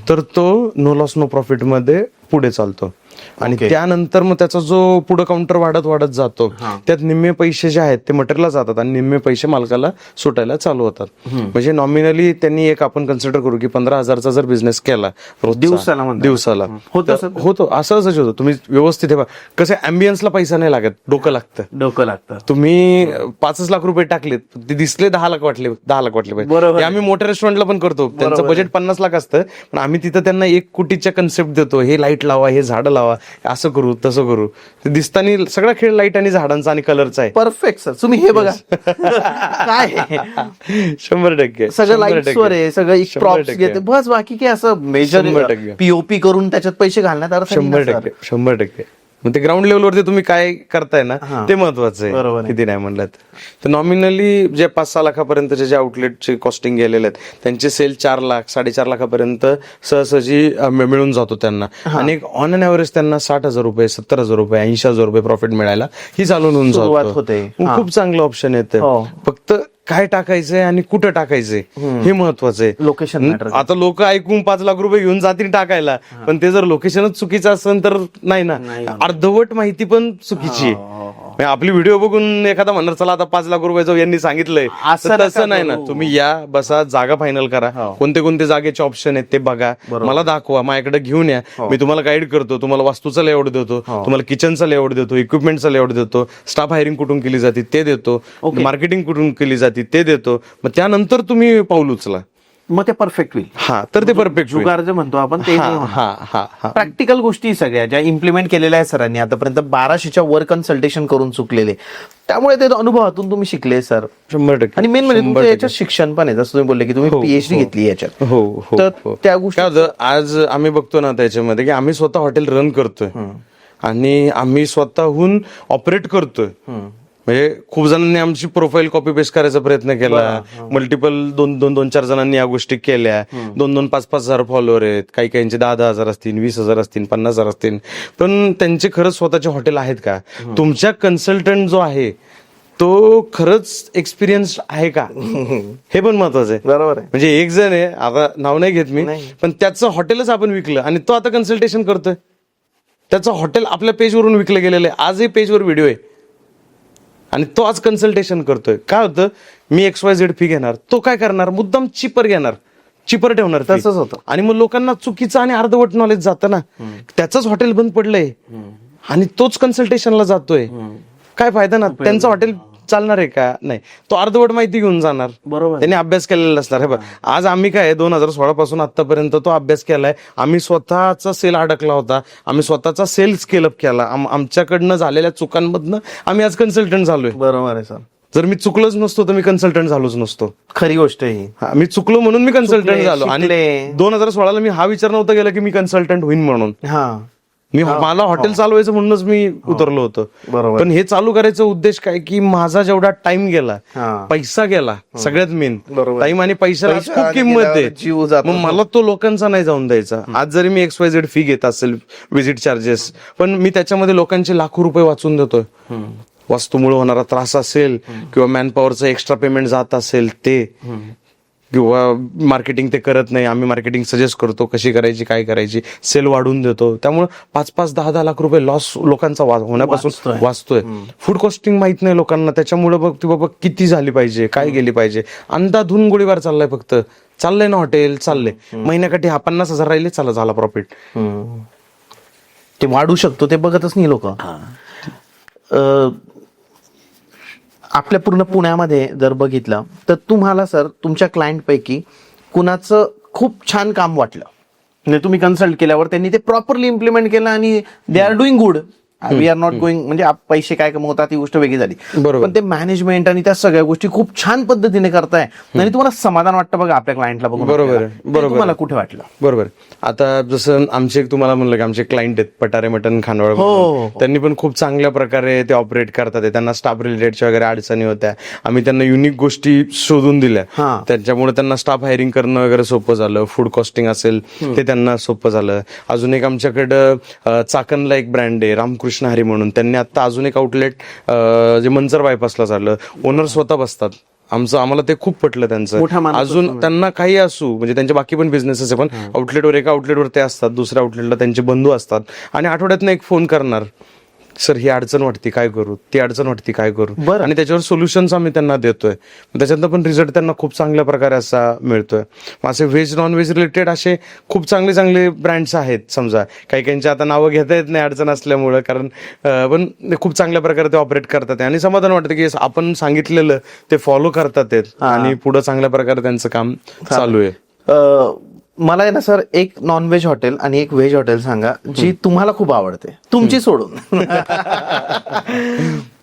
तर तो नो लॉस नो प्रॉफिट मध्ये पुढे चालतो. आणि त्यानंतर मग त्याचा जो पुढे काउंटर वाढत जातो, त्यात निम्मे पैसे जे आहेत ते मटेरियलला जातात आणि निम्मे पैसे मालकाला सुटायला चालू होतात. म्हणजे नॉमिनली त्यांनी एक आपण कन्सिडर करू की 15,000चा जर बिझनेस केला दिवसाला होतो, असंच होतं. तुम्ही व्यवस्थित ठेवा. कसं अँबियन्सला पैसा नाही लागत, डोकं लागतं. तुम्ही 5 लाख रुपये टाकलेत, ते दिसले 10 लाख वाटले पाहिजे. आम्ही मोठ्या रेस्टॉरंटला पण करतो, त्यांचं बजेट 50 लाख असतं, पण आम्ही तिथं त्यांना 1 कोटीच्या कन्सेप्ट देतो. हे लाईट लावा, हे झाडं लावा, असं करू तसं करू. दिसतानी सगळा खेळ लाईट आणि झाडांचा आणि कलरचा आहे. परफेक्ट सर, तुम्ही हे बघा काय 100% सगळं लाईट्सवर आहे, सगळं प्रॉप्स घेते बस, बाकी काय असं मेजर पीओपी करून त्याच्यात पैसे घालण्यात अर्थ नाही. 100%. मग ते ग्राउंड लेवलवरती तुम्ही काय करताय ना ते महत्वाचं आहे, किती नाही म्हणलं तर. नॉमिनली जे 5-6 लाखापर्यंतचे जे आउटलेटचे कॉस्टिंग गेलेले आहेत, त्यांचे सेल 4 लाख 4.5 लाखापर्यंत सहसहजी मिळून जातो त्यांना. आणि ऑन अन ऍव्हरेज त्यांना 60,000 रुपये, 70,000 रुपये, 80,000 रुपये प्रॉफिट मिळायला ही चालून होऊन जाते. खूप चांगलं ऑप्शन येतं. फक्त काय टाकायचंय आणि कुठं टाकायचंय हे महत्वाचं आहे. लोकेशन. आता लोक ऐकून 5 लाख रुपये घेऊन जातील टाकायला, पण ते जर लोकेशनच चुकीचं असेल तर नाही ना. अर्धवट माहिती पण चुकीची आहे. आपली व्हिडिओ बघून एखादा म्हणणार चला आता 5 लाख रुपये जाऊ यांनी सांगितलंय, तसं नाही ना. तुम्ही या, बसा, जागा फायनल करा, कोणते जागेचे ऑप्शन आहेत ते बघा, मला दाखवा, माझ्याकडे घेऊन या, मी तुम्हाला गाईड करतो. तुम्हाला वास्तूचा लेआउट देतो, तुम्हाला किचनचा लेआउट देतो, इक्विपमेंटचा लेआउट देतो, स्टाफ हायरिंग कुठून केली जाते ते देतो, मार्केटिंग कुठून केली जाते ते देतो. मग त्यानंतर तुम्ही पाऊल उचला, मग ते परफेक्ट होईल. तर ते परफेक्ट जुगार जे म्हणतो आपण ते प्रॅक्टिकल गोष्टी सगळ्या ज्या इम्प्लिमेंट केलेल्या आहेत सरांनी आतापर्यंत. 1200च्या वर कन्सल्टेशन करून चुकलेले, त्यामुळे ते अनुभवातून तुम्ही शिकले सर. 100%. आणि मेन म्हणजे तुमचं याच्यात शिक्षण पण आहे, जसं तुम्ही बोलले की तुम्ही पीएचडी घेतली याच्यात. तर त्या गोष्टी आज आम्ही बघतो ना त्याच्यामध्ये की आम्ही स्वतः हॉटेल रन करतोय आणि आम्ही स्वतःहून ऑपरेट करतोय. म्हणजे खूप जणांनी आमची प्रोफाईल कॉपी पेस्ट करायचा प्रयत्न केला, मल्टिपल 2-4 जणांनी या गोष्टी केल्या. 2-5 हजार फॉलोअर आहेत, काही काहींचे 10,000 असतील, 20,000 असतील, 50,000 असतील, पण त्यांचे खरंच स्वतःचे हॉटेल आहेत का? तुमच्या कन्सल्टंट जो आहे तो खरंच एक्सपिरियन्स आहे का हे पण महत्वाचं आहे. बरोबर आहे. म्हणजे एक जण आहे, आता नाव नाही घेत मी, पण त्याचं हॉटेलच आपण विकलं आणि तो आता कन्सल्टेशन करतोय. त्याचं हॉटेल आपल्या पेजवरून विकलं गेलेलं आहे, आजही पेजवर व्हिडिओ आहे आणि तो आज कन्सल्टेशन करतोय. काय होतं, मी XYZ फी घेणार, तो काय करणार, मुद्दाम चिपर घेणार, चिपर ठेवणार. तसंच होतं. आणि मग लोकांना चुकीचं आणि अर्धवट नॉलेज जातं ना. त्याचंच हॉटेल बंद पडलंय आणि तोच कन्सल्टेशनला जातोय, काय फायदा ना. त्यांचं हॉटेल चालणार आहे का, नाही. तो अर्धवट माहिती घेऊन जाणार, बरोबर. त्यांनी अभ्यास केलेला असणार. हे बघ, आज आम्ही काय 2016 पासून आतापर्यंत तो अभ्यास केलाय. आम्ही स्वतःचा सेल अडकला होता, आम्ही स्वतःचा सेल स्केल अप केला. आमच्याकडनं झालेल्या चुकांमधनं आम्ही आज कन्सल्टंट झालोय. बरोबर आहे सर. जर मी चुकलोच नसतो तर मी कन्सल्टंट झालोच नसतो. खरी गोष्ट आहे ही. मी चुकलो म्हणून मी कन्सल्टंट झालो. आणि शिकले. 2016 मी हा विचार नव्हता केला की मी कन्सल्टंट होईन म्हणून. मला हॉटेल चालवायचं म्हणूनच मी उतरलो होतो. बरोबर. पण हे चालू करायचा उद्देश काय की माझा जेवढा टाइम गेला, पैसा गेला, सगळ्यात मेन टाइम आणि पैशाला खूप किंमत आहे. मग मला तो लोकांचा नाही जाऊन द्यायचा. आज जरी मी XYZ फी घेत असेल, व्हिजिट चार्जेस, पण मी त्याच्यामध्ये लोकांचे लाखो रुपये वाचून देतोय. वास्तूमुळे होणारा त्रास असेल किंवा मॅनपॉवरचं एक्स्ट्रा पेमेंट जात असेल ते, किंवा मार्केटिंग ते करत नाही, आम्ही मार्केटिंग सजेस्ट करतो कशी करायची, काय करायची, सेल वाढवून देतो. त्यामुळे 5-5, 10-10 लाख रुपये लॉस लोकांचा होण्यापासून वाचतोय. फूड कॉस्टिंग माहित नाही लोकांना, त्याच्यामुळे बघ ती बाबा किती झाली पाहिजे, काय गेली पाहिजे, अंधाधुन गोळीबार चाललाय. फक्त चाललंय ना हॉटेल, चाललंय महिन्याकाठी 50,000 राहिले, चला झाला प्रॉफिट. ते वाढू शकतो ते बघतच नाही लोक. आपल्या पूर्ण पुण्यामध्ये जर बघितलं तर तुम्हाला सर तुमच्या क्लायंट पैकी कुणाचं खूप छान काम वाटलं, म्हणजे तुम्ही कन्सल्ट केल्यावर त्यांनी ते प्रॉपरली इम्प्लिमेंट केलं आणि they are doing good, we are not going, म्हणजे पैसे काय कमवतात ही गोष्ट वेगळी झाली, पण ते मॅनेजमेंट आणि त्या सगळ्या गोष्टी खूप छान पद्धतीने करताय आणि तुम्हाला समाधान वाटतं बघा आपल्या क्लायंटला बघून. बरोबर, तुम्हाला कुठे वाटलं? बरोबर. आता जसं आमचे तुम्हाला म्हणलं की आमचे क्लायंट आहेत पटारे मटन खानवळ, त्यांनी पण खूप चांगल्या प्रकारे ते ऑपरेट करतात. त्यांना स्टाफ रिलेटेडच्या वगैरे अडचणी होत्या, आम्ही त्यांना युनिक गोष्टी शोधून दिल्या, त्याच्यामुळे त्यांना स्टाफ हायरिंग करणं वगैरे सोपं झालं. फूड कॉस्टिंग असेल ते त्यांना सोपं झालं. अजून एक आमच्याकडं चाकणला एक ब्रँड आहे रामकृष्ण हरी म्हणून, त्यांनी आता अजून एक आउटलेट जे मंचर बायपासला झालं, ओनर स्वतः बसतात. आम्हाला ते खूप पटलं त्यांचं. अजून त्यांना काही असू, म्हणजे त्यांचे बाकी पण बिझनेसेस आहे, पण आउटलेटवर एका आउटलेटवर ते असतात, दुसऱ्या आउटलेटला त्यांचे बंधू असतात आणि आठवड्यातनं एक फोन करणार, सर ही अडचण वाटते काय करू, ती अडचण वाटते काय करू, आणि त्याच्यावर सोल्युशन्स आम्ही त्यांना देतोय. त्याच्यातनं पण रिझल्ट त्यांना खूप चांगल्या प्रकारे असा मिळतोय. असे व्हेज नॉन व्हेज रिलेटेड असे खूप चांगले चांगले ब्रँड्स आहेत. समजा काही काहींची आता नावं घेता येत नाही अडचण असल्यामुळं, कारण पण खूप चांगल्या प्रकारे ते ऑपरेट करतात आणि समाधान वाटतं की आपण सांगितलेलं ते फॉलो करतात आणि पुढे चांगल्या प्रकारे त्यांचं काम चालू आहे. मला आहे ना सर एक नॉनव्हेज हॉटेल आणि एक व्हेज हॉटेल सांगा जी तुम्हाला खूप आवडते, तुमची सोडून.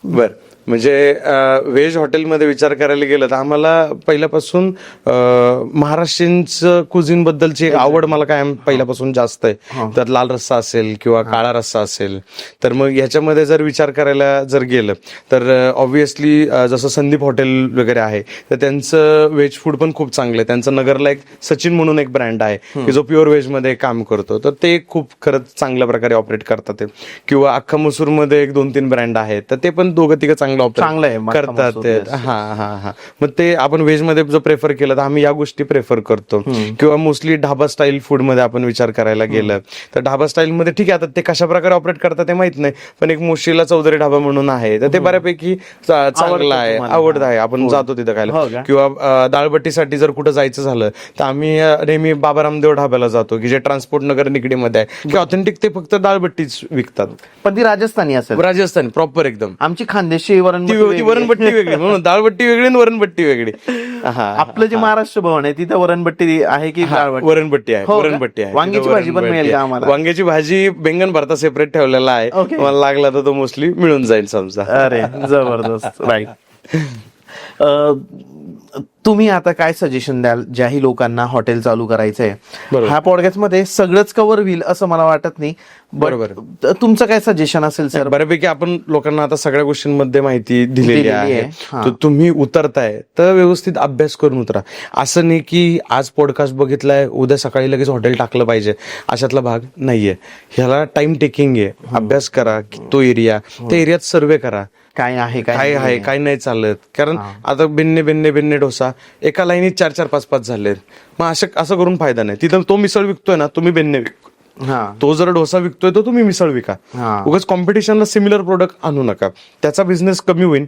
बर, म्हणजे व्हेज हॉटेलमध्ये विचार करायला गेलं तर आम्हाला पहिल्यापासून महाराष्ट्रीयन कुझिन बद्दलची एक आवड मला कायम पहिल्यापासून जास्त आहे. त्यात लाल रस्सा असेल किंवा काळा रस्सा असेल, तर मग ह्याच्यामध्ये जर विचार करायला जर गेलं तर ऑब्व्हियसली जसं संदीप हॉटेल वगैरे आहे तर त्यांचं व्हेज फूड पण खूप चांगलं आहे. त्यांचं नगरला एक सचिन म्हणून एक ब्रँड आहे की जो प्युअर व्हेज मध्ये काम करतो, तर ते खूप खरंच चांगल्या प्रकारे ऑपरेट करतात. किंवा अख्खा मसूर मध्ये 1-2-3 ब्रँड आहेत, तर ते पण दोघं तिघं चांगलं करतात. मग ते आपण व्हेज मध्ये जर प्रेफर केलं तर आम्ही या गोष्टी प्रेफर करतो. किंवा मोस्टली ढाबा स्टाईल फूड मध्ये आपण विचार करायला गेलं तर ढाबा स्टाईल मध्ये ठीक आहे, आता ते कशा प्रकारे ऑपरेट करतात ते माहित नाही, पण एक मुशीला चौधरी ढाबा म्हणून आहे, तर ते बऱ्यापैकी चांगलं आहे, आवडत आहे, आपण जातो तिथं खायला. किंवा दाळबट्टीसाठी जर कुठं जायचं झालं तर आम्ही नेहमी बाबा रामदेव ढाब्याला जातो की जे ट्रान्सपोर्ट नगर निकडीमध्ये आहे, की ऑथेंटिक ते फक्त दाळबट्टीच विकतात. पण ती राजस्थानी असेल, राजस्थानी प्रॉपर एकदम. आमची खानदेशी वरणबट्टी वेगळी, म्हणून दाळबट्टी वेगळी आणि वरणबट्टी वेगळी. आपलं जे महाराष्ट्र भवन आहे तिथं वरणबट्टी आहे की वरणबट्टी आहे? वरणबट्टी आहे. वांग्याची भाजी पण मिळेल का आम्हाला? वांग्याची भाजी बेंगन भरता सेपरेट ठेवलेला आहे, मला लागला तर तो मोस्टली मिळून जाईल समजा. अरे जबरदस्त. राईट. तुम्ही आता काय सजेशन द्याल ज्याही लोकांना हॉटेल चालू करायचंय? बरोबर. ह्या पॉडकास्ट मध्ये सगळंच कव्हर होईल असं मला वाटत नाही, बरोबर. तुमचं काय सजेशन असेल सर? बऱ्यापैकी आपण लोकांना आता सगळ्या गोष्टींमध्ये माहिती दिलेली दिलेली आहे. आहे. तर तुम्ही उतरताय तर व्यवस्थित अभ्यास करून उतरा. असं नाही की आज पॉडकास्ट बघितलाय उद्या सकाळी लगेच हॉटेल टाकलं पाहिजे, अशातला भाग नाहीये. ह्याला टाइम टेकिंग आहे. अभ्यास करा, तो एरिया, त्या एरियात सर्वे करा, काय आहे काय आहे काय नाही चालत. कारण आता बेन्ने डोसा एका लाईनीत 4-4, 5-5 झाले, मग असं करून फायदा नाही. तिथं तो मिसळ विकतोय ना, तुम्ही बेन्ने तो जर डोसा विकतोय तर तुम्ही मिसळ विका. उगाच कॉम्पिटिशनला सिमिलर प्रोडक्ट आणू नका, त्याचा बिझनेस कमी होईल,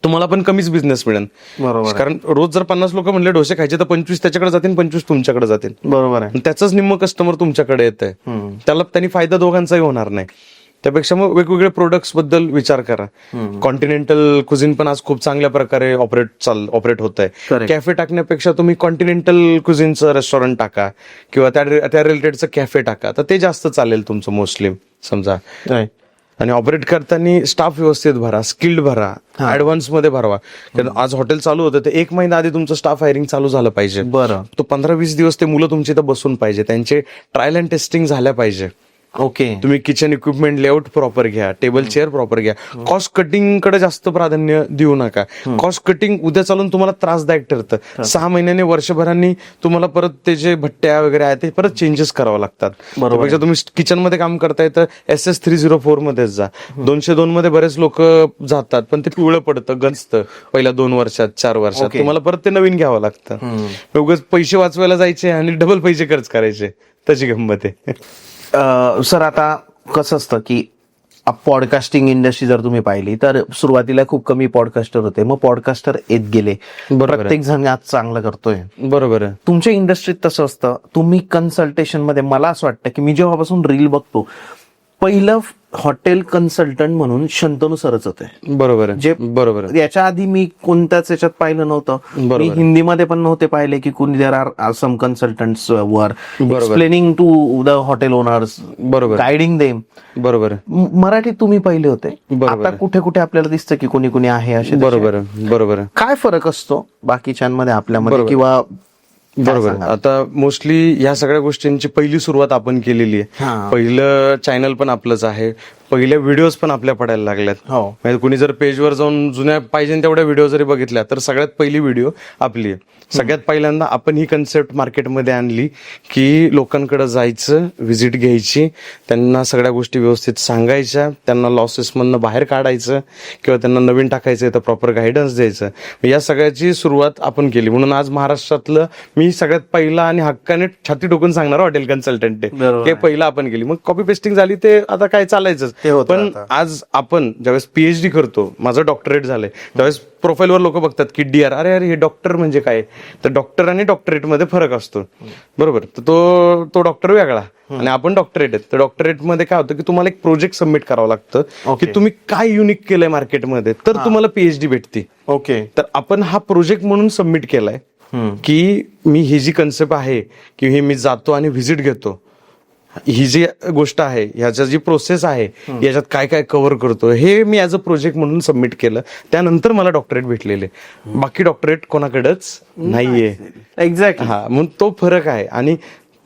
तुम्हाला पण कमीच बिझनेस मिळेल. बरोबर. कारण रोज जर 50 लोक म्हणले डोसे खायचे तर 25 त्याच्याकडे जातील, 25 तुमच्याकडे जातील. बरोबर आहे. त्याचाच निम्म कस्टमर तुमच्याकडे येत आहे, त्याला त्यांनी फायदा दोघांचाही होणार नाही. त्यापेक्षा मग वेगवेगळे प्रोडक्ट्स बद्दल विचार करा. कॉन्टिनेंटल कुझिन पण आज खूप चांगल्या प्रकारे ऑपरेट होत आहे. कॅफे टाकण्यापेक्षा तुम्ही कॉन्टिनेंटल कुझिनचं रेस्टॉरंट टाका किंवा त्या रिलेटेडचं कॅफे टाका, तर ते जास्त चालेल तुमचं मोस्टली समजा. आणि ऑपरेट करताना स्टाफ व्यवस्थित भरा, स्किल्ड भरा, ऍडव्हान्स मध्ये भरवा. कारण आज हॉटेल चालू होतं तर 1 महिना आधी तुमचं स्टाफ हायरिंग चालू झालं पाहिजे. बरं. तो 15-20 दिवस ते मुलं तुमच्या इथं बसून पाहिजे, त्यांचे ट्रायल अँड टेस्टिंग झाल्या पाहिजे. ओके. तुम्ही किचन इक्विपमेंट लेआउट प्रॉपर घ्या, टेबल चेअर प्रॉपर घ्या. कॉस्ट कटिंग कडे जास्त प्राधान्य देऊ नका. कॉस्ट कटिंग उद्या चालून तुम्हाला त्रासदायक ठरतं. 6 महिन्याने वर्षभरांनी तुम्हाला परत ते जे भट्ट्या वगैरे आहेत ते परत चेंजेस करावं लागतात. त्यापेक्षा तुम्ही किचन मध्ये काम करताय तर SS 304 मध्येच जा. 202 मध्ये बरेच लोक जातात पण ते पिवळं पडतं, गंजतं पहिल्या 2 वर्षात 4 वर्षात. तुम्हाला परत ते नवीन घ्यावं लागतं. उगाच पैसे वाचवायला जायचे आणि डबल पैसे खर्च करायचे, त्याची गंमत आहे. सर आता कसं असतं की पॉडकास्टिंग इंडस्ट्री जर तुम्ही पाहिली तर सुरुवातीला खूप कमी पॉडकास्टर होते, मग पॉडकास्टर येत गेले, प्रत्येक जण आज चांगलं करतोय. बरोबर आहे. तुमच्या इंडस्ट्रीत तसं असतं. तुम्ही कन्सल्टेशन मध्ये, मला असं वाटतं की मी जेव्हापासून रील बघतो, पहिलं हॉटेल कन्सल्टंट म्हणून शंतनू सरच होते. बरोबर आहे. जे बरोबर आहे. याच्या आधी मी कोणत्याच याच्यात पाहिलं नव्हतं. मी हिंदीमध्ये पण नव्हते पाहिले की कोणी there are some consultants were explaining to the hotel owners, बरोबर, गायडिंग देम. बरोबर. मराठीत तुम्ही पहिले होते, आता कुठे कुठे आपल्याला दिसतं की कोणी कोणी आहे असे. बरोबर बरोबर. काय फरक असतो बाकीच्यांमध्ये आपल्यामध्ये किंवा? बरोबर. आता मोस्टली ह्या सगळ्या गोष्टींची पहिली सुरुवात आपण केलेली आहे. पहिलं चॅनल पण आपलंच आहे, पहिल्या व्हिडिओज पण आपल्या पडायला लागल्यात. म्हणजे कुणी जर पेजवर जाऊन जुन्या पाहिजे तेवढ्या व्हिडिओ जरी बघितल्या तर सगळ्यात पहिली व्हिडिओ आपली आहे. सगळ्यात पहिल्यांदा आपण ही कन्सेप्ट मार्केटमध्ये आणली की लोकांकडे जायचं, व्हिजिट घ्यायची, त्यांना सगळ्या गोष्टी व्यवस्थित सांगायच्या, त्यांना लॉसेस मधनं बाहेर काढायचं किंवा त्यांना नवीन टाकायचं तर प्रॉपर गायडन्स द्यायचं. या सगळ्याची सुरुवात आपण केली. म्हणून आज महाराष्ट्रातलं मी सगळ्यात पहिला आणि हक्काने छाती टोकून सांगणार हॉटेल कन्सल्टंट आहे, हे पहिलं आपण केली. मग कॉपी पेस्टिंग झाली ते आता काय चालायचंच. पण आज आपण ज्यावेळेस PhD करतो, माझं डॉक्टरेट झालंय, त्यावेळेस प्रोफाईलवर लोक बघतात की DR, अरे हे डॉक्टर म्हणजे काय. तर डॉक्टर आणि डॉक्टरेट मध्ये फरक असतो. बरोबर. तर तो डॉक्टर वेगळा आणि आपण डॉक्टरेट आहे. तर डॉक्टरेट मध्ये काय होतं की तुम्हाला एक प्रोजेक्ट सबमिट करावं लागतं की तुम्ही काय युनिक केलंय मार्केटमध्ये, तर तुम्हाला PhD भेटते. ओके. तर आपण हा प्रोजेक्ट म्हणून सबमिट केलाय की मी ही जी कन्सेप्ट आहे की हे मी जातो आणि व्हिजिट घेतो, ही जी गोष्ट आहे, ह्याच्या जी प्रोसेस आहे, याच्यात काय काय कव्हर करतो, हे मी ऍज अ प्रोजेक्ट म्हणून सबमिट केलं. त्यानंतर मला डॉक्टरेट भेटलेले. बाकी डॉक्टरेट कोणाकडेच नाहीये. एक्झॅक्ट. हा, म्हणून तो फरक आहे. आणि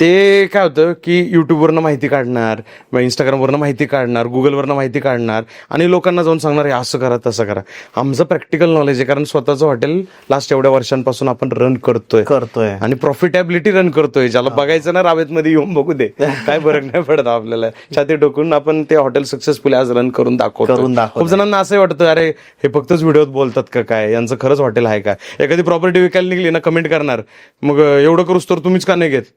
ते काय होतं की युट्यूबवरनं माहिती काढणार, इंस्टाग्रामवरनं माहिती काढणार, गुगलवरनं माहिती काढणार आणि लोकांना जाऊन सांगणार हे असं करा तसं करा. आमचं प्रॅक्टिकल नॉलेज आहे, कारण स्वतःचं हॉटेल लास्ट एवढ्या वर्षांपासून आपण रन करतोय आणि प्रॉफिटेबिलिटी रन करतोय. ज्याला बघायचं ना रावेत मध्ये येऊन बघू दे, काय फरक नाही पडत आपल्याला. छाती टोकून आपण ते हॉटेल सक्सेसफुली आज रन करून दाखवतो. खूप जणांना असंही वाटतं अरे हे फक्तच व्हिडिओत बोलतात का काय, यांचं खरंच हॉटेल आहे का. एखादी प्रॉपर्टी विकायला निघली ना, कमेंट करणार मग एवढं करूच तर तुम्हीच का नाही घेत.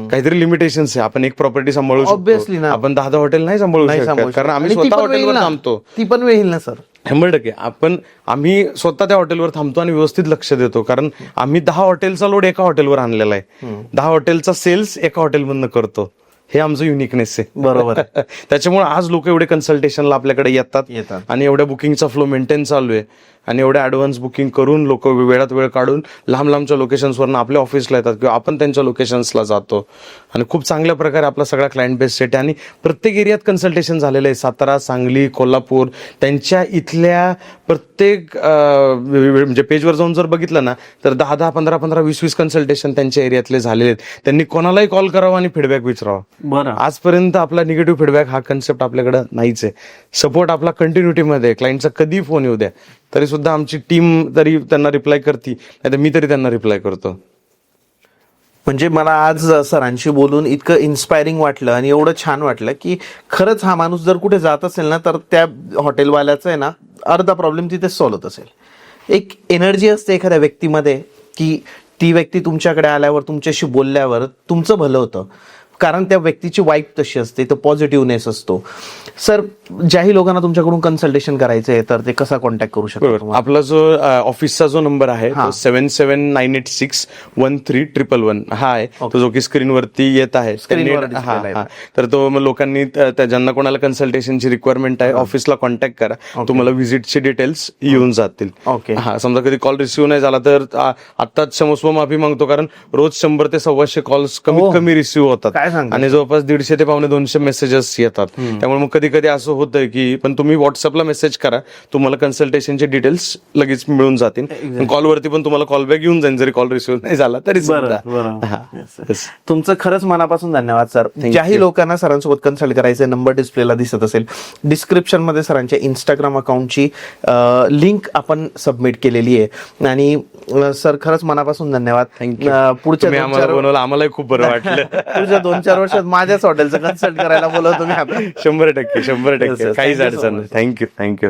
काहीतरी लिमिटेशन्स आहे. आपण एक प्रॉपर्टी सांभाळू शकतो, आपण 10 हॉटेल नाही सांभाळू शकतो, कारण आम्ही स्वतः हॉटेलवर थांबतो. ती पण वेळ ना सर, 100%. आम्ही स्वतः त्या हॉटेलवर थांबतो आणि व्यवस्थित लक्ष देतो, कारण आम्ही 10 हॉटेलचा लोड एका हॉटेलवर आणलेला आहे. 10 हॉटेलचा सेल्स एका हॉटेलमधनं करतो. हे आमचं युनिकनेस आहे. बरोबर. त्याच्यामुळे आज लोक एवढे कन्सल्टेशनला आपल्याकडे येतात आणि एवढ्या बुकिंगचा फ्लो मेंटेन चालू आहे. आणि एवढ्या ऍडव्हान्स बुकिंग करून लोक वेळात वेळ काढून लांब लांबच्या लोकेशन्सवरून आपल्या ऑफिसला येतात किंवा आपण त्यांच्या लोकेशन्सला जातो आणि खूप चांगल्या प्रकारे आपला सगळा क्लायंट बेस सेट आहे आणि प्रत्येक एरियात कन्सल्टेशन झालेलं आहे. सातारा, सांगली, कोल्हापूर, त्यांच्या इथल्या प्रत्येक म्हणजे पेजवर जाऊन जर बघितलं ना तर 10, 15, 20 कन्सल्टेशन त्यांच्या एरियातले झालेले आहेत. त्यांनी कोणालाही कॉल करावा आणि फीडबॅक विचारावा. बरं. आजपर्यंत आपला निगेटिव्ह फीडबॅक हा कन्सेप्ट आपल्याकडे नाहीच आहे. सपोर्ट आपला कंटिन्युटीमध्ये, क्लायंटचा कधी फोन येऊ द्या तरी सुद्धा आमची टीम तरी त्यांना रिप्लाय करते, नाही तर मी तरी त्यांना रिप्लाय करतो. म्हणजे मला आज सरांशी बोलून इतकं इन्स्पायरिंग वाटलं आणि एवढं छान वाटलं की खरंच हा माणूस जर कुठे जात असेल ना तर त्या हॉटेलवाल्याचा आहे ना अर्धा प्रॉब्लेम तिथे सॉल्व्ह होत असेल. एक एनर्जी असते एखाद्या व्यक्तीमध्ये की ती व्यक्ती तुमच्याकडे आल्यावर, तुमच्याशी बोलल्यावर तुमचं भलं होतं, कारण त्या व्यक्तीची वाईब तशी असते, तो पॉझिटिव्हनेस असतो. सर, ज्याही लोकांना तुमच्याकडून कन्सल्टेशन करायचं आहे तर ते कसा कॉन्टॅक्ट करू शकतो? आपला जो ऑफिसचा जो नंबर आहे तो 7798613111 हा आहे, तो जो की स्क्रीनवरती येत आहे. तर तो मग लोकांनी ज्यांना कोणाला कन्सल्टेशनची रिक्वायरमेंट आहे ऑफिसला कॉन्टॅक्ट करा, तुम्हाला व्हिजिटचे डिटेल्स येऊन जातील. ओके. हा, समजा कधी कॉल रिसिव्ह नाही झाला तर आत्ताच क्षमस्व माफी मागतो, कारण रोज 100 ते 125 कॉल्स कमीत कमी रिसिव्ह होतात आणि जवळपास 150 ते 250 मेसेजेस येतात. त्यामुळे मग कधी कधी असं होतं की पण तुम्ही व्हॉट्सअपला मेसेज करा, तुम्हाला कन्सल्टेशनचे डिटेल्स लगेच मिळून जातील. कॉलवरती पण तुम्हाला कॉल बॅक येऊन जाईल जरी कॉल रिसिव्ह नाही झाला तरी. तुमचं खरंच मनापासून धन्यवाद सर. ज्याही लोकांना सरांसोबत कन्सल्ट करायचे, नंबर डिस्प्लेला दिसत असेल, डिस्क्रिप्शन मध्ये सरांच्या इंस्टाग्राम अकाउंटची लिंक आपण सबमिट केलेली आहे. आणि सर खरंच मनापासून धन्यवाद. पुढच्या आम्हालाही खूप बरं वाटलं. पुढच्या 2-4 वर्षात माझ्याच हॉटेलचं कन्सल्ट करायला बोलवतो मी. 100% काहीच अडचण नाही. थँक्यू.